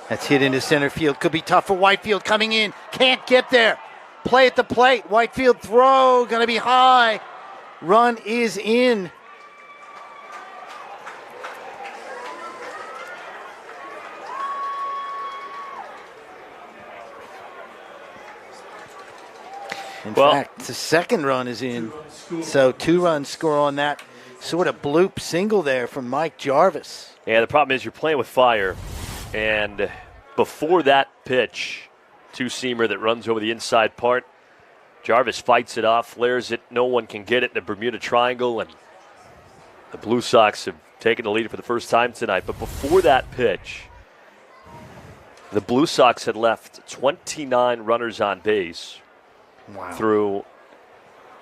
That's hit into center field. Could be tough for Whitefield coming in. Can't get there. Play at the plate. Whitefield throw. Going to be high. Run is in. In fact, the second run is in. So 2-run score on that sort of bloop single there from Mike Jarvis. Yeah, the problem is you're playing with fire. And before that pitch, two-seamer that runs over the inside part, Jarvis fights it off, flares it. No one can get it in the Bermuda Triangle. And the Blue Sox have taken the lead for the first time tonight. But before that pitch, the Blue Sox had left 29 runners on base. Wow. Through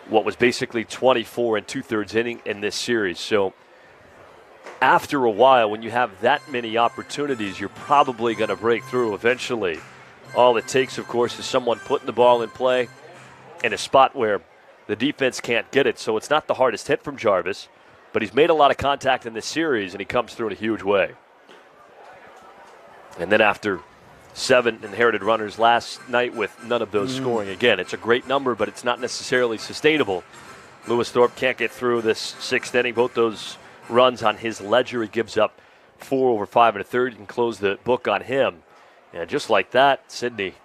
what was basically 24 and 2/3 inning in this series. So after a while, when you have that many opportunities, you're probably going to break through eventually. All it takes, of course, is someone putting the ball in play in a spot where the defense can't get it. So it's not the hardest hit from Jarvis, but he's made a lot of contact in this series, and he comes through in a huge way. And then after 7 inherited runners last night with none of those scoring. Again, it's a great number, but it's not necessarily sustainable. Lewis Thorpe can't get through this 6th inning. Both those runs on his ledger. He gives up 4 over 5 1/3. You can close the book on him. And just like that, Sydney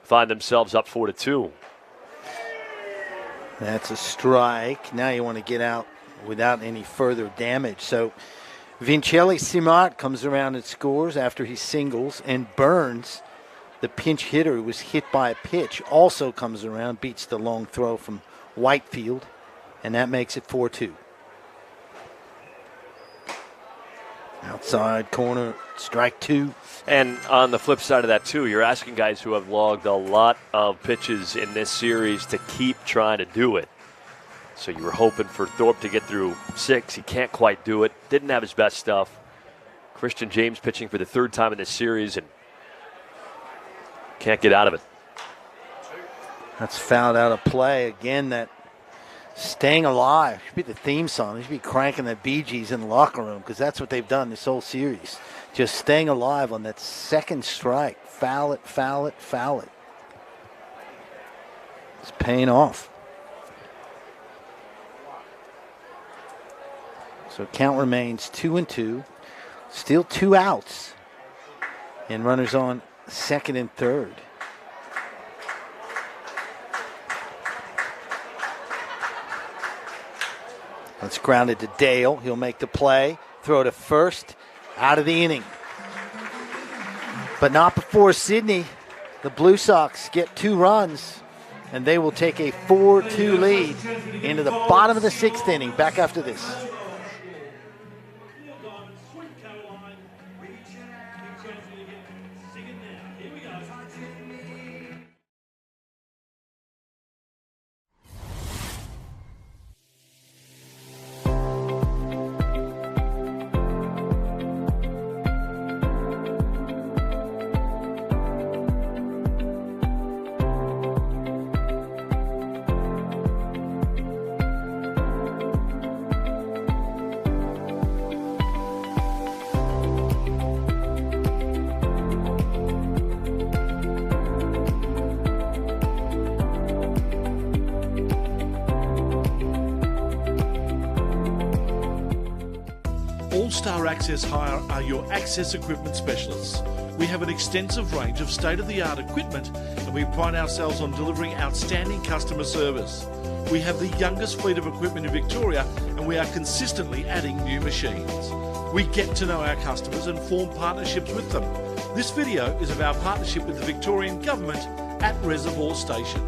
find themselves up 4-2. That's a strike. Now you want to get out without any further damage. So Vincelli Simart comes around and scores after he singles, and Burns, the pinch hitter who was hit by a pitch, also comes around, beats the long throw from Whitefield, and that makes it 4-2. Outside corner, strike 2. And on the flip side of that, too, you're asking guys who have logged a lot of pitches in this series to keep trying to do it. So you were hoping for Thorpe to get through 6. He can't quite do it. Didn't have his best stuff. Christian James pitching for the 3rd time in this series and can't get out of it. That's fouled out of play. Again, that staying alive should be the theme song. They should be cranking the Bee Gees in the locker room, because that's what they've done this whole series. Just staying alive on that second strike. Foul it, foul it, foul it. It's paying off. So count remains 2-2. Still 2 outs. And runners on 2nd and 3rd. That's grounded to Dale. He'll make the play. Throw to first. Out of the inning. But not before Sydney. The Blue Sox get 2 runs, and they will take a 4-2 lead into the bottom of the 6th inning. Back after this. All-Star Access Hire are your access equipment specialists. We have an extensive range of state-of-the-art equipment, and we pride ourselves on delivering outstanding customer service. We have the youngest fleet of equipment in Victoria, and we are consistently adding new machines. We get to know our customers and form partnerships with them. This video is of our partnership with the Victorian Government at Reservoir Station.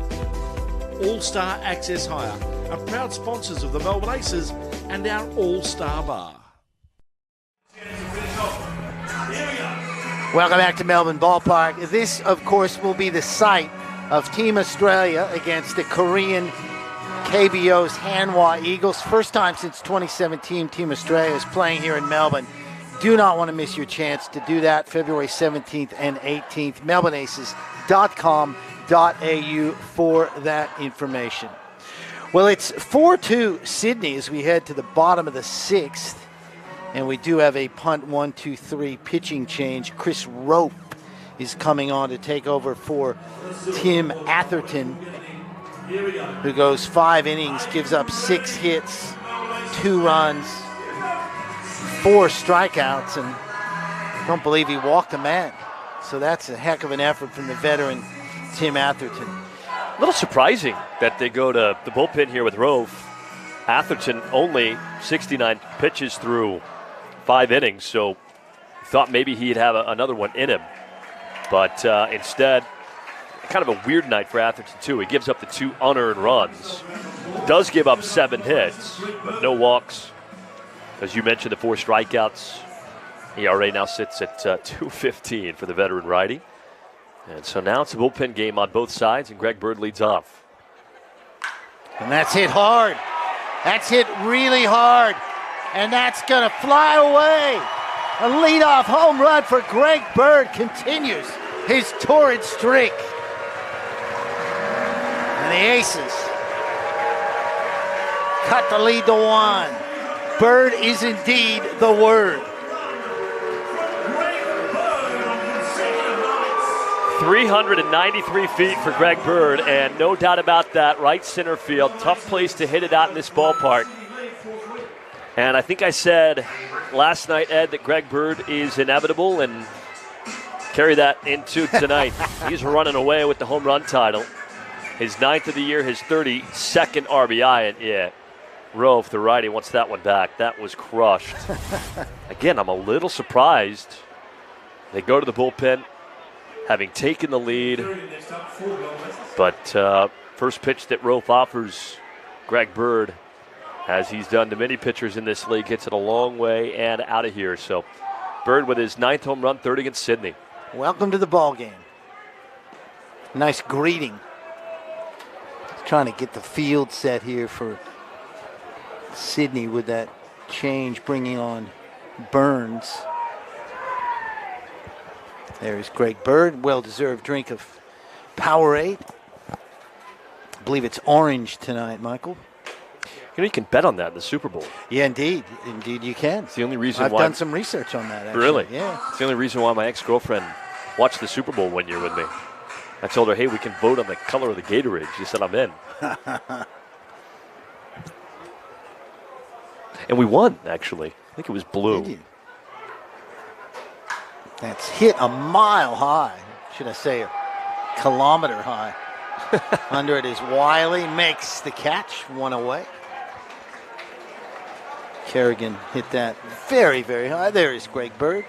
All-Star Access Hire are proud sponsors of the Melbourne Aces and our All-Star Bar. Welcome back to Melbourne Ballpark. This, of course, will be the site of Team Australia against the Korean KBO's Hanwha Eagles. First time since 2017 Team Australia is playing here in Melbourne. Do not want to miss your chance to do that. February 17th and 18th. melbourneaces.com.au for that information. Well, it's 4-2 Sydney as we head to the bottom of the sixth. And we do have a punt 1-2-3 pitching change. Chris Rope is coming on to take over for Tim Atherton, who goes 5 innings, gives up 6 hits, 2 runs, 4 strikeouts, and don't believe he walked a man. So that's a heck of an effort from the veteran Tim Atherton. A little surprising that they go to the bullpen here with Rove. Atherton only 69 pitches through 5 innings, so thought maybe he'd have another one in him. But instead, kind of a weird night for Atherton, too. He gives up the 2 unearned runs. Does give up 7 hits, but no walks. As you mentioned, the 4 strikeouts. ERA now sits at 2.15 for the veteran righty. And so now it's a bullpen game on both sides, and Greg Bird leads off. And that's hit hard. That's hit really hard. And that's going to fly away. A leadoff home run for Greg Bird continues his torrid streak. And the Aces cut the lead to 1. Bird is indeed the word. 393 feet for Greg Bird, and no doubt about that, right center field. Tough place to hit it out in this ballpark. And I think I said last night, Ed, that Greg Bird is inevitable, and carry that into tonight. He's running away with the home run title. His 9th of the year, his 32nd RBI, and yeah, Rove, the righty, wants that one back. That was crushed. Again, I'm a little surprised. They go to the bullpen, having taken the lead. But first pitch that Rove offers Greg Bird, as he's done to many pitchers in this league, hits it a long way and out of here. So Bird with his 9th home run, 3rd against Sydney. Welcome to the ball game. Nice greeting. Trying to get the field set here for Sydney with that change, bringing on Burns. There's Greg Bird, well-deserved drink of Powerade. I believe it's orange tonight, Michael. You know, you can bet on that in the Super Bowl. Yeah, indeed. Indeed you can. It's the only reason I've why... done some research on that, actually. Really? Yeah. It's the only reason why my ex-girlfriend watched the Super Bowl one year with me. I told her, hey, we can vote on the color of the Gatorade. She said, I'm in. And we won, actually. I think it was blue. That's hit a mile high. Should I say a kilometer high. Under it is Wiley, makes the catch, 1 away. Kerrigan hit that very, very high. There is Greg Bird.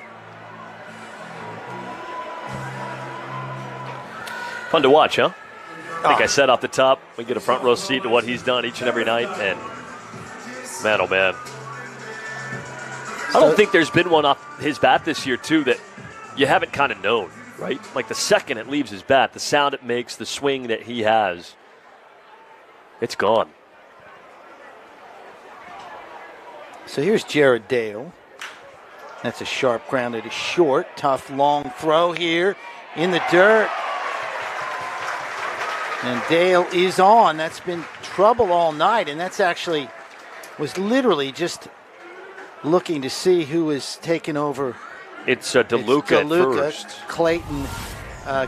Fun to watch, huh? I think I said off the top, we get a front row seat to what he's done each and every night. And man, oh man. I don't think there's been one off his bat this year, too, that you haven't kind of known, right? Like the second it leaves his bat, the sound it makes, the swing that he has, it's gone. So here's Jared Dale. That's a sharp grounded to short. Tough long throw here in the dirt. And Dale is on. That's been trouble all night. And that's actually was literally just looking to see who is taking over. It's DeLuca at first. Clayton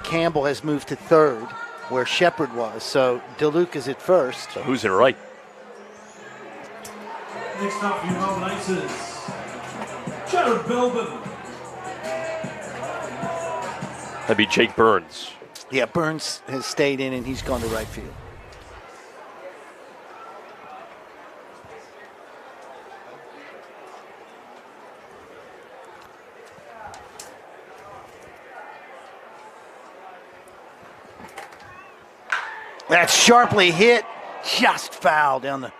Campbell has moved to third where Shepard was. So DeLuca's at first. So who's in right? Next up for your Melbourne Aces, Jared Belbin. That'd be Jake Burns. Yeah, Burns has stayed in and he's gone to right field. That's sharply hit, just foul down the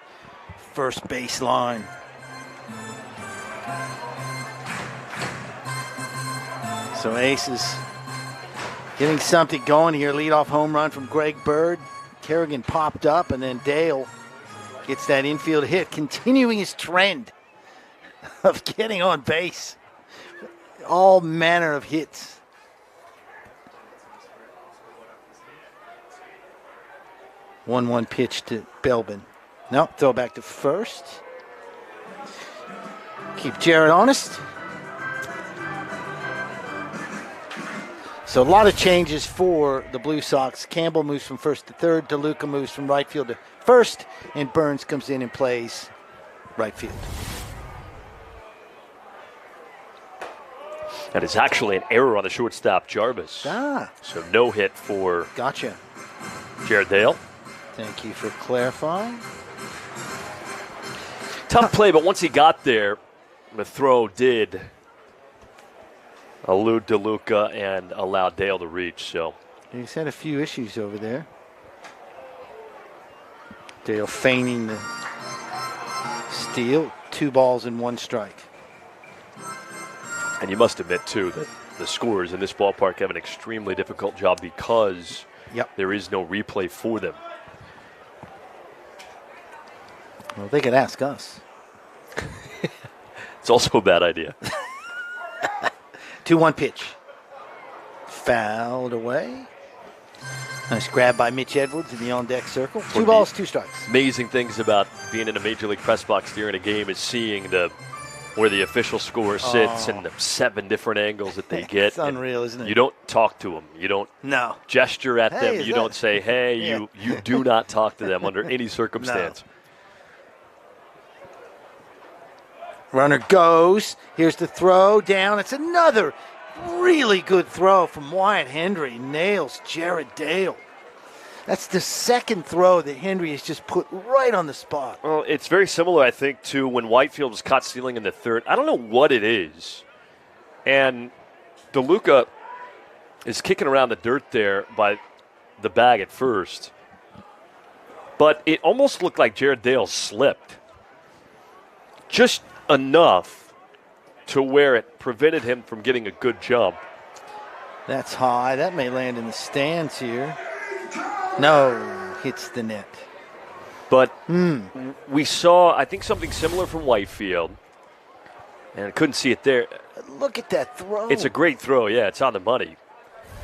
first baseline. So Aces getting something going here. Leadoff home run from Greg Bird. Kerrigan popped up, and then Dale gets that infield hit, continuing his trend of getting on base. All manner of hits. One pitch to Belbin. No, throw back to first. Keep Jared honest. So a lot of changes for the Blue Sox. Campbell moves from first to third. DeLuca moves from right field to first. And Burns comes in and plays right field. That is actually an error on the shortstop, Jarvis. So no hit for Jared Dale. Thank you for clarifying. Tough play, but once he got there, the throw did elude DeLuca and allow Dale to reach. So he's had a few issues over there. Dale feigning the steal. 2 balls and 1 strike. And you must admit, too, that the scorers in this ballpark have an extremely difficult job because there is no replay for them. Well, they could ask us. It's also a bad idea. 2-1 pitch. Fouled away. Nice grab by Mitch Edwards in the on-deck circle. 2 balls, 2 strikes. Amazing things about being in a Major League press box during a game is seeing where the official score sits and the 7 different angles that they get. It's unreal, isn't it? You don't talk to them. You don't gesture at them. You don't say, hey, you do not talk to them under any circumstance. Runner goes. Here's the throw down. It's another really good throw from Wyatt Hendry. Nails Jared Dale. That's the second throw that Hendry has just put right on the spot. Well, it's very similar, I think, to when Whitefield was caught stealing in the third. I don't know what it is. And DeLuca is kicking around the dirt there by the bag at first. But it almost looked like Jared Dale slipped. Just enough to where it prevented him from getting a good jump. That's high. That may land in the stands here. No, hits the net. But we saw, I think, something similar from Whitefield. And I couldn't see it there. Look at that throw. It's a great throw, yeah, it's on the money.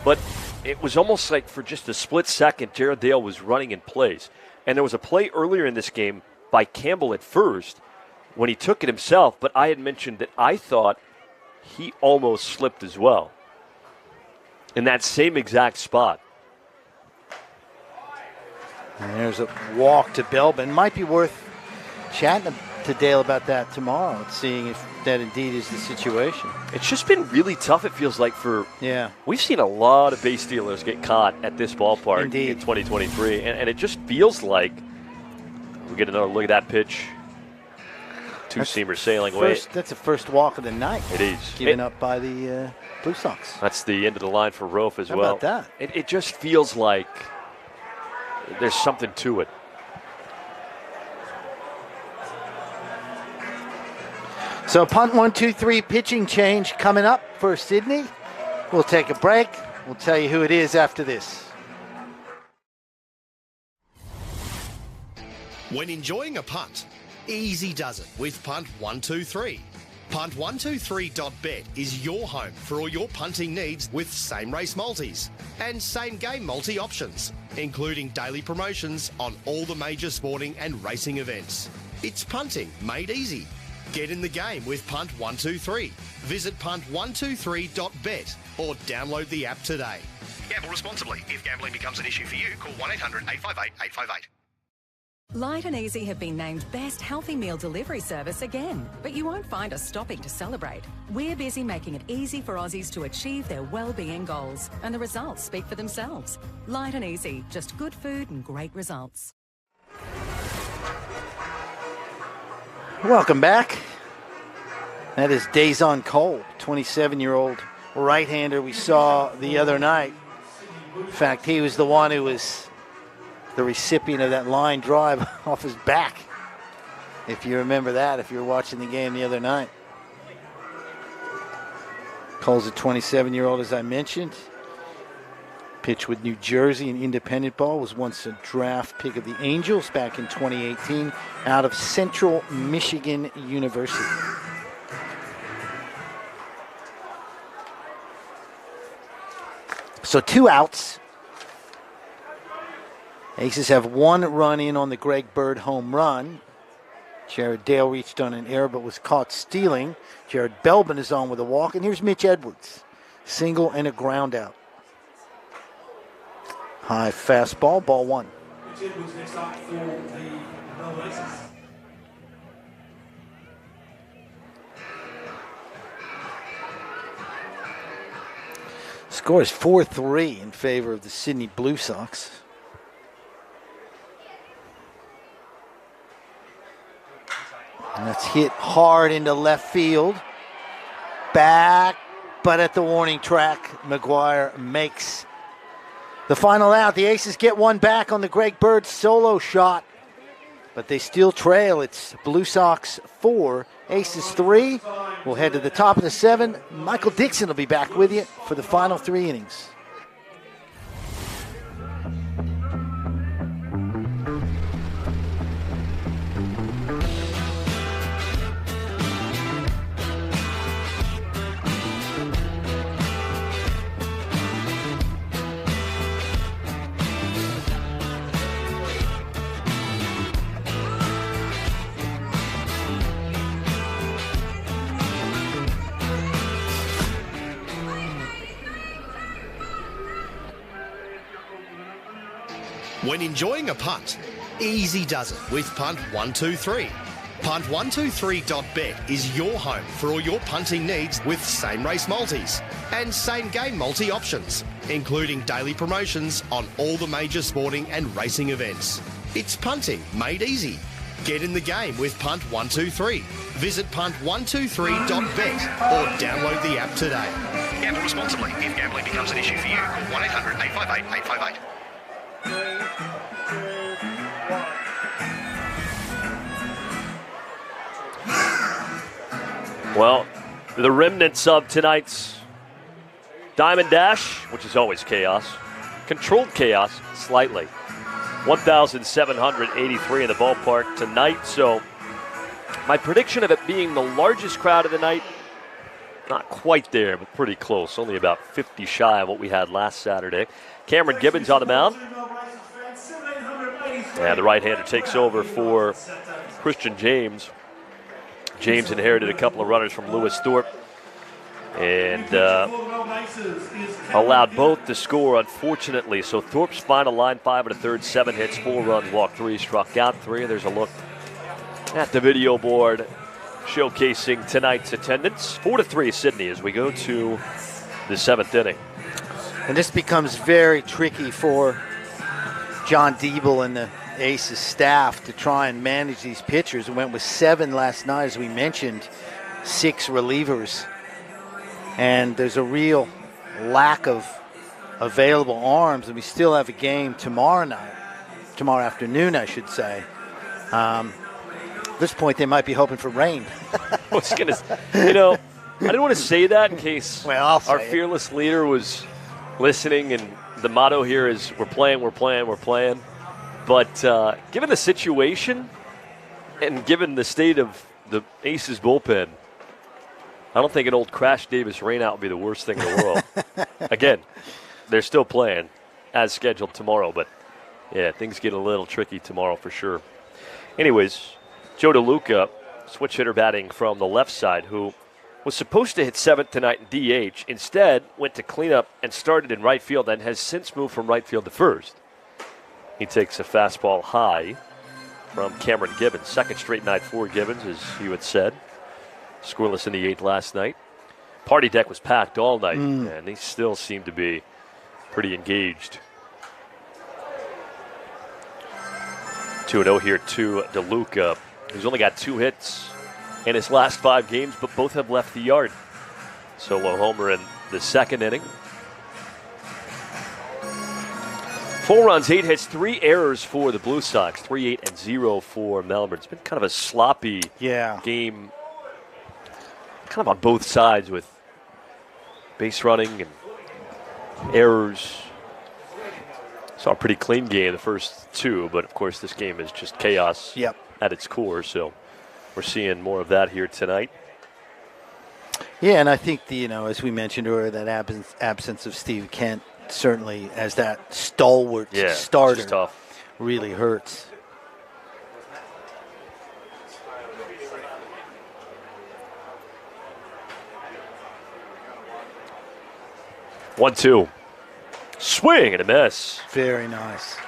But it was almost like for just a split second, Jared Dale was running in place. And there was a play earlier in this game by Campbell at first when he took it himself, but I had mentioned that I thought he almost slipped as well in that same exact spot. And there's a walk to Belbin. Might be worth chatting to Dale about that tomorrow and seeing if that indeed is the situation. It's just been really tough, it feels like, we've seen a lot of base stealers get caught at this ballpark in 2023, and it just feels like we get another look at that pitch. Two-seamer sailing away. That's the first walk of the night. It is. Given up by the Blue Sox. That's the end of the line for Rofe as How well. about that? It just feels like there's something to it. So punt 1-2-3 pitching change coming up for Sydney. We'll take a break. We'll tell you who it is after this. When enjoying a punt, easy does it with Punt 123. Punt123.bet is your home for all your punting needs with same race multis and same game multi options, including daily promotions on all the major sporting and racing events. It's punting made easy. Get in the game with Punt 123. Visit punt123.bet or download the app today. Gamble responsibly. If gambling becomes an issue for you, call 1-800-858-858. Light and Easy have been named Best Healthy Meal Delivery Service again, but you won't find us stopping to celebrate. We're busy making it easy for Aussies to achieve their well-being goals, and the results speak for themselves. Light and Easy, just good food and great results. Welcome back. That is Dazon Cole, 27-year-old right-hander we saw the other night. In fact, he was the one who was the recipient of that line drive off his back. If you remember that, if you were watching the game the other night. Cole's a 27-year-old, as I mentioned. Pitched with New Jersey in independent ball, was once a draft pick of the Angels back in 2018 out of Central Michigan University. So 2 outs. Aces have 1 run in on the Greg Bird home run. Jared Dale reached on an error but was caught stealing. Jared Belbin is on with a walk. And here's Mitch Edwards. Single and a ground out. High fastball, ball 1. Mitch Edwards next up for the Melbourne Aces. Score is 4-3 in favor of the Sydney Blue Sox. And that's hit hard into left field. Back, but at the warning track, McGuire makes the final out. The Aces get 1 back on the Greg Bird solo shot, but they still trail. It's Blue Sox 4, Aces 3. We'll head to the top of the 7. Michael Dixon will be back with you for the final 3 innings. When enjoying a punt, easy does it with Punt 123. Punt123.bet is your home for all your punting needs with same race multis and same game multi options, including daily promotions on all the major sporting and racing events. It's punting made easy. Get in the game with Punt 123. Visit punt123.bet or download the app today. Gamble responsibly. If gambling becomes an issue for you, call 1-800-858-858. Well, the remnants of tonight's Diamond Dash, which is always chaos, controlled chaos slightly. 1,783 in the ballpark tonight. So my prediction of it being the largest crowd of the night, not quite there, but pretty close. Only about 50 shy of what we had last Saturday. Cameron Gibbons on the mound. And the right-hander takes over for Christian James. James inherited a couple of runners from Lewis Thorpe and allowed both to score, unfortunately. So Thorpe's final line, 5 1/3, 7 hits, 4 runs, walked 3, struck out 3. There's a look at the video board showcasing tonight's attendance. 4-3 Sydney as we go to the 7th inning. And this becomes very tricky for John Diebel and the Aces staff to try and manage these pitchers. We went with 7 last night, as we mentioned, 6 relievers. And there's a real lack of available arms, and we still have a game tomorrow afternoon, I should say. At this point, they might be hoping for rain. I was going to, I didn't want to say that in case our fearless leader was listening, and the motto here is we're playing, we're playing, we're playing. But given the situation and given the state of the Aces bullpen, I don't think an old Crash Davis rainout would be the worst thing in the world. Again, they're still playing as scheduled tomorrow, but yeah, things get a little tricky tomorrow for sure. Anyways, Joe DeLuca, switch hitter batting from the left side, who was supposed to hit 7th tonight in DH, instead went to cleanup and started in right field and has since moved from right field to first. He takes a fastball high from Cameron Gibbons. 2nd straight night for Gibbons, as you had said. Scoreless in the 8th last night. Party deck was packed all night, and they still seem to be pretty engaged. 2-0 here to DeLuca, who's only got 2 hits in his last 5 games, but both have left the yard. Solo homer in the 2nd inning. 4 runs, 8 hits, 3 errors for the Blue Sox. 3-8-0 for Melbourne. It's been kind of a sloppy game, kind of on both sides with base running and errors. Saw a pretty clean game the first 2, but of course this game is just chaos at its core. So we're seeing more of that here tonight. Yeah, and I think as we mentioned earlier, that absence of Steve Kent certainly as that stalwart starter really hurts. One, 2. Swing and a miss. Very nice.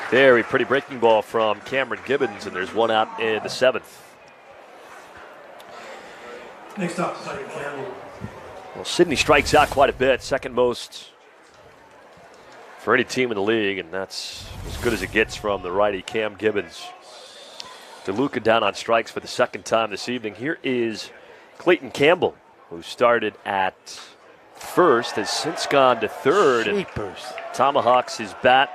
Very pretty breaking ball from Cameron Gibbons, and there's one out in the 7th. Next up, Sonny Campbell. Well, Sydney strikes out quite a bit, second most for any team in the league, and that's as good as it gets from the righty Cam Gibbons. DeLuca down on strikes for the second time this evening. Here is Clayton Campbell, who started at first, has since gone to third, and tomahawks his bat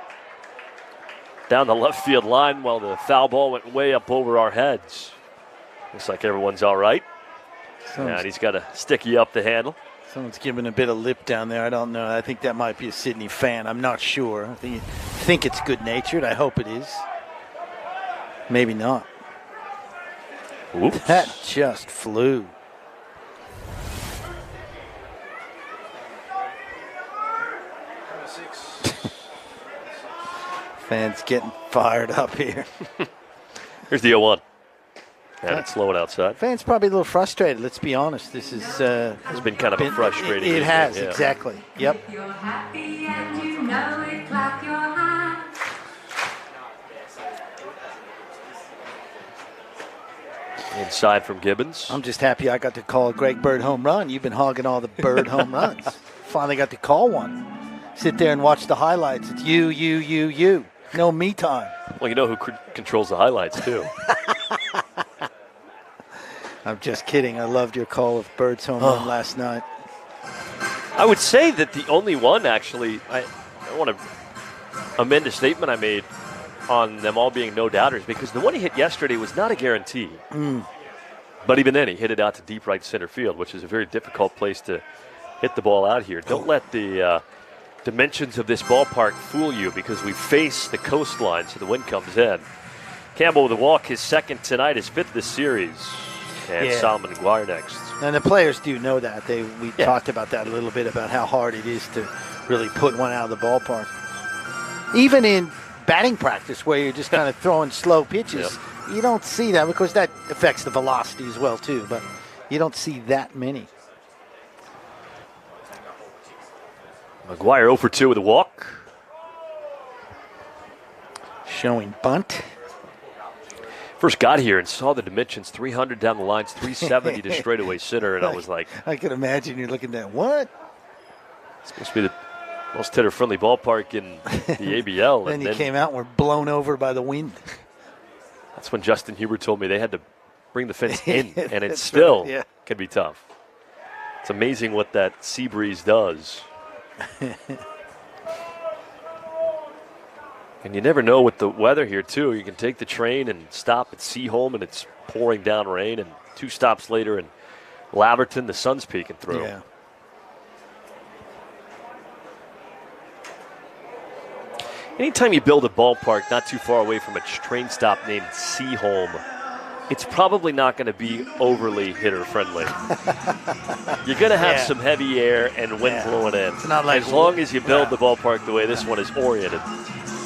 down the left field line while the foul ball went way up over our heads. Looks like everyone's all right. And he's got a sticky up the handle. Someone's giving a bit of lip down there. I don't know. I think that might be a Sydney fan. I'm not sure. I think it's good-natured. I hope it is. Maybe not. Oops. That just flew. Fans getting fired up here. Here's the 0-1. And it's slowing outside. Fans probably a little frustrated. Let's be honest. This is it's been kind of a frustrating. It has exactly. Yep. If you're happy and you know it, clap your hands. Inside from Gibbons. I'm just happy I got to call a Greg Bird home run. You've been hogging all the Bird home runs. Finally got to call one. Sit there and watch the highlights. It's you. No me time. Well, you know who controls the highlights, too. I'm just kidding. I loved your call of Bird's home run last night. I would say that the only one, actually, I want to amend a statement I made on them all being no doubters, because the one he hit yesterday was not a guarantee. But even then, he hit it out to deep right center field, which is a very difficult place to hit the ball out here. Don't let the dimensions of this ballpark fool you, because we face the coastline, so the wind comes in. Campbell with a walk, his second tonight, his 5th this series. And Solomon Maguire next. And the players do know that. We talked about that a little bit, about how hard it is to really put one out of the ballpark. Even in batting practice, where you're just kind of throwing slow pitches, you don't see that, because that affects the velocity as well, too. But you don't see that many. Maguire 0 for 2 with a walk. Showing bunt. First got here and saw the dimensions, 300 down the lines, 370 to straightaway center, and I was like... I can imagine you're looking at what? It's supposed to be the most hitter-friendly ballpark in the ABL. Then you came out and were blown over by the wind. That's when Justin Huber told me they had to bring the fence in, and it still can be tough. It's amazing what that sea breeze does. And you never know with the weather here, too. You can take the train and stop at Seaholm, and it's pouring down rain. And 2 stops later in Laverton, the sun's peeking through. Yeah. Anytime you build a ballpark not too far away from a train stop named Seaholm, it's probably not going to be overly hitter-friendly. You're going to have some heavy air and wind blowing in. It's not like as long as you build the ballpark the way this one is oriented.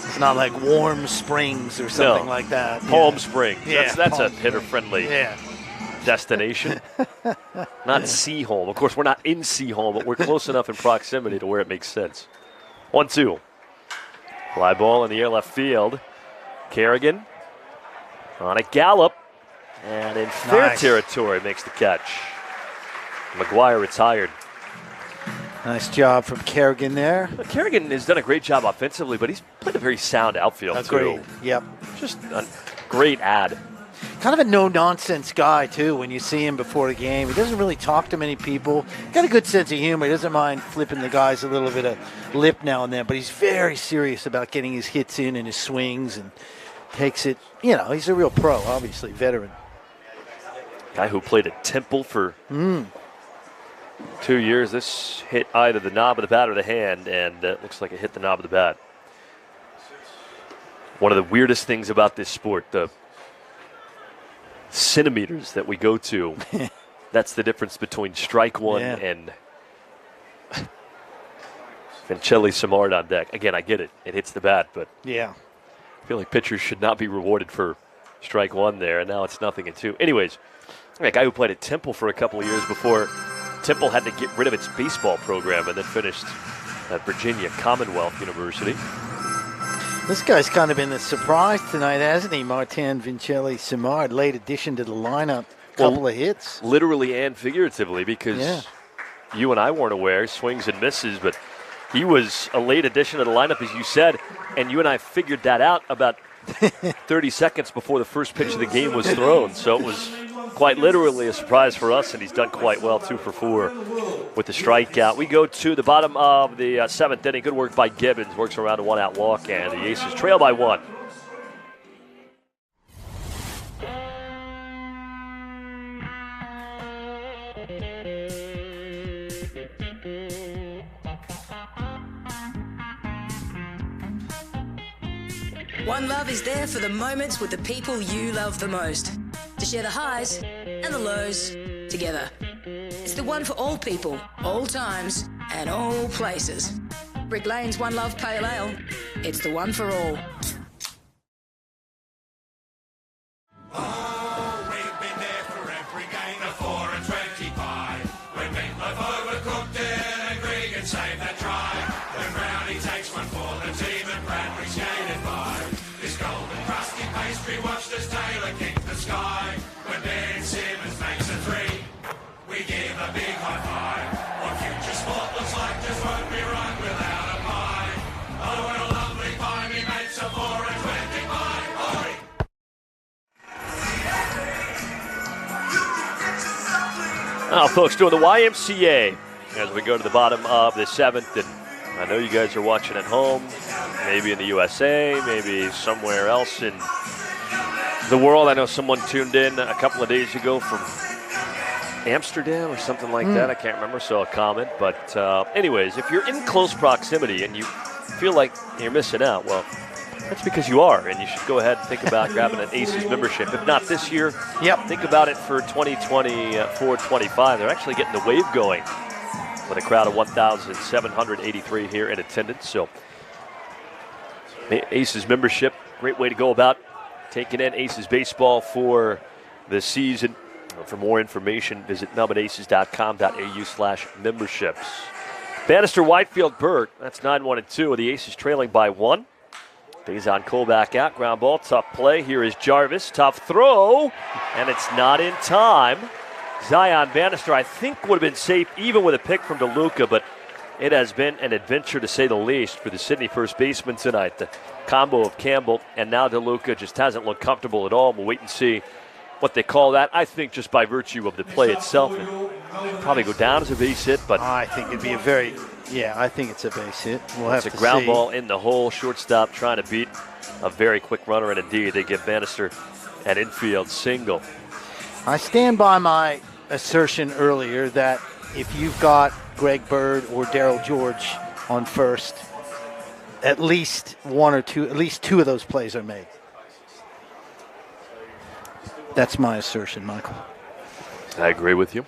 It's not like Warm Springs or something like that. Palm Springs. Yeah, That's a hitter-friendly destination. Not Seaholm. Of course, we're not in Seaholm, but we're close enough in proximity to where it makes sense. 1-2. Fly ball in the air left field. Kerrigan on a gallop. And in fair territory makes the catch. Maguire retired. Nice job from Kerrigan there. Kerrigan has done a great job offensively, but he's played a very sound outfield, Agreed. too. Yep. Just a great ad. kind of a no-nonsense guy, too, when you see him before a game. He doesn't really talk to many people. Got a good sense of humor. He doesn't mind flipping the guys a little bit of lip now and then, but he's very serious about getting his hits in and his swings and takes it, he's a real pro, obviously, veteran. Guy who played at Temple for 2 years. This hit either the knob of the bat or the hand, and it looks like it hit the knob of the bat. One of the weirdest things about this sport, the centimeters that we go to, that's the difference between strike one and Vincelli Simard on deck. Again, I get it. It hits the bat, but yeah, I feel like pitchers should not be rewarded for strike one there, and now it's 0-2. Anyways, a guy who played at Temple for a couple of years before Temple had to get rid of its baseball program and then finished at Virginia Commonwealth University. This guy's kind of been the surprise tonight, hasn't he? Martin Vincelli Simard, late addition to the lineup, couple of hits. Literally and figuratively, because you and I weren't aware, swings and misses, but he was a late addition to the lineup, as you said, and you and I figured that out about 30 seconds before the first pitch of the game was thrown. So it was quite literally a surprise for us, and he's done quite well, 2 for 4 with the strikeout. We go to the bottom of the 7th inning. Good work by Gibbons. Works around a 1-out walk, and the Aces trail by 1. One Love is there for the moments with the people you love the most. To share the highs and the lows together. It's the one for all people, all times, and all places. Brick Lane's One Love Pale Ale. It's the one for all. Oh, we've been there for every game of 4 and 25. When Meatloaf overcooked it and Gregan saved that try. When Brownie takes one for the team and Bradbury skated by. This golden crusty pastry watched as Taylor kicked the sky. When Ben Simmons makes a 3, we give a big high five. What future sport looks like just won't be right without a pie. Oh, what a lovely pie we made some 4 and 25. Oi! Now, folks, doing the YMCA as we go to the bottom of the 7th, and I know you guys are watching at home, maybe in the USA, maybe somewhere else in the world. I know someone tuned in a couple of days ago from Amsterdam or something like that. I can't remember, so a comment. But anyways, if you're in close proximity and you feel like you're missing out, well, that's because you are, and you should go ahead and think about grabbing an Aces membership. If not this year, think about it for 2024-25. They're actually getting the wave going with a crowd of 1,783 here in attendance. So Aces membership, great way to go about taking in Aces baseball for the season. For more information, visit melbourneaces.com.au/memberships. Bannister, Whitefield, Berg. That's 9-1-2 with the Aces trailing by 1. Faison Cole back out. Ground ball, tough play. Here is Jarvis. Tough throw, and it's not in time. Zion Bannister, I think, would have been safe even with a pick from DeLuca, but it has been an adventure to say the least for the Sydney first baseman tonight. The combo of Campbell and now DeLuca just hasn't looked comfortable at all. We'll wait and see what they call that. I think just by virtue of the play itself, it probably go down as a base hit, but I think it'd be I think it's a base hit. We'll have to see. It's a ground ball in the hole. Shortstop trying to beat a very quick runner, and indeed they give Bannister an infield single. I stand by my assertion earlier that if you've got Greg Bird or Darryl George on first, at least two of those plays are made. That's my assertion, Michael. I agree with you.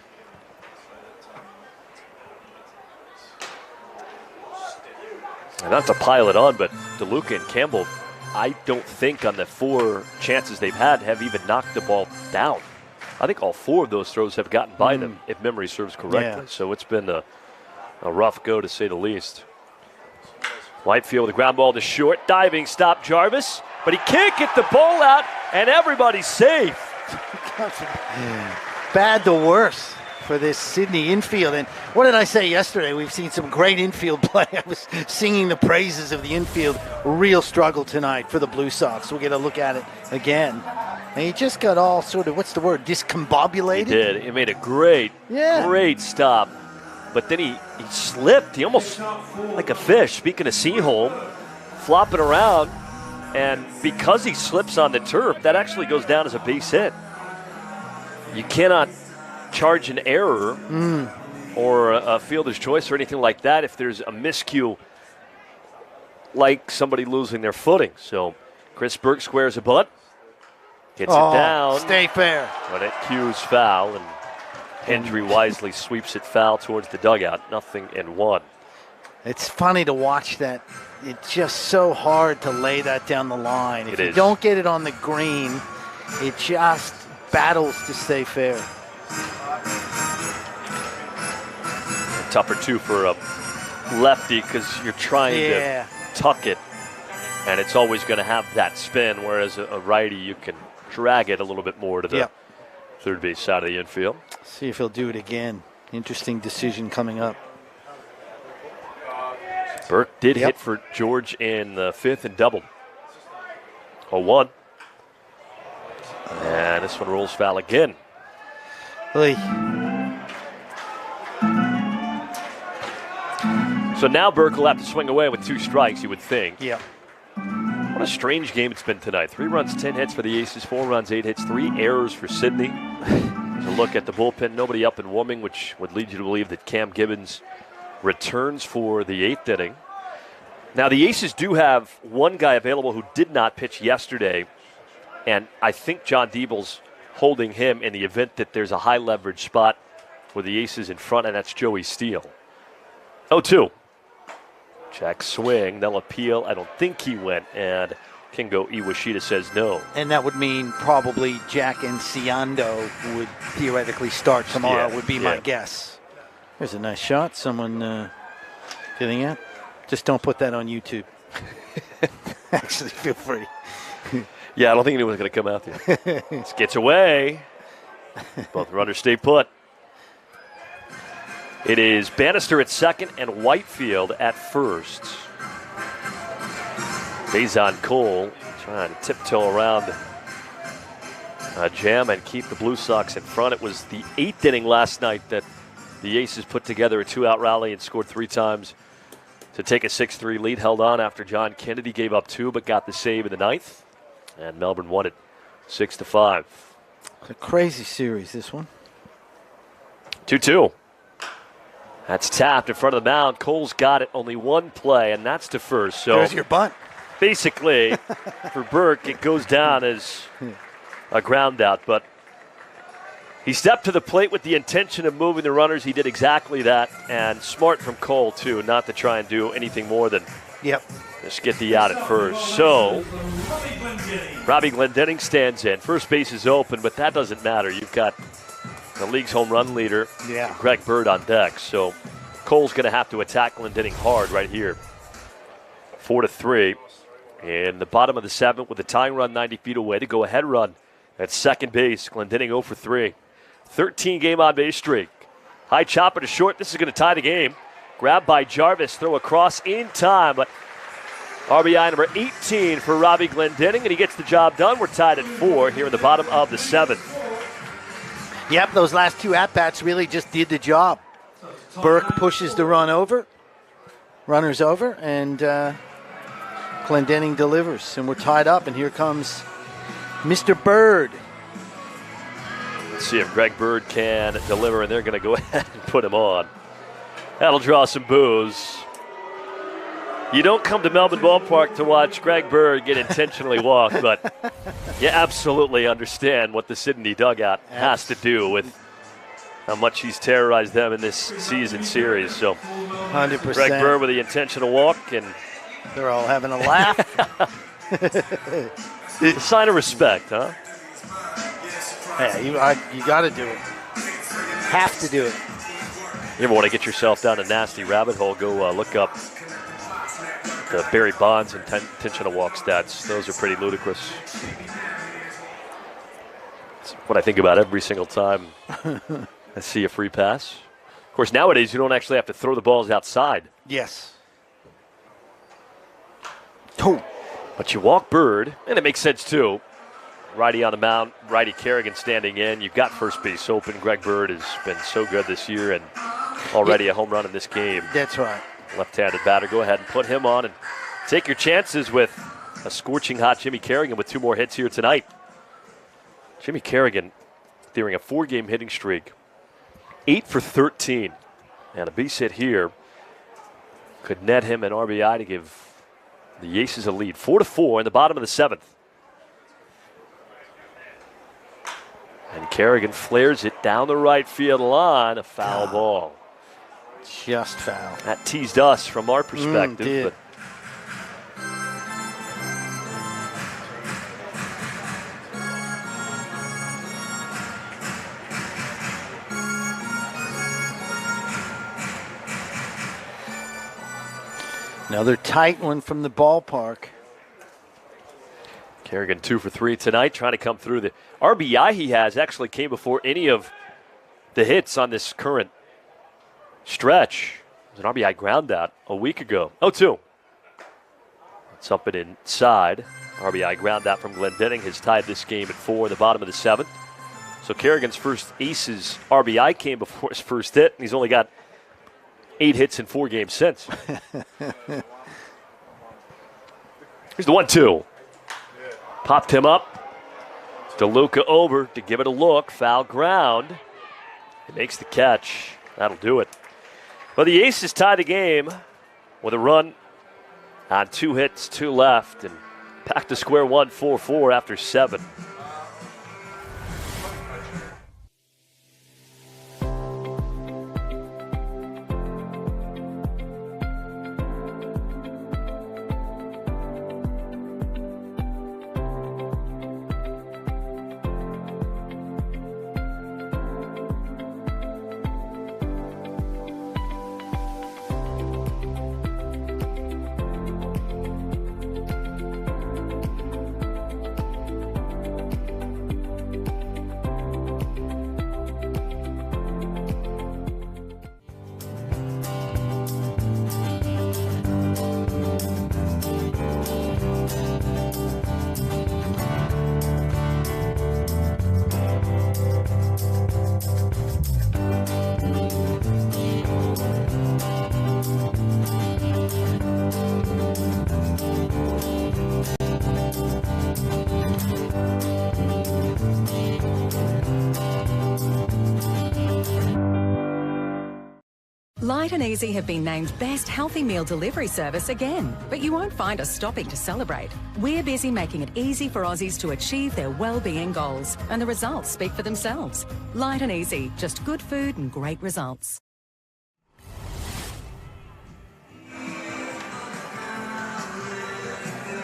And not to pile it on, but DeLuca and Campbell, I don't think on the 4 chances they've had have even knocked the ball down. I think all 4 of those throws have gotten by them, if memory serves correctly. So it's been a rough go, to say the least. Whitefield with a ground ball to short. Diving stop Jarvis, but he can't get the ball out, and everybody's safe. Bad to worse for this Sydney infield. And what did I say yesterday? We've seen some great infield play. I was singing the praises of the infield. Real struggle tonight for the Blue Sox. We'll get a look at it again. And he just got all sort of, what's the word, discombobulated? He did. He made a great stop. But then he slipped. He almost, like a fish, speaking of Seaholm, flopping around. And because he slips on the turf, that actually goes down as a base hit. You cannot charge an error or a fielder's choice or anything like that if there's a miscue like somebody losing their footing. So Chris Burke squares a bunt, gets it down. Stay fair. But it cues foul, and Hendry wisely sweeps it foul towards the dugout. 0-1. It's funny to watch that. It's just so hard to lay that down the line. If you don't get it on the green, it just battles to stay fair. Tougher, too, for a lefty because you're trying to tuck it, and it's always going to have that spin, whereas a righty, you can drag it a little bit more to the third base side of the infield. See if he'll do it again. Interesting decision coming up. Burke did hit for George in the fifth and doubled. 0-1. And this one rolls foul again. So now Burke will have to swing away with 2 strikes, you would think. Yeah. What a strange game it's been tonight. 3 runs, 10 hits for the Aces, 4 runs, 8 hits, 3 errors for Sydney. There's a look at the bullpen, nobody up and warming, which would lead you to believe that Cam Gibbons returns for the 8th inning. Now, the Aces do have one guy available who did not pitch yesterday, and I think John Diebel's holding him in the event that there's a high leverage spot with the Aces in front, and that's Joey Steele. 0-2. Check swing. They'll appeal. I don't think he went, and Kingo Iwashita says no. And that would mean probably Jack Enciando would theoretically start tomorrow, would be my guess. There's a nice shot. Someone getting at. Just don't put that on YouTube. Actually, feel free. Yeah, I don't think anyone's going to come out there. This gets away. Both runners stay put. It is Bannister at second and Whitefield at first. Faison Cole trying to tiptoe around a jam and keep the Blue Sox in front. It was the 8th inning last night that the Aces put together a 2-out rally and scored 3 times to take a 6-3 lead. Held on after John Kennedy gave up 2 but got the save in the 9th. And Melbourne won it 6-5. It's a crazy series, this one. 2-2. That's tapped in front of the mound. Cole's got it. Only one play, and that's to first. So there's your bunt. Basically, for Burke, it goes down as a ground out. But he stepped to the plate with the intention of moving the runners. He did exactly that, and smart from Cole, too, not to try and do anything more than just get the out at first. So Robbie Glendening stands in. First base is open, but that doesn't matter. You've got the league's home run leader, Greg Bird, on deck. So Cole's going to have to attack Glendening hard right here. 4-3. In the bottom of the 7th with a tying run 90 feet away to go ahead run at second base. Glendening 0 for 3. 13-game on-base streak. High chopper to short. This is going to tie the game. Grabbed by Jarvis. Throw across in time. But RBI number 18 for Robbie Glendening, and he gets the job done. We're tied at 4 here in the bottom of the 7th. Yep, those last 2 at-bats really just did the job. Burke pushes the runners over, and Glendening delivers. And we're tied up, and here comes Mr. Bird. Let's see if Greg Bird can deliver, and they're going to go ahead and put him on. That'll draw some boos. You don't come to Melbourne Ballpark to watch Greg Bird get intentionally walked, but you absolutely understand what the Sydney dugout has to do with how much he's terrorized them in this season series. So 100%. Greg Bird with the intentional walk, and they're all having a laugh. A sign of respect, huh? Yeah, you got to do it. Have to do it. You ever want to get yourself down a nasty rabbit hole, go look up the Barry Bonds intentional walk stats. Those are pretty ludicrous. It's what I think about every single time I see a free pass. Of course, nowadays you don't actually have to throw the balls outside. Yes. But you walk Bird, and it makes sense too. righty on the mound, righty Kerrigan standing in. You've got first base open. Greg Bird has been so good this year and already a home run in this game. That's right. Left-handed batter. Go ahead and put him on and take your chances with a scorching hot Jimmy Kerrigan with 2 more hits here tonight. Jimmy Kerrigan clearing a 4-game hitting streak, 8 for 13. And a base hit here could net him an RBI to give the Aces a lead. 4-4 in the bottom of the 7th. And Kerrigan flares it down the right field line, a foul ball. Just foul. That teased us from our perspective. But another tight one from the ballpark. Kerrigan 2 for 3 tonight, trying to come through. The RBI he has actually came before any of the hits on this current stretch. It was an RBI ground out a week ago. 0-2. Let's up it inside. RBI ground out from Glendenning has tied this game at 4 in the bottom of the 7th. So Kerrigan's first Aces RBI came before his first hit, and he's only got 8 hits in 4 games since. Here's the 1-2. Popped him up. DeLuca over to give it a look. Foul ground. He makes the catch. That'll do it. Well, the Aces tie the game with a run on 2 hits, 2 left, and back to square one, 4-4 after 7. Light and Easy have been named Best Healthy Meal Delivery Service again, but you won't find us stopping to celebrate. We're busy making it easy for Aussies to achieve their well-being goals, and the results speak for themselves. Light and Easy, just good food and great results.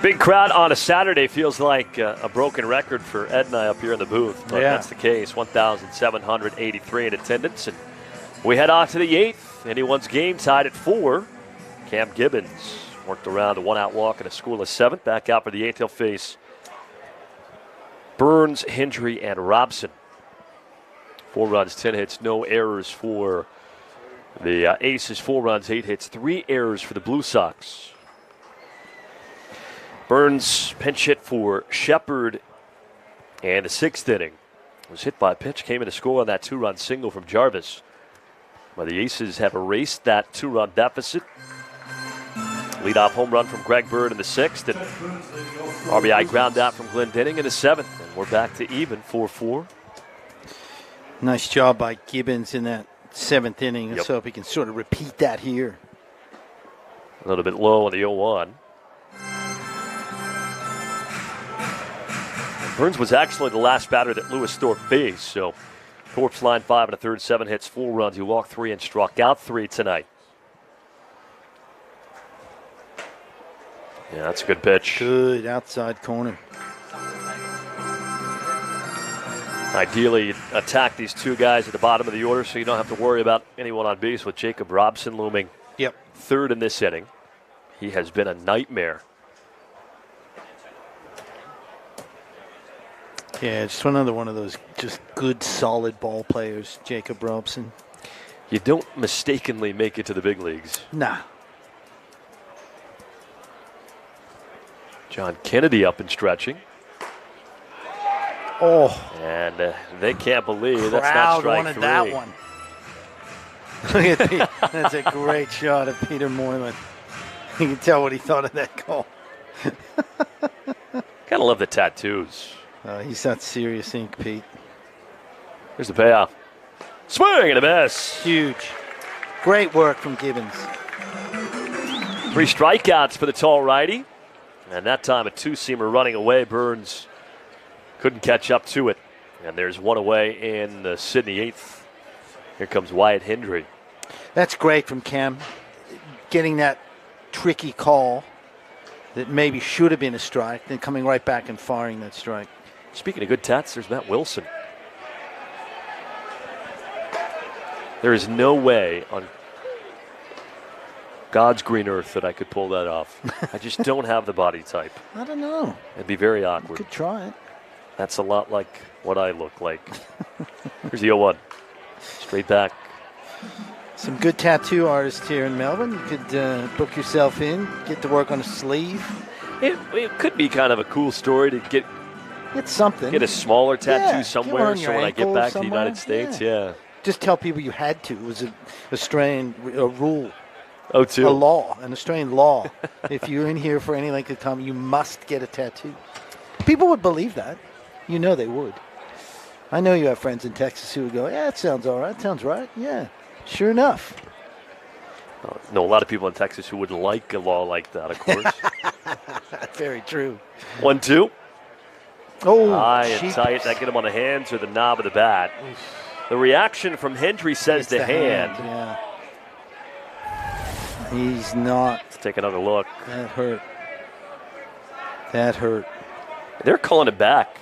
Big crowd on a Saturday feels like a broken record for Ed and I up here in the booth, but that's the case. 1,783 in attendance, and we head on to the 8th. Anyone's game tied at 4. Cam Gibbons worked around a 1-out walk and a scoreless 7th. Back out for the 8th. He'll face Burns, Hendry, and Robson. 4 runs, 10 hits, no errors for the Aces. 4 runs, 8 hits, 3 errors for the Blue Sox. Burns pinch hit for Shepard, and the 6th inning was hit by a pitch, came in to score on that 2-run single from Jarvis. Well, the Aces have erased that 2-run deficit. Leadoff home run from Greg Bird in the 6th, and RBI ground out from Glendenning in the 7th. And we're back to even, 4-4. Nice job by Gibbons in that 7th inning. Let's hope he can sort of repeat that here. A little bit low on the 0-1. Burns was actually the last batter that Lewis Thorpe faced, so Thorpe's line 5 1/3, 7 hits, 4 runs. He walked 3 and struck out 3 tonight. Yeah, that's a good pitch. Good outside corner. Ideally, attack these 2 guys at the bottom of the order so you don't have to worry about anyone on base, with Jacob Robson looming 3rd in this inning. He has been a nightmare. Yeah, just another one of those just good, solid ball players, Jacob Robson. You don't mistakenly make it to the big leagues. Nah. John Kennedy up and stretching. Oh. And they can't believe that's not Crowd strike wanted 3. that one. Look at Pete. That's a great shot of Peter Moylan. You can tell what he thought of that goal. Gotta love the tattoos. He's got serious ink, Pete. Here's the payoff. Swing and a miss. Huge. Great work from Gibbons. 3 strikeouts for the tall righty. And that time a two-seamer running away. Burns couldn't catch up to it. And there's one away in the Sydney 8th. Here comes Wyatt Hendry. That's great from Cam. Getting that tricky call that maybe should have been a strike, then coming right back and firing that strike. Speaking of good tats, there's Matt Wilson. There is no way on God's green earth that I could pull that off. I just don't have the body type. I don't know. It'd be very awkward. You could try it. That's a lot like what I look like. Here's the 0-1. Straight back. Some good tattoo artists here in Melbourne. You could book yourself in, get to work on a sleeve. It could be kind of a cool story to get something. Get a smaller tattoo Yeah, somewhere, get so when I get back to the United somewhere. States, yeah. Just tell people you had to. It was an Australian rule. Oh, too. A law, an Australian law. If you're in here for any length of time, you must get a tattoo. People would believe that. You know they would. I know you have friends in Texas who would go, yeah, it sounds all right. Sounds right. Yeah, sure enough. No, a lot of people in Texas who would like a law like that, of course. Very true. 1-2. Oh, high and cheap. tight. That get him on the hands or the knob of the bat. The reaction from Hendry says It's the hand. Yeah. He's not. Let's take another look. That hurt. That hurt. They're calling it back.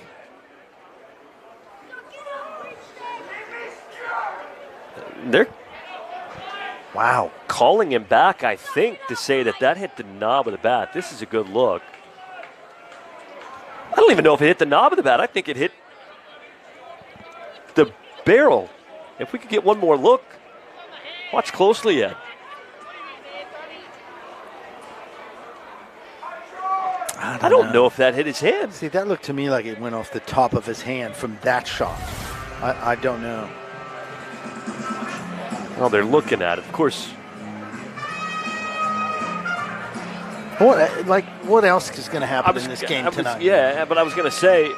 They're calling him back, I think, to say that hit the knob of the bat. This is a good look. I don't even know if it hit the knob of the bat. I think it hit the barrel. If we could get one more look. Watch closely, Ed. I don't know if that hit his hand. See, that looked to me like it went off the top of his hand from that shot. I don't know. Well, they're looking at it. Of course. What else is going to happen in this game tonight? But I was going to say,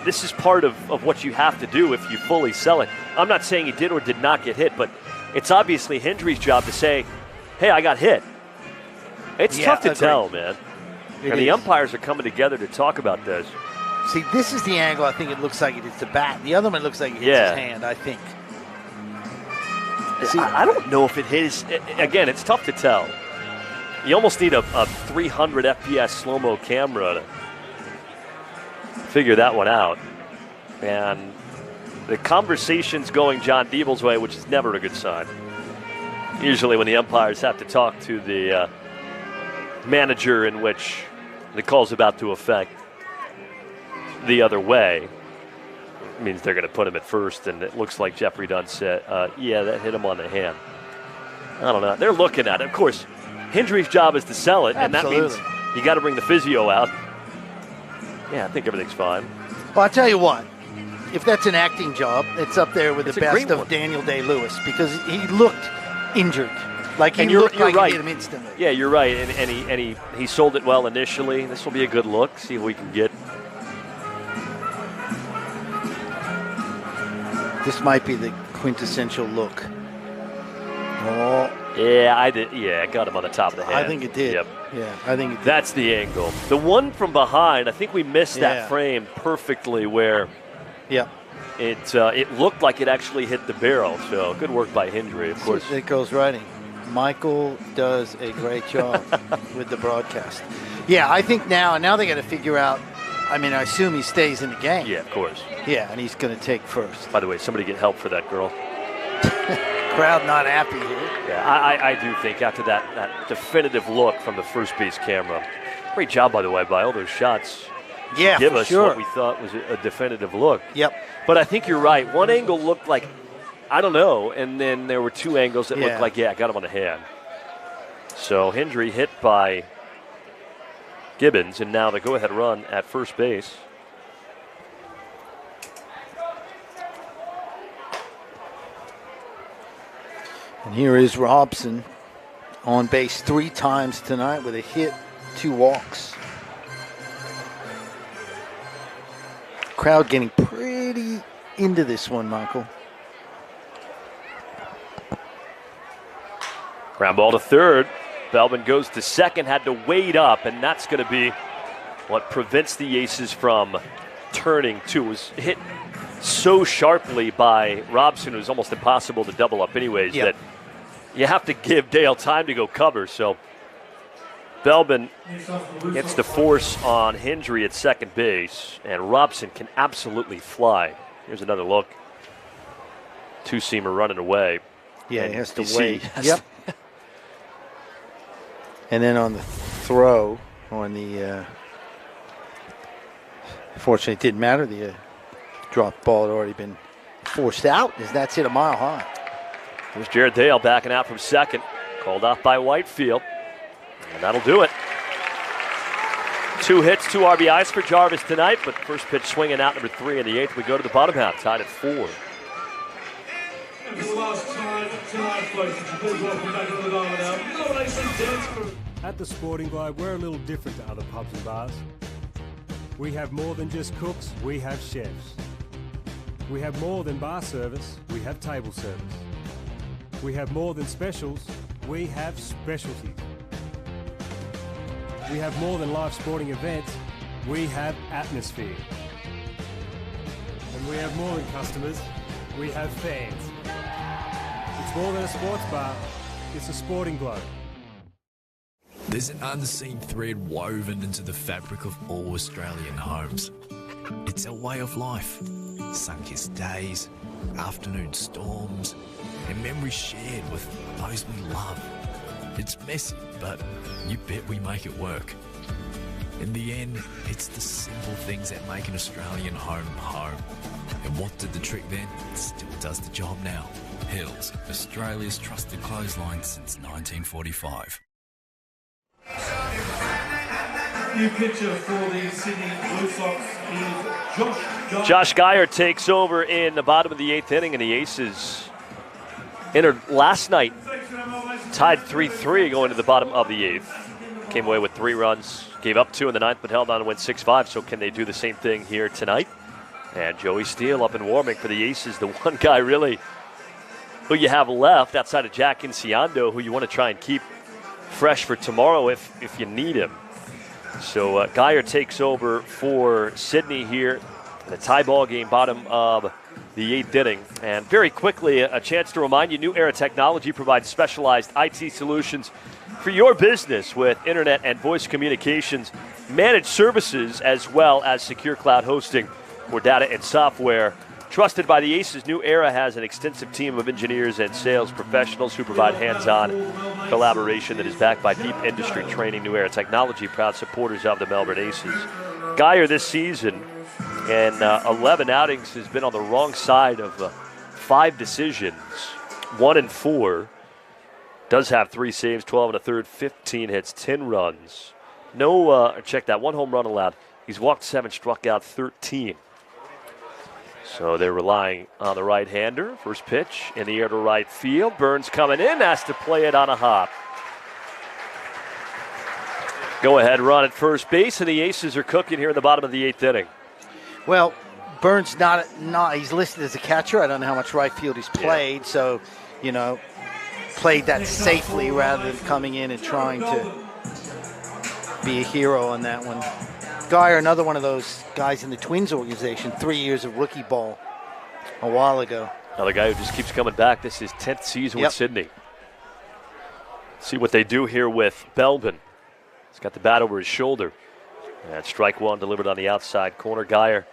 this is part of what you have to do if you fully sell it. I'm not saying he did or did not get hit, but it's obviously Hendry's job to say, hey, I got hit. It's tough to tell, man. The umpires are coming together to talk about this. See, this is the angle I think it looks like it hits the bat. The other one looks like it hits his hand, I think. See, I don't know if it hit his... Again, it's tough to tell. You almost need a 300 FPS slow-mo camera to figure that one out. And the conversation's going John Diebel's way, which is never a good sign. Usually when the umpires have to talk to the manager in which the call's about to affect the other way, it means they're going to put him at first, and it looks like Jeffrey Dunn said, yeah, that hit him on the hand. I don't know. They're looking at it. Of course, Hendry's job is to sell it, and that means you got to bring the physio out. Yeah, I think everything's fine. Well, I'll tell you what. If that's an acting job, it's up there with the best of one. Daniel Day-Lewis, because he looked injured. Like he you're looked like right. he hit him instantly. Yeah, you're right. And he sold it well initially. This will be a good look. See if we can get. This might be the quintessential look. Oh. Yeah, I did. Yeah, I got him on the top of the hand. I think it did. Yep. Yeah, I think it did. That's the angle. The one from behind, I think we missed that frame perfectly where it looked like it actually hit the barrel. So good work by Hendry, of course. It goes writing. Michael does a great job with the broadcast. Yeah, I think now they got to figure out. I mean, I assume he stays in the game. Yeah, of course. Yeah, and he's going to take first. By the way, somebody get help for that girl. Crowd not happy here. Yeah, I do think after that definitive look from the first base camera. Great job, by the way, by all those shots. Yeah, give for us sure. what we thought was a definitive look. Yep. But I think you're right. One angle looked like, I don't know, and then there were two angles that looked like, I got him on the hand. So Hendry hit by Gibbons, and now the go-ahead run at first base. And here is Robson on base 3 times tonight with a hit, 2 walks. Crowd getting pretty into this one, Michael. Ground ball to third. Belbin goes to second, had to wait up, and that's going to be what prevents the Aces from turning two. It was hit so sharply by Robson, it was almost impossible to double up anyways, that you have to give Dale time to go cover. So Belbin gets the force on Hendry at second base, and Robson can absolutely fly. Here's another look. Two-seamer running away. Yeah, and he has to you wait. see- Yep. And then on the throw, on the, fortunately it didn't matter. The drop ball had already been forced out as that's hit a mile high. There's Jared Dale backing out from second. Called off by Whitefield. And that'll do it. 2 hits, 2 RBIs for Jarvis tonight, but first pitch swinging out, number 3 in the 8th. We go to the bottom half, tied at 4. This is the last time tonight, folks. Please welcome back to the Diamond Hour. Nomination dance for... At the Sporting Globe, we're a little different to other pubs and bars. We have more than just cooks, we have chefs. We have more than bar service, we have table service. We have more than specials, we have specialties. We have more than live sporting events, we have atmosphere. And we have more than customers, we have fans. It's more than a sports bar, it's a Sporting Globe. There's an unseen thread woven into the fabric of all Australian homes. It's our way of life. Sun-kissed days, afternoon storms, and memories shared with those we love. It's messy, but you bet we make it work. In the end, it's the simple things that make an Australian home home. And what did the trick then? Still does the job now. Hills, Australia's trusted clothesline since 1945. New pitcher for the Sydney Blue Sox is Josh Geyer takes over in the bottom of the 8th inning, and the Aces entered last night, tied 3-3 going to the bottom of the 8th. Came away with 3 runs, gave up 2 in the 9th, but held on to win 6-5. So can they do the same thing here tonight? And Joey Steele up and warming for the Aces, the one guy really who you have left outside of Jack Enciando, who you want to try and keep fresh for tomorrow if you need him. So Geyer takes over for Sydney here in a tie ball game, bottom of the 8th inning. And very quickly, a chance to remind you, New Era Technology provides specialized IT solutions for your business with internet and voice communications, managed services, as well as secure cloud hosting for data and software. Trusted by the Aces, New Era has an extensive team of engineers and sales professionals who provide hands-on collaboration that is backed by deep industry training. New Era Technology, proud supporters of the Melbourne Aces. Geyer this season in 11 outings has been on the wrong side of 5 decisions, 1 and 4. Does have 3 saves, 12 and a third, 15 hits, 10 runs. Check that, 1 home run allowed. He's walked 7, struck out 13. So they're relying on the right-hander. First pitch in the air to right field. Burns coming in, has to play it on a hop. Go ahead run at first base, and the Aces are cooking here in the bottom of the 8th inning. Well, Burns not he's listed as a catcher. I don't know how much right field he's played, so, played that safely rather than coming in and trying to be a hero on that one. Geyer, another one of those guys in the Twins organization, 3 years of rookie ball a while ago. Another guy who just keeps coming back. This is 10th season with Sydney. See what they do here with Belbin. He's got the bat over his shoulder. And strike 1 delivered on the outside corner. Geyer,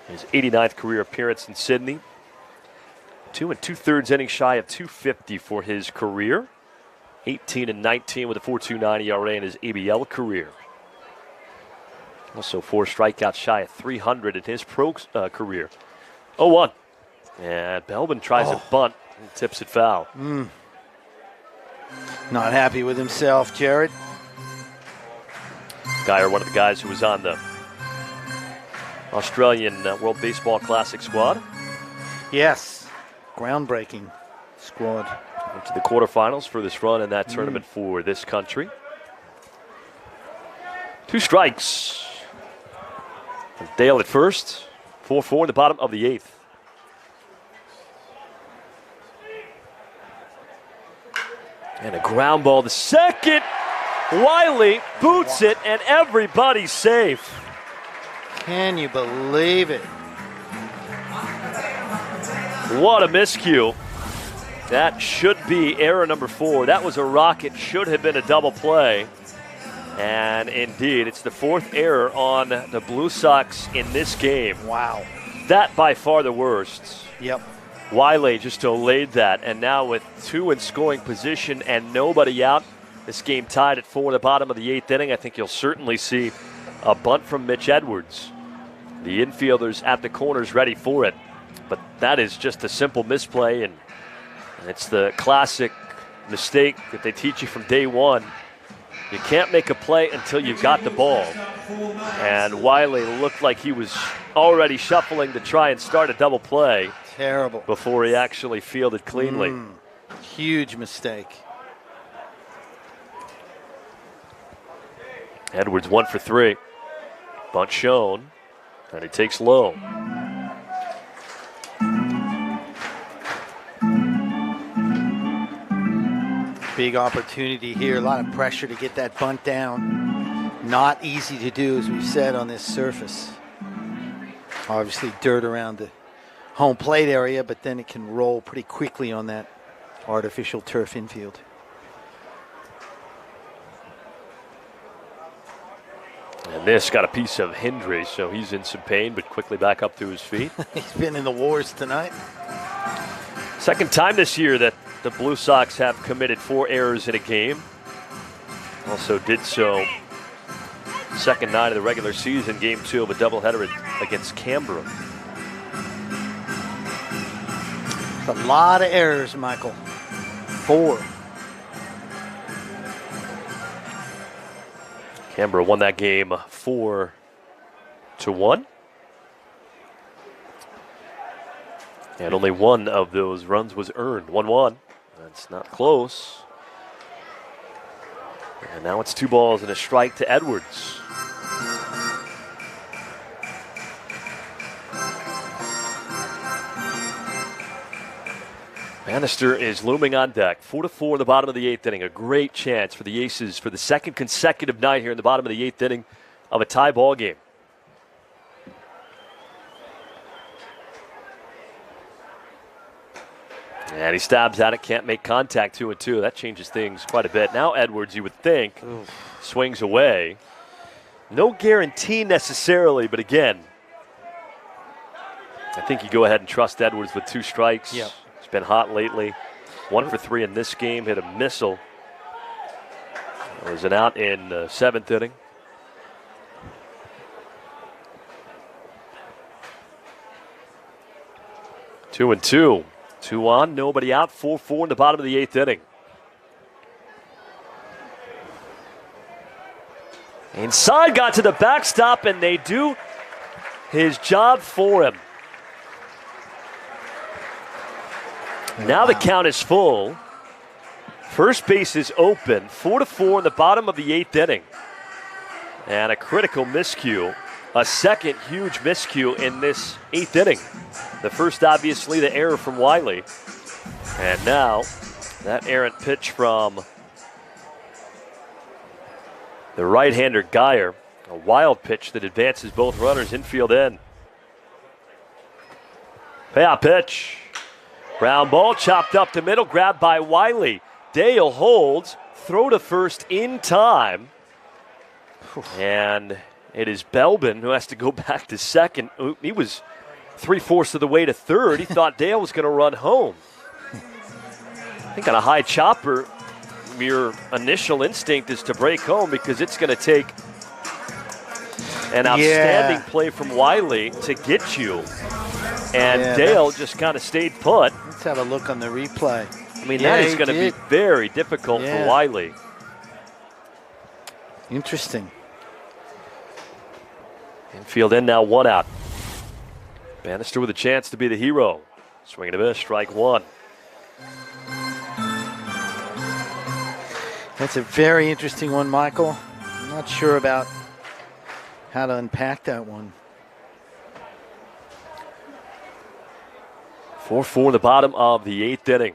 his 89th career appearance in Sydney. 2 2/3 innings shy of 250 for his career. 18 and 19 with a 4.29 ERA in his ABL career. Also 4 strikeouts shy of 300 in his pro career. 0-1. And Belbin tries a bunt and tips it foul. Not happy with himself, Jared. Geyer, one of the guys who was on the Australian World Baseball Classic squad. Yes, groundbreaking squad. Into the quarterfinals for this run in that tournament for this country. 2 strikes. Dale at first. 4-4 in the bottom of the 8th. And a ground ball. The second. Wiley boots it, and everybody's safe. Can you believe it? What a miscue. That should be error number 4. That was a rocket. Should have been a double play. And indeed, it's the 4th error on the Blue Sox in this game. Wow. That by far the worst. Yep. Wiley just delayed that. And now with 2 in scoring position and nobody out, this game tied at 4 in the bottom of the 8th inning. I think you'll certainly see a bunt from Mitch Edwards. The infielders at the corners ready for it. But that is just a simple misplay, and it's the classic mistake that they teach you from day one. You can't make a play until you've got the ball. And Wiley looked like he was already shuffling to try and start a double play. Terrible. Before he actually fielded cleanly. Huge mistake. Edwards 1 for 3. Bunt shown, and he takes low. Big opportunity here. A lot of pressure to get that bunt down. Not easy to do, as we've said, on this surface. Obviously dirt around the home plate area, but then it can roll pretty quickly on that artificial turf infield. And this got a piece of Hendry, so he's in some pain, but quickly back up to his feet. He's been in the wars tonight. Second time this year that the Blue Sox have committed 4 errors in a game. Also did so second night of the regular season, game 2 of a doubleheader against Canberra. A lot of errors, Michael. 4. Canberra won that game 4-1. And only one of those runs was earned. 1-1. That's not close. And now it's 2 balls and a strike to Edwards. Bannister is looming on deck. 4-4 in the bottom of the 8th inning. A great chance for the Aces for the second consecutive night here in the bottom of the 8th inning of a tie ball game. And he stabs at it, can't make contact. 2-2. That changes things quite a bit. Now Edwards, you would think, swings away. No guarantee necessarily, but again, I think you go ahead and trust Edwards with 2 strikes. Yep. He's been hot lately. 1 for 3 in this game, hit a missile. It was an out in the 7th inning. Two and two. 2 on, nobody out. 4-4 in the bottom of the 8th inning. Inside, got to the backstop, and they do his job for him. Now the count is full. First base is open. 4-4 in the bottom of the 8th inning. And a critical miscue. A second huge miscue in this 8th inning. The first, obviously, the error from Wiley. And now that errant pitch from the right-hander Geyer. A wild pitch that advances both runners infield end. Payout pitch. Ground ball chopped up the middle, grabbed by Wiley. Dale holds, throw to first in time. And it is Belbin who has to go back to second. He was 3/4 of the way to third. He thought Dale was going to run home. I think on a high chopper, your initial instinct is to break home because it's going to take an outstanding play from Wiley to get you. And Dale just kind of stayed put. Let's have a look on the replay. I mean, that is going to be very difficult for Wiley. Interesting. Infield in now, 1 out. Bannister with a chance to be the hero. Swing and a miss, strike 1. That's a very interesting one, Michael. I'm not sure about how to unpack that one. 4-4 in the bottom of the 8th inning.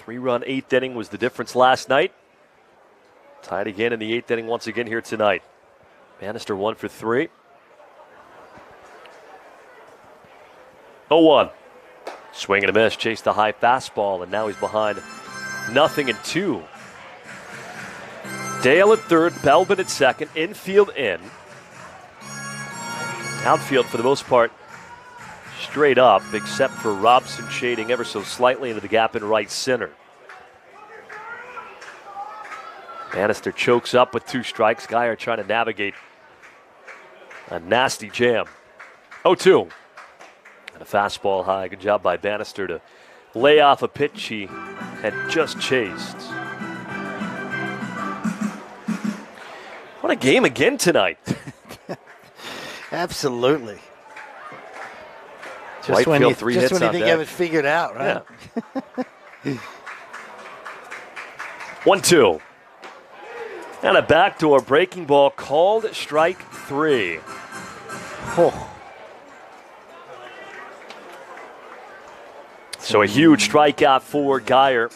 3-run 8th inning was the difference last night. Tied again in the 8th inning once again here tonight. Bannister 1 for 3. 0-1. Swing and a miss. Chased the high fastball, and now he's behind 0-2. Dale at third, Belbin at second, infield in. Outfield, for the most part, straight up, except for Robson shading ever so slightly into the gap in right center. Bannister chokes up with 2 strikes. Geyer trying to navigate a nasty jam. 0-2. And a fastball high. Good job by Bannister to lay off a pitch he had just chased. What a game again tonight. Absolutely. Just Whitefield, when you, 3 just hits when you on think you deck. have it figured out, right? Yeah. 1-2. And a backdoor breaking ball called strike 3. Oh. So a huge strikeout for Geyer.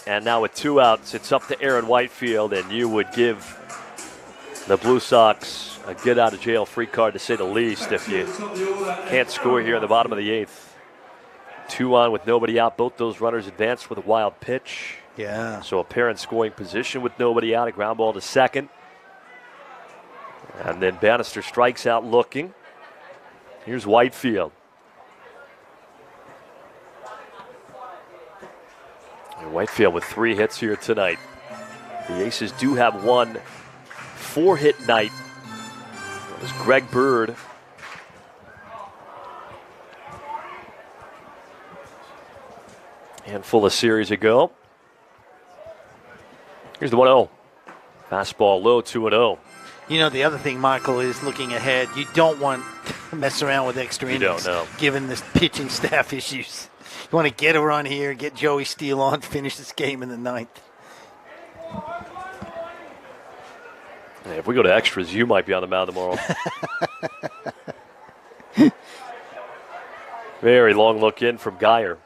And now with 2 outs, it's up to Aaron Whitefield, and you would give the Blue Sox a get-out-of-jail-free card, to say the least, if you can't score here in the bottom of the 8th. 2 on with nobody out. Both those runners advanced with a wild pitch. Yeah. So a pair in scoring position with nobody out. A ground ball to second. And then Bannister strikes out looking. Here's Whitefield. And Whitefield with 3 hits here tonight. The Aces do have one 4-hit night. It was Greg Bird. Handful of series ago. Here's the 1-0. Fastball low, 2-0. You know, the other thing, Michael, is looking ahead. You don't want to mess around with extra innings, given this pitching staff issues. You want to get a run here, get Joey Steele on, finish this game in the 9th. Hey, if we go to extras, you might be on the mound tomorrow. Very long look in from Geyer.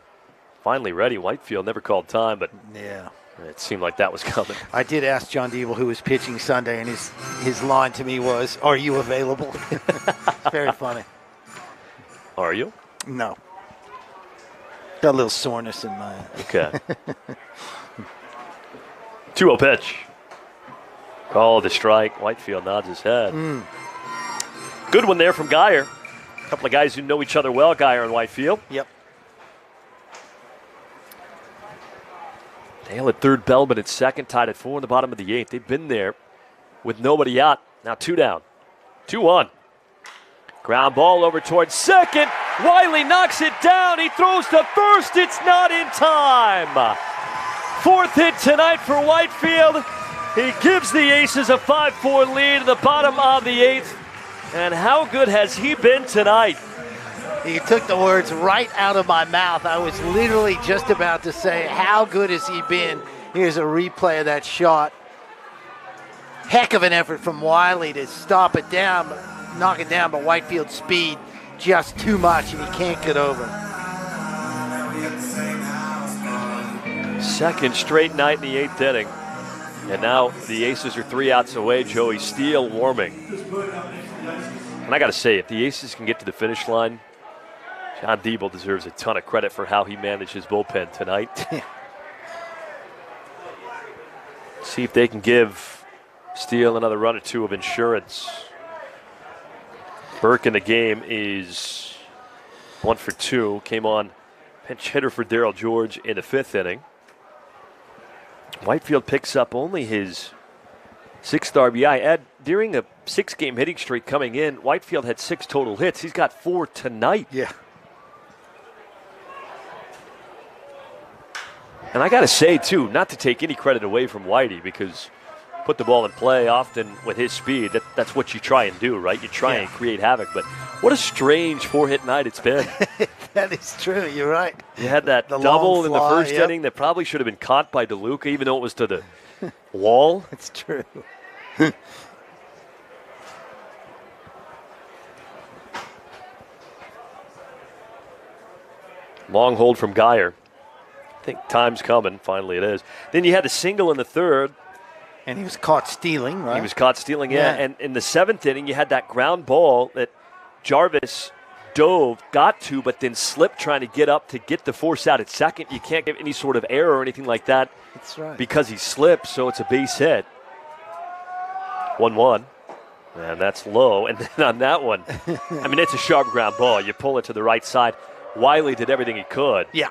Finally ready. Whitefield never called time, but yeah, it seemed like that was coming. I did ask John Diebel, who was pitching Sunday, and his line to me was, "Are you available?" Very funny. Are you? No. Got a little soreness in my... Okay. 2-0 pitch. Call the strike. Whitefield nods his head. Good one there from Geyer. A couple of guys who know each other well, Geyer and Whitefield. Yep. Dale at third, Belbin at second, tied at 4 in the bottom of the 8th. They've been there with nobody out. Now 2 down. 2-1. Ground ball over towards second. Wiley knocks it down. He throws to first. It's not in time. 4th hit tonight for Whitefield. He gives the Aces a 5-4 lead in the bottom of the 8th. And how good has he been tonight? He took the words right out of my mouth. I was literally just about to say, how good has he been? Here's a replay of that shot. Heck of an effort from Wiley to stop it down, knock it down, but Whitefield's speed just too much, and he can't get over. Second straight night in the 8th inning. And now the Aces are 3 outs away. Joey Steele warming. And I got to say, if the Aces can get to the finish line, John Diebel deserves a ton of credit for how he managed his bullpen tonight. See if they can give Steele another run or 2 of insurance. Burke in the game is 1 for 2. Came on pinch hitter for Darryl George in the 5th inning. Whitefield picks up only his 6th RBI. Ed, during a 6-game hitting streak coming in, Whitefield had 6 total hits. He's got 4 tonight. Yeah. And I got to say, too, not to take any credit away from Whitey, because put the ball in play often with his speed. That's what you try and do, right? You try and create havoc. But what a strange 4-hit night it's been. That is true. You're right. You had that The double long in the fly, first inning that probably should have been caught by DeLuca, even though it was to the wall. It's true. Long hold from Geyer. I think time's coming. Finally it is. Then you had the single in the third. And he was caught stealing, right? He was caught stealing, yeah. And in the seventh inning, you had that ground ball that Jarvis got to, but then slipped trying to get up to get the force out at second. You can't give any sort of error or anything like that. That's right. Because he slipped, so it's a base hit. 1-1. And that's low. And then on that one, I mean, it's a sharp ground ball. You pull it to the right side. Wiley did everything he could. Yeah.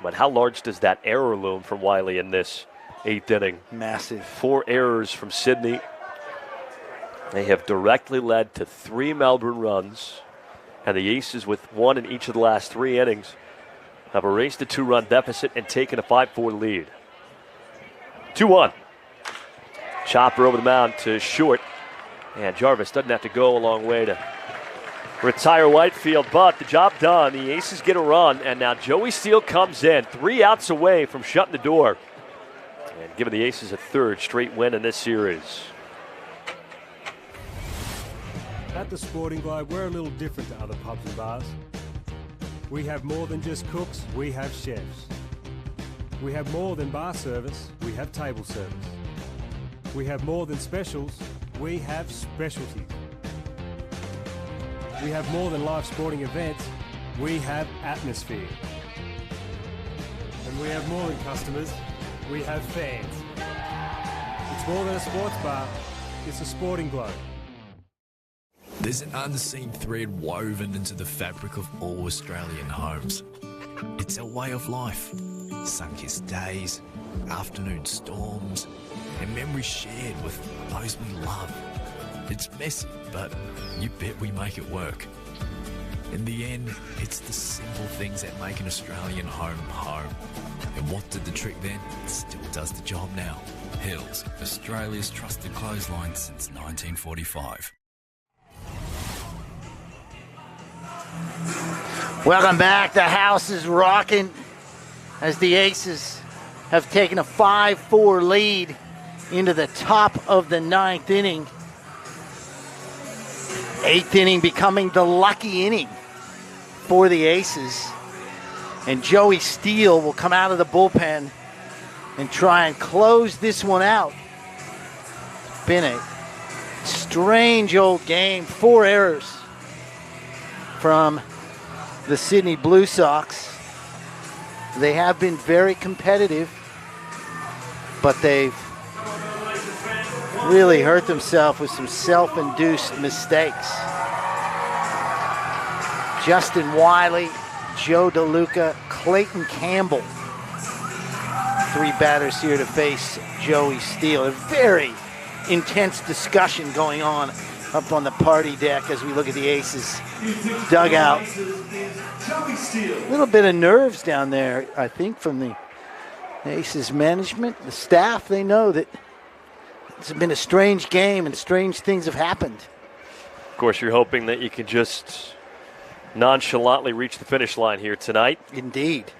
But how large does that error loom from Wiley in this eighth inning? Massive. 4 errors from Sydney. They have directly led to 3 Melbourne runs. And the Aces, with 1 in each of the last 3 innings, have erased a 2-run deficit and taken a 5-4 lead. 2-1. Chopper over the mound to short. And Jarvis doesn't have to go a long way to retire Whitefield, but the job done. The Aces get a run, and now Joey Steele comes in, 3 outs away from shutting the door and giving the Aces a 3rd straight win in this series. At the Sporting Globe, we're a little different to other pubs and bars. We have more than just cooks, we have chefs. We have more than bar service, we have table service. We have more than specials, we have specialties. We have more than live sporting events, we have atmosphere. And we have more than customers, we have fans. It's more than a sports bar, it's a Sporting Globe. There's an unseen thread woven into the fabric of all Australian homes. It's our way of life. Sun-kissed days, afternoon storms, and memories shared with those we love. It's messy, but you bet we make it work. In the end, it's the simple things that make an Australian home home. And what did the trick then? It still does the job now. Hills, Australia's trusted clothesline since 1945. Welcome back. The house is rocking as the Aces have taken a 5-4 lead into the top of the 9th inning. 8th inning becoming the lucky inning for the Aces. And Joey Steele will come out of the bullpen and try and close this one out. It's been a strange old game. 4 errors from the Sydney Blue Sox. They have been very competitive, but they've really hurt themselves with some self-induced mistakes. Justin Wiley, Joe DeLuca, Clayton Campbell. 3 batters here to face Joey Steele. A very intense discussion going on up on the party deck as we look at the Aces dugout. A little bit of nerves down there, I think, from the Aces management. The staff, they know that it's been a strange game and strange things have happened. Of course, you're hoping that you can just nonchalantly reach the finish line here tonight. Indeed.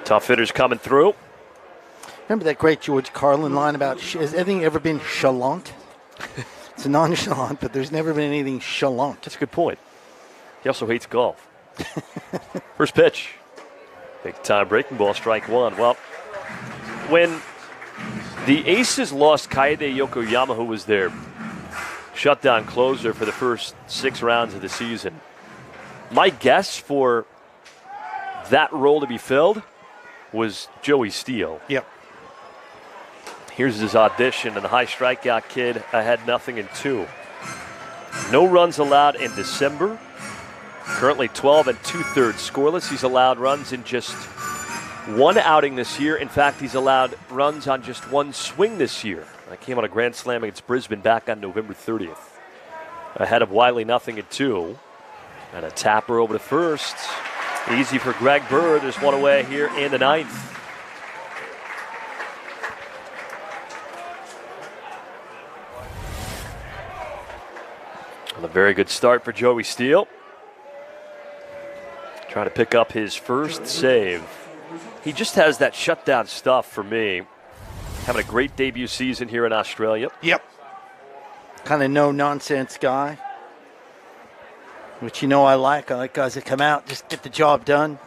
Tough hitters coming through. Remember that great George Carlin line about, has anything ever been chalant? It's nonchalant, but there's never been anything chalant. That's a good point. He also hates golf. First pitch. Big time breaking ball, strike 1. Well, when the Aces lost Kaede Yokoyama, who was their shutdown closer for the first 6 rounds of the season, my guess for that role to be filled was Joey Steele. Yep. Here's his audition, and the high strikeout kid had 0-2. No runs allowed in December. Currently 12 2/3 scoreless. He's allowed runs in just 1 outing this year. In fact, he's allowed runs on just 1 swing this year. That came on a grand slam against Brisbane back on November 30th. Ahead of Wiley, 0-2. And a tapper over to first. Easy for Greg Bird. There's 1 away here in the 9th. A very good start for Joey Steele. Trying to pick up his first save. He just has that shutdown stuff for me. having a great debut season here in Australia. Yep. Kind of no-nonsense guy, which I like. I like guys that come out, just get the job done.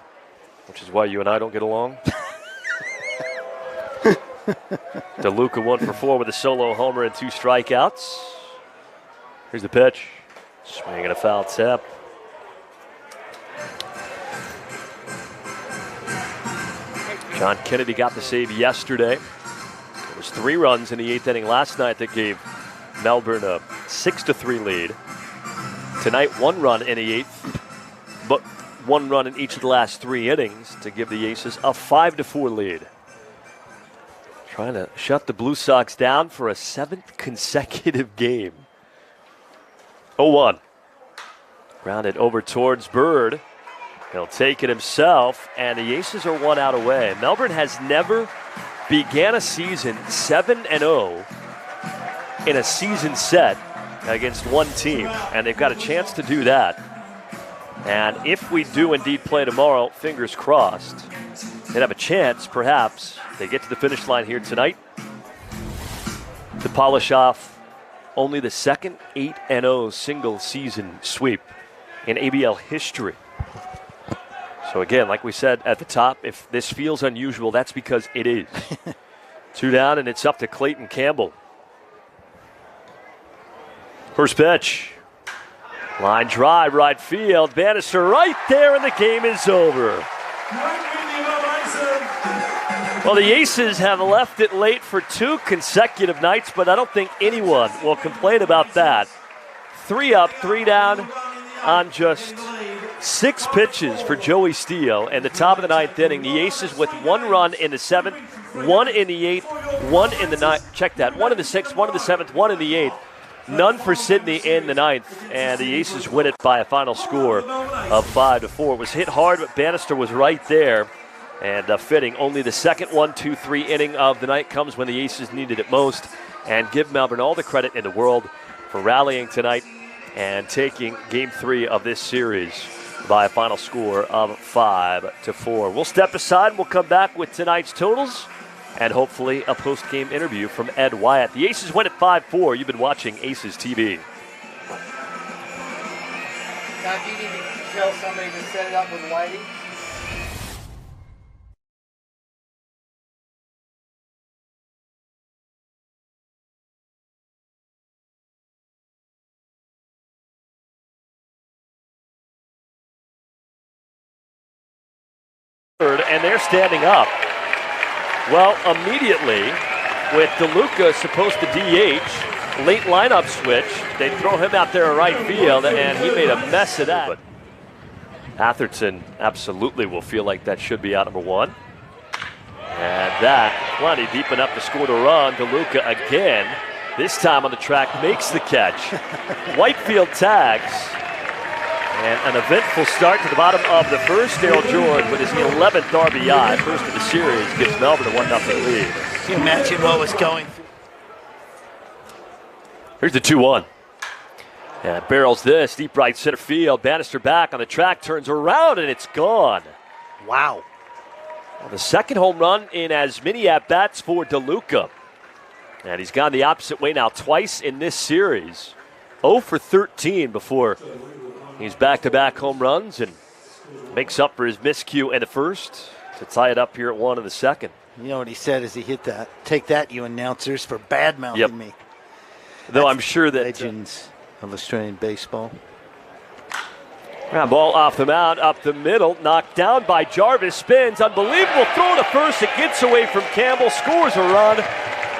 Which is why you and I don't get along. DeLuca 1 for 4 with a solo homer and 2 strikeouts. Here's the pitch. Swing and a foul tip. John Kennedy got the save yesterday. It was 3 runs in the 8th inning last night that gave Melbourne a 6-3 lead. Tonight, 1 run in the 8th, but 1 run in each of the last 3 innings to give the Aces a 5-4 lead. Trying to shut the Blue Sox down for a 7th consecutive game. 0-1. Grounded over towards Bird. He'll take it himself, and the Aces are 1 out away. Melbourne has never began a season 7-0 in a season set against one team, and they've got a chance to do that. And if we do indeed play tomorrow, fingers crossed, they'd have a chance, perhaps. They get to the finish line here tonight to polish off only the second 8-0 single season sweep in ABL history. So again, like we said at the top, if this feels unusual, that's because it is. 2 down, and it's up to Clayton Campbell. First pitch. Line drive, right field. Bannister right there, and the game is over. Well, the Aces have left it late for 2 consecutive nights, but I don't think anyone will complain about that. 3 up, 3 down on just 6 pitches for Joey Steele. And the top of the 9th inning, the Aces with 1 run in the 7th, 1 in the 8th, 1 in the 9th. Check that. 1 in the 6th, 1 in the 7th, 1 in the 8th. None for Sydney in the 9th, and the Aces win it by a final score of 5-4. It was hit hard, but Bannister was right there. And fitting, only the second 1-2-3 inning of the night comes when the Aces needed it most. And give Melbourne all the credit in the world for rallying tonight and taking Game 3 of this series by a final score of 5-4. We'll step aside and we'll come back with tonight's totals and hopefully a post-game interview from Ed Wyatt. The Aces win at 5-4. You've been watching Aces TV. Now, do you need to tell somebody to set it up with lighting? And they're standing up. Well, immediately, with DeLuca supposed to DH, late lineup switch, they throw him out there in right field, and he made a mess of that. But Atherton absolutely will feel like that should be out number 1. And that, plenty deep enough to score the run. DeLuca again, this time on the track, makes the catch. Whitefield tags. And an eventful start to the bottom of the first. Daryl George with his 11th RBI, first of the series, gives Melbourne a 1-0 lead. Can you imagine what was going through? Here's the 2-1. And barrels this, deep right center field. Bannister back on the track, turns around, and it's gone. Wow. Well, the second home run in as many at-bats for DeLuca. And he's gone the opposite way now twice in this series. 0 for 13 before he's back-to-back home runs and makes up for his miscue in the first to tie it up here at 1 in the second. You know what he said as he hit that? Take that, you announcers, for bad-mouthing me. Though I'm sure that legends of Australian baseball. Ball off the mound, up the middle, knocked down by Jarvis, spins, unbelievable throw to first. It gets away from Campbell, scores a run,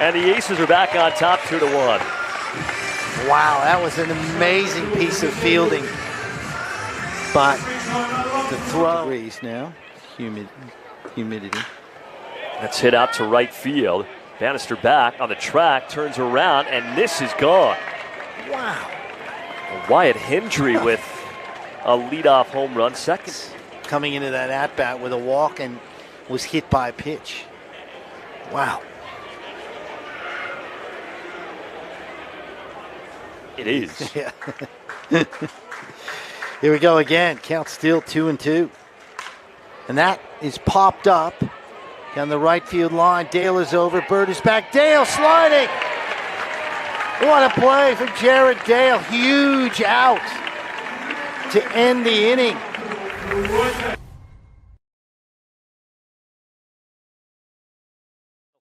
and the Aces are back on top 2-1. Wow, that was an amazing piece of fielding. But the throw degrees now, humidity. That's hit out to right field. Bannister back on the track, turns around, and this is gone. Wow. Wyatt Hendry with a leadoff home run, second. Coming into that at-bat with a walk and was hit by a pitch. Wow. It is. Yeah. Here we go again. Count still 2-2. And that is popped up Down the right field line, Dale is over, Bird is back, Dale sliding! What a play for Jared Dale, huge out to end the inning.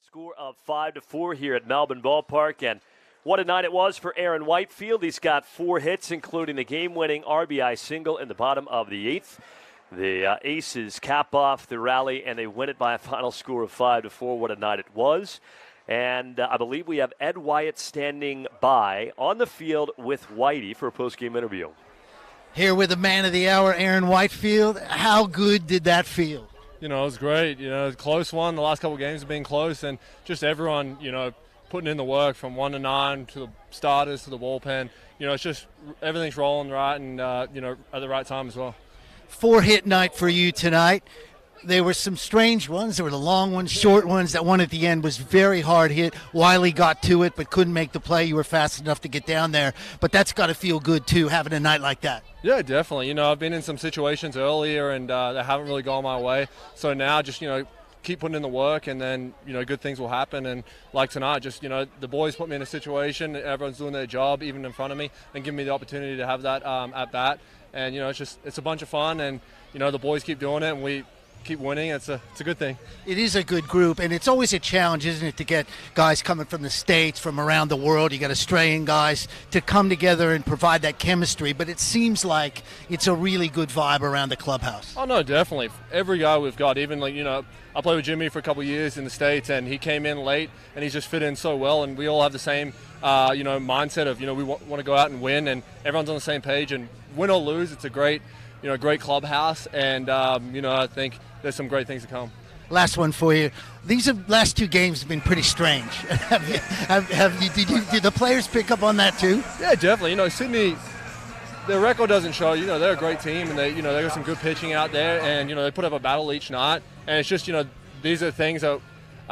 Score of 5-4 here at Melbourne Ballpark, and what a night it was for Aaron Whitefield. He's got 4 hits, including the game-winning RBI single in the bottom of the 8th. The Aces cap off the rally, and they win it by a final score of 5-4. What a night it was. And I believe we have Ed Wyatt standing by on the field with Whitey for a post-game interview. Here with the man of the hour, Aaron Whitefield. How good did that feel? It was great. It was a close one. The last couple of games have been close, and just everyone, putting in the work from 1 to 9 to the starters to the bullpen. It's just everything's rolling right and, at the right time as well. 4-hit night for you tonight. There were some strange ones. There were the long ones, short ones. That one at the end was very hard hit. Wiley got to it but couldn't make the play. You were fast enough to get down there. But that's got to feel good, too, having a night like that. Yeah, definitely. I've been in some situations earlier and they haven't really gone my way. So now just, keep putting in the work and then, good things will happen. And like tonight, just, the boys put me in a situation. Everyone's doing their job, even in front of me, and giving me the opportunity to have that at bat. And, it's a bunch of fun. And, the boys keep doing it and we keep winning. It's a good thing. It is a good group, and it's always a challenge, isn't it, to get guys coming from the States, from around the world. You got Australian guys to come together and provide that chemistry, but it seems like it's a really good vibe around the clubhouse. Oh, no, definitely. Every guy we've got, even I played with Jimmy for a couple of years in the States, and he came in late, and he's just fit in so well, and we all have the same, mindset of, we want to go out and win, and everyone's on the same page, and win or lose, it's a great, great clubhouse, and, I think there's some great things to come. Last one for you. These last 2 games have been pretty strange. Did the players pick up on that too? Yeah, definitely. Sydney, their record doesn't show. They're a great team, and they got some good pitching out there, and they put up a battle each night. And it's just these are things that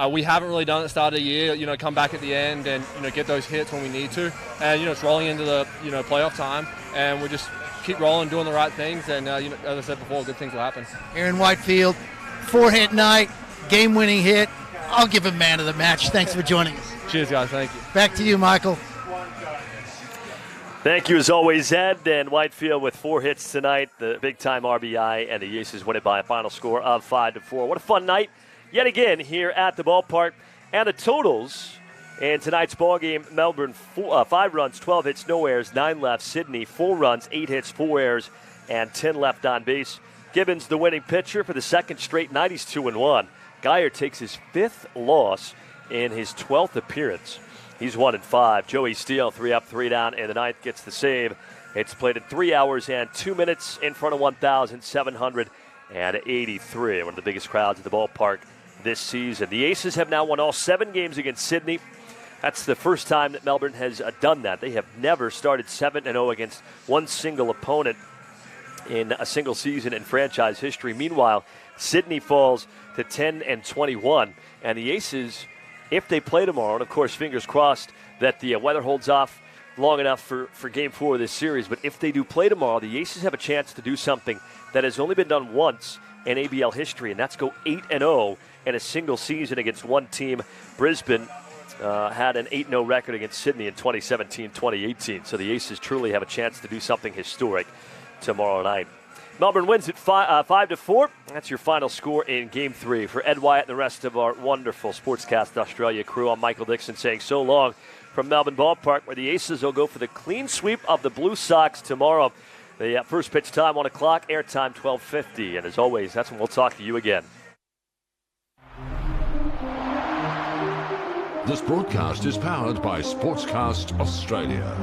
we haven't really done at the start of the year. Come back at the end and get those hits when we need to. And it's rolling into the playoff time, and we just keep rolling, doing the right things, and as I said before, good things will happen. Aaron Whitefield, 4-hit night, game-winning hit. I'll give him man of the match. Thanks for joining us. Cheers, guys. Thank you. Back to you, Michael. Thank you, as always, Ed. And Whitefield with 4 hits tonight, the big-time RBI, and the Aces win it by a final score of 5-4. What a fun night yet again here at the ballpark. And the totals in tonight's ballgame: Melbourne 5 runs, 12 hits, no errors, 9 left. Sydney 4 runs, 8 hits, 4 errors, and 10 left on base. Gibbons, the winning pitcher for the second straight night. He's 2-1. Geyer takes his 5th loss in his 12th appearance. He's 1-5. Joey Steele, 3 up, 3 down in the ninth, gets the save. It's played in 3 hours and 2 minutes in front of 1,783. One of the biggest crowds at the ballpark this season. The Aces have now won all 7 games against Sydney. That's the first time that Melbourne has done that. They have never started 7-0 against one single opponent in a single season in franchise history. Meanwhile, Sydney falls to 10-21, and the Aces, if they play tomorrow, and of course, fingers crossed that the weather holds off long enough for Game 4 of this series, but if they do play tomorrow, the Aces have a chance to do something that has only been done once in ABL history, and that's go 8-0 in a single season against one team. Brisbane had an 8-0 record against Sydney in 2017-2018, so the Aces truly have a chance to do something historic tomorrow night. Melbourne wins at 5-4. That's your final score in Game 3. For Ed Wyatt and the rest of our wonderful Sportscast Australia crew, I'm Michael Dixon saying so long from Melbourne Ballpark, where the Aces will go for the clean sweep of the Blue Sox tomorrow. The first pitch time, 1 o'clock, airtime 12:50. And as always, that's when we'll talk to you again. This broadcast is powered by Sportscast Australia.